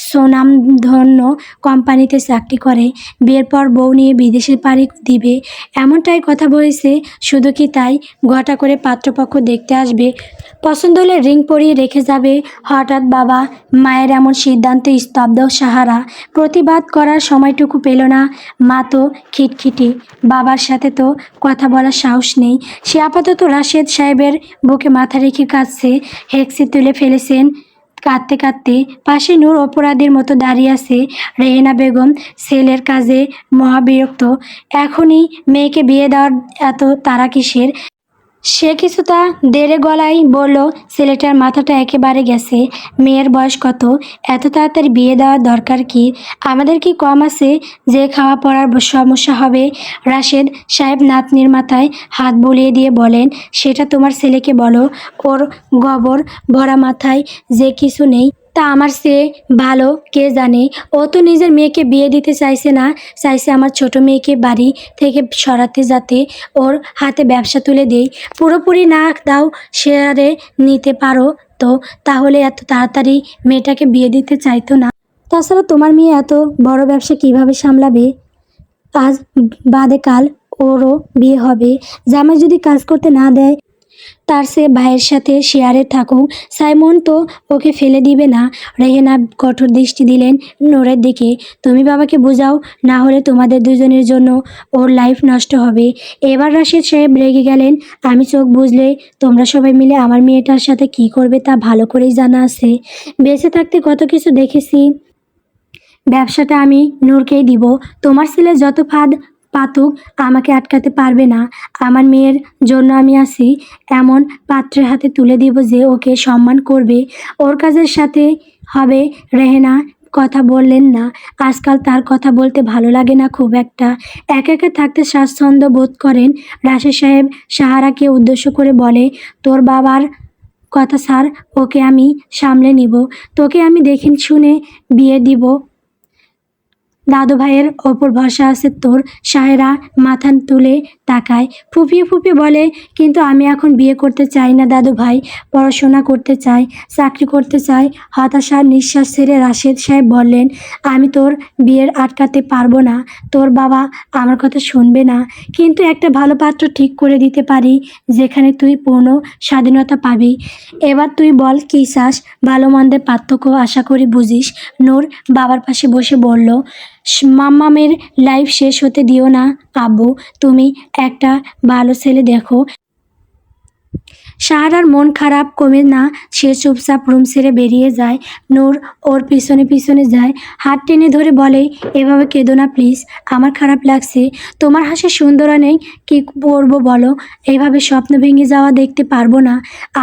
সুনামধন্য কোম্পানিতে চাকরি করে। বিয়ের পর বউ নিয়ে বিদেশে পাড়ি দিবে এমনটাই কথা বলেছে। শুধু কি তাই, ঘটা করে পাত্রপক্ষ দেখতে আসবে, পছন্দ হলে রিং পরিয়ে রেখে যাবে। হঠাৎ বাবা মায়ের এমন সিদ্ধান্তে স্তব্ধ সাহারা। প্রতিবাদ করার সময়টুকু পেল না। মা তো খিটখিটি, বাবার সাথে তো কথা বলার সাহস নেই। সে আপাতত রাশেদ সাহেবের বুকে মাথা রেখে কাঁদছে। হেঁকসে তুলে ফেলেছেন কাঁদতে কাঁদতে। পাশে নূর অপরাধীর মতো দাঁড়িয়ে আছে। রেহেনা বেগম ছেলের কাজে মহাবিরক্ত। এখনই মেয়েকে বিয়ে দেওয়ার এত তাড়া কিসের? সে কিছুটা দেরে গলায় বলল, ছেলেটার মাথাটা একেবারে গেছে। মেয়ের বয়স কত? এত তাড়াতাড়ি বিয়ে দেওয়ার দরকার কি? আমাদের কি কম আছে যে খাওয়া পড়ার সমস্যা হবে? রাশেদ সাহেব নাতনির মাথায় হাত বুলিয়ে দিয়ে বলেন, সেটা তোমার ছেলেকে বলো। ওর গবর ভরা মাথায় যে কিছু নেই তা আমার চেয়ে ভালো কে জানে। ও তো নিজের মেয়েকে বিয়ে দিতে চাইছে না, চাইছে আমার ছোট মেয়েকে বাড়ি থেকে সরাতে, যাতে ওর হাতে ব্যবসা তুলে দেই। পুরোপুরি না দাও শেয়ারে নিতে পারো তো, তাহলে এত তাড়াতাড়ি মেয়েটাকে বিয়ে দিতে চাইতো না। তাছাড়া তোমার মেয়ে এত বড় ব্যবসা কিভাবে সামলাবে? আজ বাদে কাল ওরও বিয়ে হবে। জামাই যদি কাজ করতে না দেয়, তার সে ভাইয়ের সাথে শেয়ারে থাকুক। সাইমন তো ওকে ফেলে দিবে না। রেহেনা কঠোর দৃষ্টি দিলেন নূরের দিকে, তুমি বাবাকে বোঝাও, না হলে তোমাদের দুজনের জন্য ওর লাইফ নষ্ট হবে। এবার রাশেদ সাহেব রেগে গেলেন, আমি চোখ বুঝলে তোমরা সবাই মিলে আমার মেয়েটার সাথে কি করবে তা ভালো করেই জানা আছে। বেঁচে থাকতে কত কিছু দেখেছি। ব্যবসাটা আমি নূরকেই দিব। তোমার ছেলে যত ফাঁদ পাতুক, আমাকে আটকাতে পারবে না। আমার মেয়ের জন্য আমি আছি। এমন পাত্রের হাতে তুলে দিব যে ওকে সম্মান করবে। ওর কাজের সাথে হবে। রেহেনা কথা বললেন না। আজকাল তার কথা বলতে ভালো লাগে না খুব একটা। একা একা থাকতে স্বাচ্ছন্দ্য বোধ করেন। রাশেদ সাহেব সাহারাকে উদ্দেশ্য করে বলে, তোর বাবার কথা স্যার, ওকে আমি সামলে নিব। তোকে আমি দেখে শুনে বিয়ে দিব। দাদু ভাইয়ের ওপর ভরসা আছে তোর। সাহেরা মাথা তুলে তাকায়, ফুপিয়ে ফুপিয়ে বলে, কিন্তু আমি এখন বিয়ে করতে চাই না দাদু ভাই। পড়াশোনা করতে চাই, চাকরি করতে চাই। হতাশার নিঃশ্বাস ছেড়ে রাশেদ সাহেব বললেন, আমি তোর বিয়ের আটকাতে পারবো না। তোর বাবা আমার কথা শুনবে না, কিন্তু একটা ভালো পাত্র ঠিক করে দিতে পারি যেখানে তুই পূর্ণ স্বাধীনতা পাবি। এবার তুই বল কী চাস? ভালো মন্দের পার্থক্য আশা করি বুঝিস। নূর বাবার পাশে বসে বলল, মাম্মামের লাইফ শেষ হতে দিও না আব্বু। তুমি একটা ভালো ছেলে দেখো। সাহারার মন খারাপ কমে না। সে চুপচাপ রুম ছেড়ে বেরিয়ে যায়। নূর ওর পিছনে পিছনে যায়, হাত টেনে ধরে বলে, এভাবে কেঁদো না প্লিজ, আমার খারাপ লাগছে। তোমার হাসি সুন্দর নেই, কী করবো বলো? এইভাবে স্বপ্ন ভেঙে যাওয়া দেখতে পারবো না।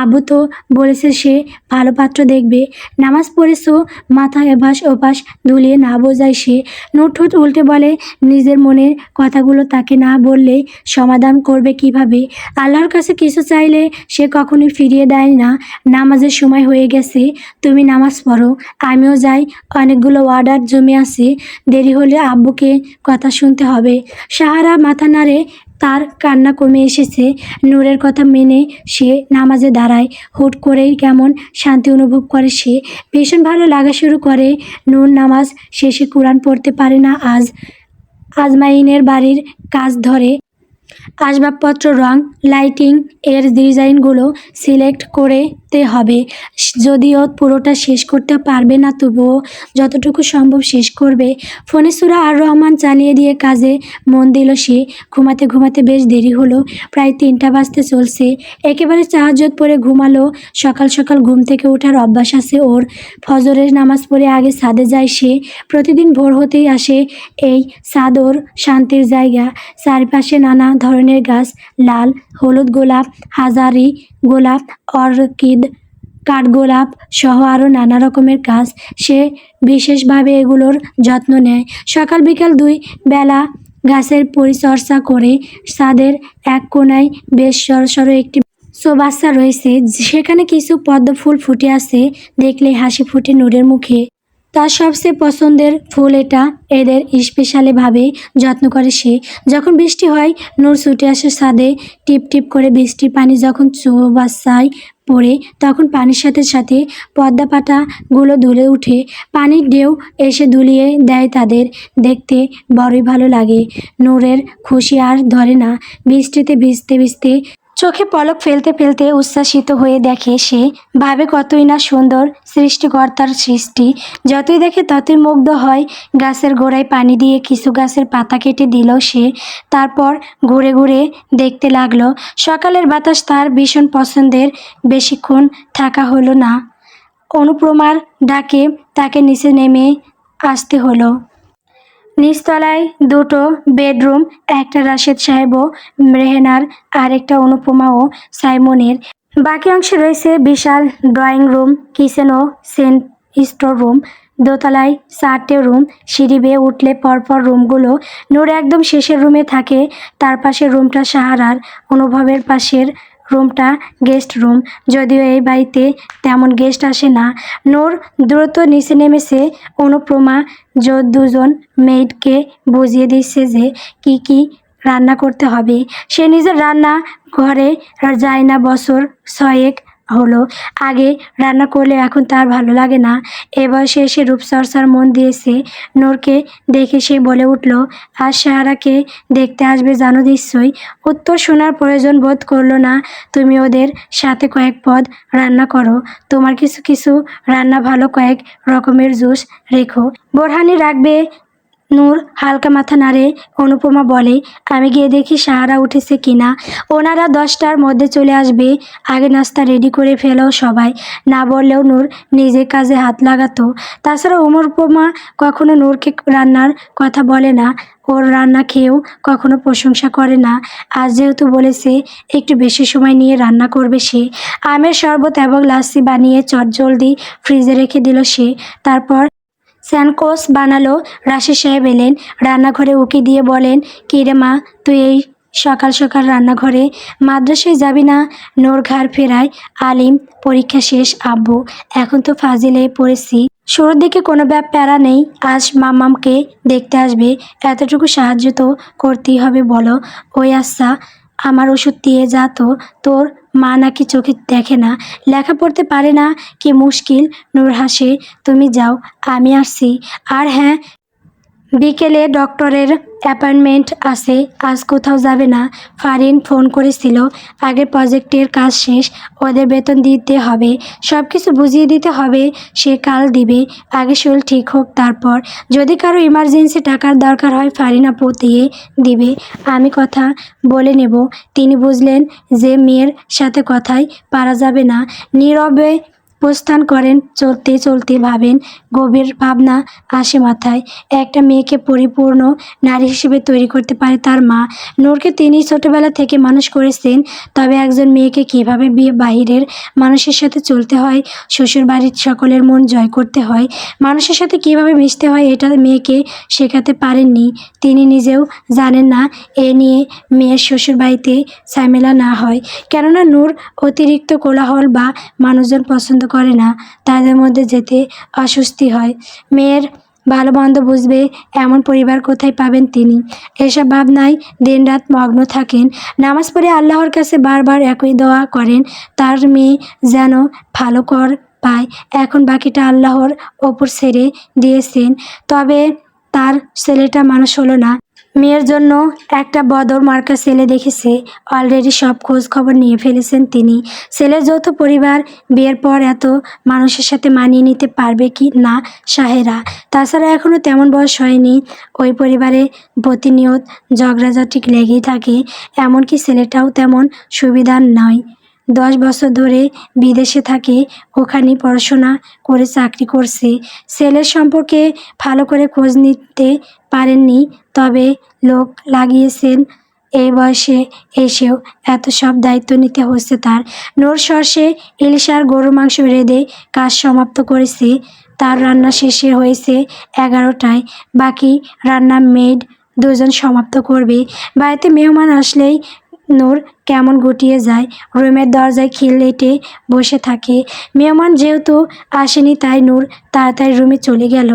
আব্বু তো বলেছে সে ভালো পাত্র দেখবে। নামাজ পড়েছো? মাথা এপাশ ওপাশ দুলিয়ে না বোঝায় সে। নূর ঠোঁট উল্টে বলে, নিজের মনের কথাগুলো তাকে না বললে সমাধান করবে কিভাবে? আল্লাহর কাছে কিছু চাইলে সে কখনোই ফিরিয়ে দেয় না। নামাজের সময় হয়ে গেছে, তুমি নামাজ পড়ো, আমিও যাই। অনেকগুলো অর্ডার জমে আছে, দেরি হলে আব্বুকে কথা শুনতে হবে। সাহারা মাথা নাড়ে, তার কান্না কমে এসেছে। নূরের কথা মেনে সে নামাজে দাঁড়ায়। হুট করেই কেমন শান্তি অনুভব করে সে। ভীষণ ভালো লাগা শুরু করে। নূর নামাজ শেষে কোরআন পড়তে পারে না আজ। আজমাইনের বাড়ির কাজ ধরে। আসবাবপত্র, রং, লাইটিং এর ডিজাইনগুলো সিলেক্ট করতে হবে। যদিও পুরোটা শেষ করতে পারবে না, তবুও যতটুকু সম্ভব শেষ করবে। ফোনে সূরা আর রহমান চালিয়ে দিয়ে কাজে মন দিল সে। ঘুমাতে ঘুমাতে বেশ দেরি হলো, প্রায় 3টা বাজতে চলছে। একেবারে তাহাজ্জুদ পড়ে ঘুমালো। সকাল সকাল ঘুম থেকে ওঠার অভ্যাস আছে ওর। ফজরের নামাজ পড়ে আগে ছাদে যায় সে। প্রতিদিন ভোর হতেই আসে। এই ছাদ ওর শান্তির জায়গা। চারপাশে নানা ধরনের গাছ, লাল, হলুদ গোলাপ, হাজারি গোলাপ, অর্কিড, কাঠগোলাপ সহ আরও নানা রকমের গাছ। সে বিশেষভাবে এগুলোর যত্ন নেয়। সকাল বিকাল 2 বেলা গাছের পরিচর্যা করে। ছাদের এক কোণায় বেশ সড়সড় একটি চৌবাচ্চা রয়েছে, সেখানে কিছু পদ্ম ফুল ফুটে আছে। দেখলেই হাসি ফুটে নূরের মুখে। তার সবচেয়ে পছন্দের ফুল এটা। এদের স্পেশালিভাবে যত্ন করে সে। যখন বৃষ্টি হয়, নূর ছুটে আসে ছাদে। টিপ টিপ করে বৃষ্টির পানি যখন চৌবাচ্চায় পড়ে, তখন পানির সাথে সাথে পদ্মা পাতাগুলো দুলে উঠে। পানির ঢেউ এসে দুলিয়ে দেয় তাদের। দেখতে বড়ই ভালো লাগে। নূরের খুশি আর ধরে না। বৃষ্টিতে ভিজতে ভিজতে চোখে পলক ফেলতে ফেলতে উচ্ছ্বাসিত হয়ে দেখে সে। ভাবে কতই না সুন্দর সৃষ্টিকর্তার সৃষ্টি। যতই দেখে ততই মুগ্ধ হয়। গাছের গোড়ায় পানি দিয়ে কিছু গাছের পাতা কেটে দিল সে। তারপর ঘুরে ঘুরে দেখতে লাগলো। সকালের বাতাস তার ভীষণ পছন্দের। বেশিক্ষণ থাকা হলো না। অনুপ্রমার ডাকে তাকে নিচে নেমে আসতে হলো। নিচতলায় 2টো বেডরুম, একটা রাশেদ সাহেব ও রেহেনার, আরেকটা অনুপমা ও সাইমনের। বাকি অংশে রয়েছে বিশাল ড্রয়িং রুম, কিচেন ও স্টোর রুম। দোতলায় 4টে রুম। সিঁড়ি বেয়ে উঠলে পরপর রুমগুলো। নূর একদম শেষের রুমে থাকে। তার পাশের রুমটা সাহারার। অনুভবের পাশের রুমটা গেস্ট রুম। যদিও এই বাড়িতে তেমন গেস্ট আসে না। নূর দ্রুত নিচে নেমেছে। অনুপ্রমা 2জন মেয়েডকে বুঝিয়ে দিচ্ছে যে কি রান্না করতে হবে। সে নিজের রান্না ঘরে যায় না বছর 6 হলো। আগে রান্না করলে এখন তার ভালো লাগে না। এ বয়সে এসে রূপচর্চার মন দিয়েছে। নূরকে দেখে সে বলে উঠল, আজ সাহারাকে দেখতে আসবে জানো নিশ্চয়ই? উত্তর শোনার প্রয়োজন বোধ করলো না। তুমি ওদের সাথে কয়েক পদ রান্না করো। তোমার কিছু কিছু রান্না ভালো, কয়েক রকমের জুস রেখো। বোরহানি রাখবে নূর হালকা মাথা নাড়ে। অনুপমা বলে, আমি গিয়ে দেখি সাহারা উঠেছে কিনা। ওনারা 10টার মধ্যে চলে আসবে, আগে নাস্তা রেডি করে ফেলো সবাই। না বললেও নূর নিজের কাজে হাত লাগাতো। তাছাড়া অনুপমা কখনো নূরকে রান্নার কথা বলে না, ওর রান্না খেয়েও কখনো প্রশংসা করে না। আজ যেহেতু বলেছে একটু বেশি সময় নিয়ে রান্না করবে সে, আমের শরবত এবং লাস্সি বানিয়ে চটজলদি ফ্রিজে রেখে দিল সে। তারপর স্যানকোস বানালো। রাশেদ সাহেব এলেন, রান্নাঘরে উকি দিয়ে বলেন, কী রে মা, তুই এই সকাল সকাল রান্নাঘরে? মাদ্রাসায় যাবি না? নূর ঘাড় ফেরায়। আলিম, পরীক্ষা শেষ আব্বু, এখন তো ফাজিলে পড়েছি। শুরুর দিকে কোনো প্যারা নেই, আজ মাম্মামকে দেখতে আসবে, এতটুকু সাহায্য তো করতেই হবে বলো। ওই আচ্ছা, আমার ওষুধ দিয়ে যা তো। তোর মা নাকি চোখে দেখে না, লেখা পড়তে পারে না, কি মুশকিল। নূর হাসে। তুমি যাও, আমি আসছি। আর হ্যাঁ, বিকেলে ডক্টরের অ্যাপয়েন্টমেন্ট আছে, আজ কোথাও যাবে না। ফারিন ফোন করেছিল, আগের প্রজেক্টের কাজ শেষ, ওদের বেতন দিতে হবে, সব কিছু বুঝিয়ে দিতে হবে, সে কাল দিবে। আগে শরীর ঠিক হোক তারপর। যদি কারো ইমার্জেন্সি টাকার দরকার হয় ফারিন আপু দিয়ে দিবে, আমি কথা বলে নেব। তিনি বুঝলেন যে মেয়ের সাথে কথাই পারা যাবে না, নীরবে প্রস্থান করেন। চলতে চলতে ভাবেন, গভীর ভাবনা আসে মাথায়। একটা মেয়েকে পরিপূর্ণ নারী হিসেবে তৈরি করতে পারে তার মা। নূরকে তিনি ছোটবেলা থেকে মানুষ করেছেন, তবে একজন মেয়েকে কীভাবে বাহিরের মানুষের সাথে চলতে হয়, শ্বশুরবাড়ির সকলের মন জয় করতে হয়, মানুষের সাথে কীভাবে মিশতে হয়, এটা মেয়েকে শেখাতে পারেননি। তিনি নিজেও জানেন না এ নিয়ে মেয়ের শ্বশুরবাড়িতে ঝামেলা না হয়। কেননা নূর অতিরিক্ত কোলাহল বা মানুষজন পছন্দ করে না, তাদের মধ্যে যেতে অস্বস্তি হয়। মেয়ের ভালো মন্দ বুঝবে এমন পরিবার কোথায় পাবেন তিনি? এসব ভাবনায় দিনরাত মগ্ন থাকেন। নামাজ পড়ে আল্লাহর কাছে বারবার একই দোয়া করেন, তার মেয়ে যেন ভালো কর পায়। এখন বাকিটা আল্লাহর ওপর ছেড়ে দিয়েছেন। তবে তার ছেলেটা মানুষ হলো না। মেয়ের জন্য একটা বদর মার্কা ছেলে দেখেছে, অলরেডি সব খোঁজ খবর নিয়ে ফেলেছেন তিনি। ছেলের যৌথ পরিবার, বিয়ের পর এত মানুষের সাথে মানিয়ে নিতে পারবে কি না সাহেরা? তাছাড়া এখনও তেমন বয়স হয়নি। ওই পরিবারে প্রতিনিয়ত ঝগড়াঝাটি লেগেই থাকে, এমনকি ছেলেটাও তেমন সুবিধার নয়। 10 বছর ধরে বিদেশে থাকে, ওখানেই পড়াশোনা করে চাকরি করছে। ছেলের সম্পর্কে ভালো করে খোঁজ নিতে পারেননি, তবে লোক লাগিয়েছেন। এই বয়সে এসেও এত সব দায়িত্ব নিতে হচ্ছে তার। নূর সর্ষে, ইলিশ আর গরুর মাংস রেঁধে কাজ সমাপ্ত করেছে। তার রান্না শেষে হয়েছে 11টায়, বাকি রান্না মেড দুজন সমাপ্ত করবে। বাড়িতে মেহমান আসলেই নূর কেমন গুটিয়ে যায়, রুমের দরজায় খিল লেটে বসে থাকে। মেহমান যেহেতু আসেনি তাই নূর তাড়াতাড়ি রুমে চলে গেল।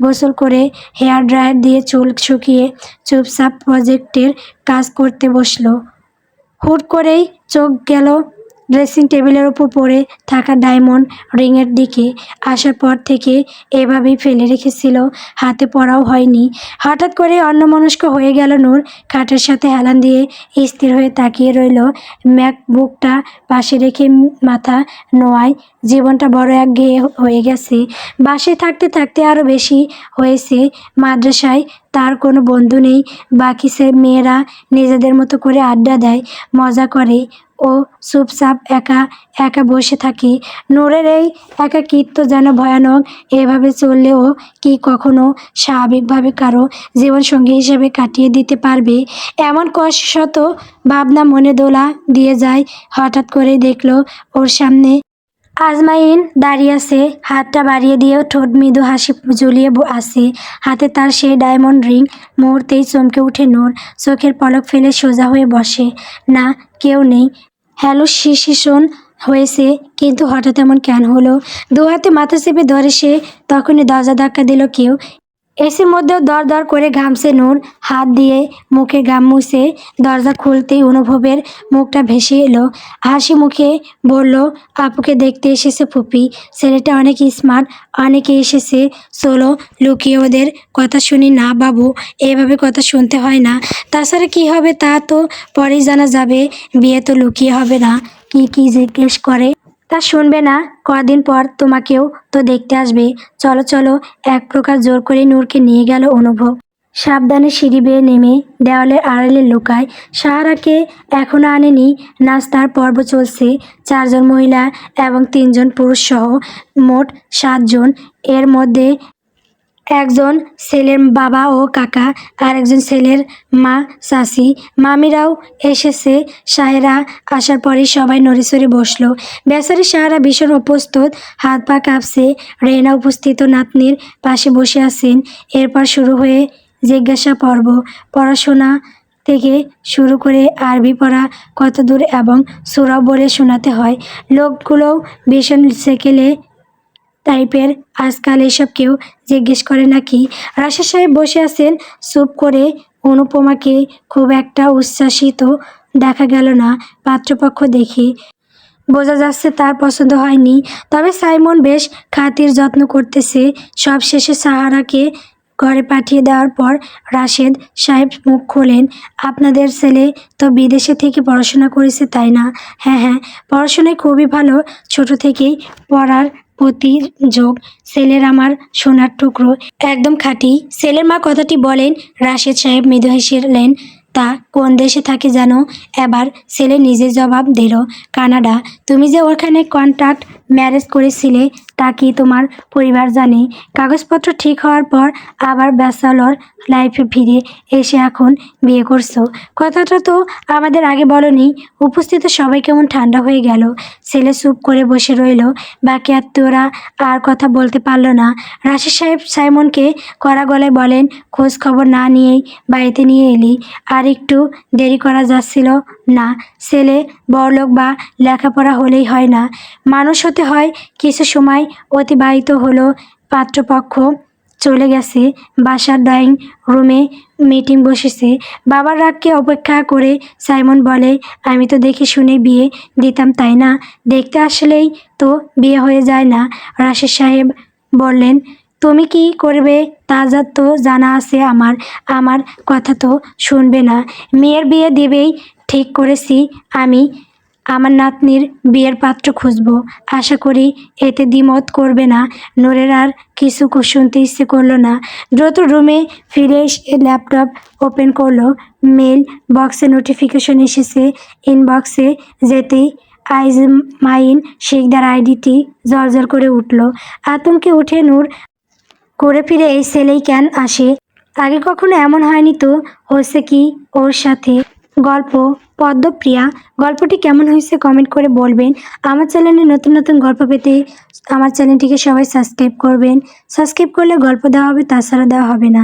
গোসল করে হেয়ার ড্রায়ার দিয়ে চুল শুকিয়ে চুপচাপ প্রজেক্টের কাজ করতে বসলো। হুট করেই চোখ গেল ড্রেসিং টেবিলের ওপর পড়ে থাকা ডায়মন্ড রিংয়ের দিকে। আসার পর থেকে এভাবেই ফেলে রেখেছিল, হাতে পড়াও হয়নি। হঠাৎ করে অন্যমনস্ক হয়ে গেল নূর। খাটের সাথে হেলান দিয়ে স্থির হয়ে তাকিয়ে রইল। ম্যাকবুকটা পাশে রেখে মাথা নোয়ায়। জীবনটা বড় একঘেয়ে হয়ে গেছে। বাসায় থাকতে থাকতে আরও বেশি হয়েছে। মাদ্রাসায় তার কোনো বন্ধু নেই, বাকি মেয়েরা নিজেদের মতো করে আড্ডা দেয়, মজা করে, ও চুপচাপ একা একা বসে থাকে। নূরের এই একাকিত্ব যেন ভয়ানক। এভাবে চললেও কি কখনো স্বাভাবিকভাবে কারো জীবনসঙ্গী হিসেবে কাটিয়ে দিতে পারবে? এমন শত ভাবনা মনে দোলা দিয়ে যায়। হঠাৎ করে দেখলো ওর সামনে আজমাইন দাঁড়িয়ে আছে, হাতটা বাড়িয়ে দিয়েও ঠোঁট মৃদু হাসি ঝুলিয়ে আছে, হাতে তার সেই ডায়মন্ড রিং। মুহূর্তেই চমকে উঠে নূর, চোখের পলক ফেলে সোজা হয়ে বসে। না, কেউ নেই। হ্যালো শোন হয়েছে, কিন্তু হঠাৎ এমন কেন হলো? দু হাতে মাথা চেপে ধরে সে। তখনই দরজা ধাক্কা দিল কেউ। এসির মধ্যেও দর দর করে ঘামছে নূর, হাত দিয়ে মুখে ঘাম মুছে। দরজা খুলতেই অনুভবের মুখটা ভেসে এলো, হাসি মুখে বলল, আপুকে দেখতে এসেছে ফুপি। ছেলেটা অনেক স্মার্ট, অনেকে এসেছে, চলো লুকিয়ে ওদের কথা শুনি না বাবু, এভাবে কথা শুনতে হয় না। তাছাড়া কি হবে তা তো পরেই জানা যাবে, বিয়ে তো লুকিয়ে হবে না। কি জিজ্ঞেস করে তা শুনবে না, কদিন পর তোমাকেও তো দেখতে আসবে। চলো চলো, এক প্রকার জোর করে নূরকে নিয়ে গেল অনুভব। সাবধানে সিঁড়ি বেয়ে নেমে দেওয়ালের আড়ালে লুকায়। সাহারাকে এখনো আনেনি। নাস্তার পর্ব চলছে। 4 জন মহিলা এবং 3 জন পুরুষ সহ মোট 7 জন। এর মধ্যে একজন ছেলের বাবা ও কাকা, আর একজন ছেলের মা চাচি, মামিরাও এসেছে। সাহেরা আসার পরে সবাই নড়েচড়ে বসলো। বেচারি সাহারা ভীষণ অপ্রস্তুত, হাত পা কাঁপছে। রেহেনা উপস্থিত নাতনির পাশে বসে আছেন। এরপর শুরু হয়ে জিজ্ঞাসা পর্ব। পড়াশোনা থেকে শুরু করে আরবি পড়া কতদূর এবং সূরাও বলে শোনাতে হয়। লোকগুলোও ভীষণ সেকেলে টাইপের। আজকাল এসব কেউ জিজ্ঞেস করে নাকি? রাশেদ সাহেব বসে আছেন চুপ করে। অনুপমাকে খুব একটা উচ্ছ্বাসিত দেখা গেল না পাত্রপক্ষ দেখে। বোঝা যাচ্ছে তার পছন্দ হয়নি। তবে সাইমন বেশ খাতির যত্ন করতেছে। সব শেষে সাহারাকে ঘরে পাঠিয়ে দেওয়ার পর রাশেদ সাহেব মুখ খোলেন। আপনাদের ছেলে তো বিদেশে থেকে পড়াশোনা করেছে, তাই না? হ্যাঁ হ্যাঁ, পড়াশোনায় খুবই ভালো। ছোট থেকেই পড়ার প্রতি ঝোঁক। ছেলের আমার সোনার টুকরো, একদম খাঁটি। ছেলের মা কথাটি বলেন। রাশেদ সাহেব মৃদু হেসেলেন। তা কোন দেশে থাকে জানো? এবার ছেলে নিজে জবাব দিল, কানাডা। তুমি যে ওখানে কন্ট্রাক্ট ম্যারেজ করেছিলে তা কি তোমার পরিবার জানে? কাগজপত্র ঠিক হওয়ার পর আবার ব্যাচেলর লাইফে ফিরে এসে এখন বিয়ে করছো? কথাটা তো আমাদের আগে বলনি। উপস্থিত সবাই কেমন ঠান্ডা হয়ে গেল। ছেলে চুপ করে বসে রইল। বাকি আত্মীয়রা আর কথা বলতে পারল না। রাশেদ সাহেব সাইমনকে কড়া গলায় বলেন, খোঁজ খবর না নিয়েই বাড়িতে নিয়ে এলি। আর একটু দেরি করা যাচ্ছিল না? ছেলে বড়লোক বা লেখাপড়া হলেই হয় না, মানুষ হতে হয়। কিছু সময় অতিবাহিত হলো। পাত্রপক্ষ চলে গেছে। বাসার ড্রয়িং রুমে মিটিং বসেছে। বাবার রাগকে অপেক্ষা করে সাইমন বলে, আমি তো দেখে শুনে বিয়ে দিতাম, তাই না? দেখতে আসলেই তো বিয়ে হয়ে যায় না। রাশেদ সাহেব বললেন, তুমি কি করবে তা যা তো জানা আছে আমার। আমার কথা তো শুনবে না? মেয়ের বিয়ে দেবেই ঠিক করেছি আমি। আমার নাতনির বিয়ের পাত্র খুঁজব। আশা করি এতে দ্বিমত করবে না। নূরের আর কিছু শুনতে ইচ্ছে করলো না। দ্রুত রুমে ফিরে এসে ল্যাপটপ ওপেন করলো। মেল বক্সে নোটিফিকেশন এসেছে। ইনবক্সে যেতেই আইজমাইন শিকদার আইডিটি জলজল করে উঠল। আতঙ্কে উঠে নূর ঘুরে ফিরে এই ছেলেই কেন আসে? আগে কখনো এমন হয়নি তো। হচ্ছে কি ওর সাথে? গল্প পদ্মপ্রিয়া। গল্পটি কেমন হয়েছে কমেন্ট করে বলবেন। আমার চ্যানেলে নতুন নতুন গল্প পেতে আমার চ্যানেলটিকে সবাই সাবস্ক্রাইব করবেন। সাবস্ক্রাইব করলে গল্প দেওয়া হবে, তাছাড়া দেওয়া হবে না।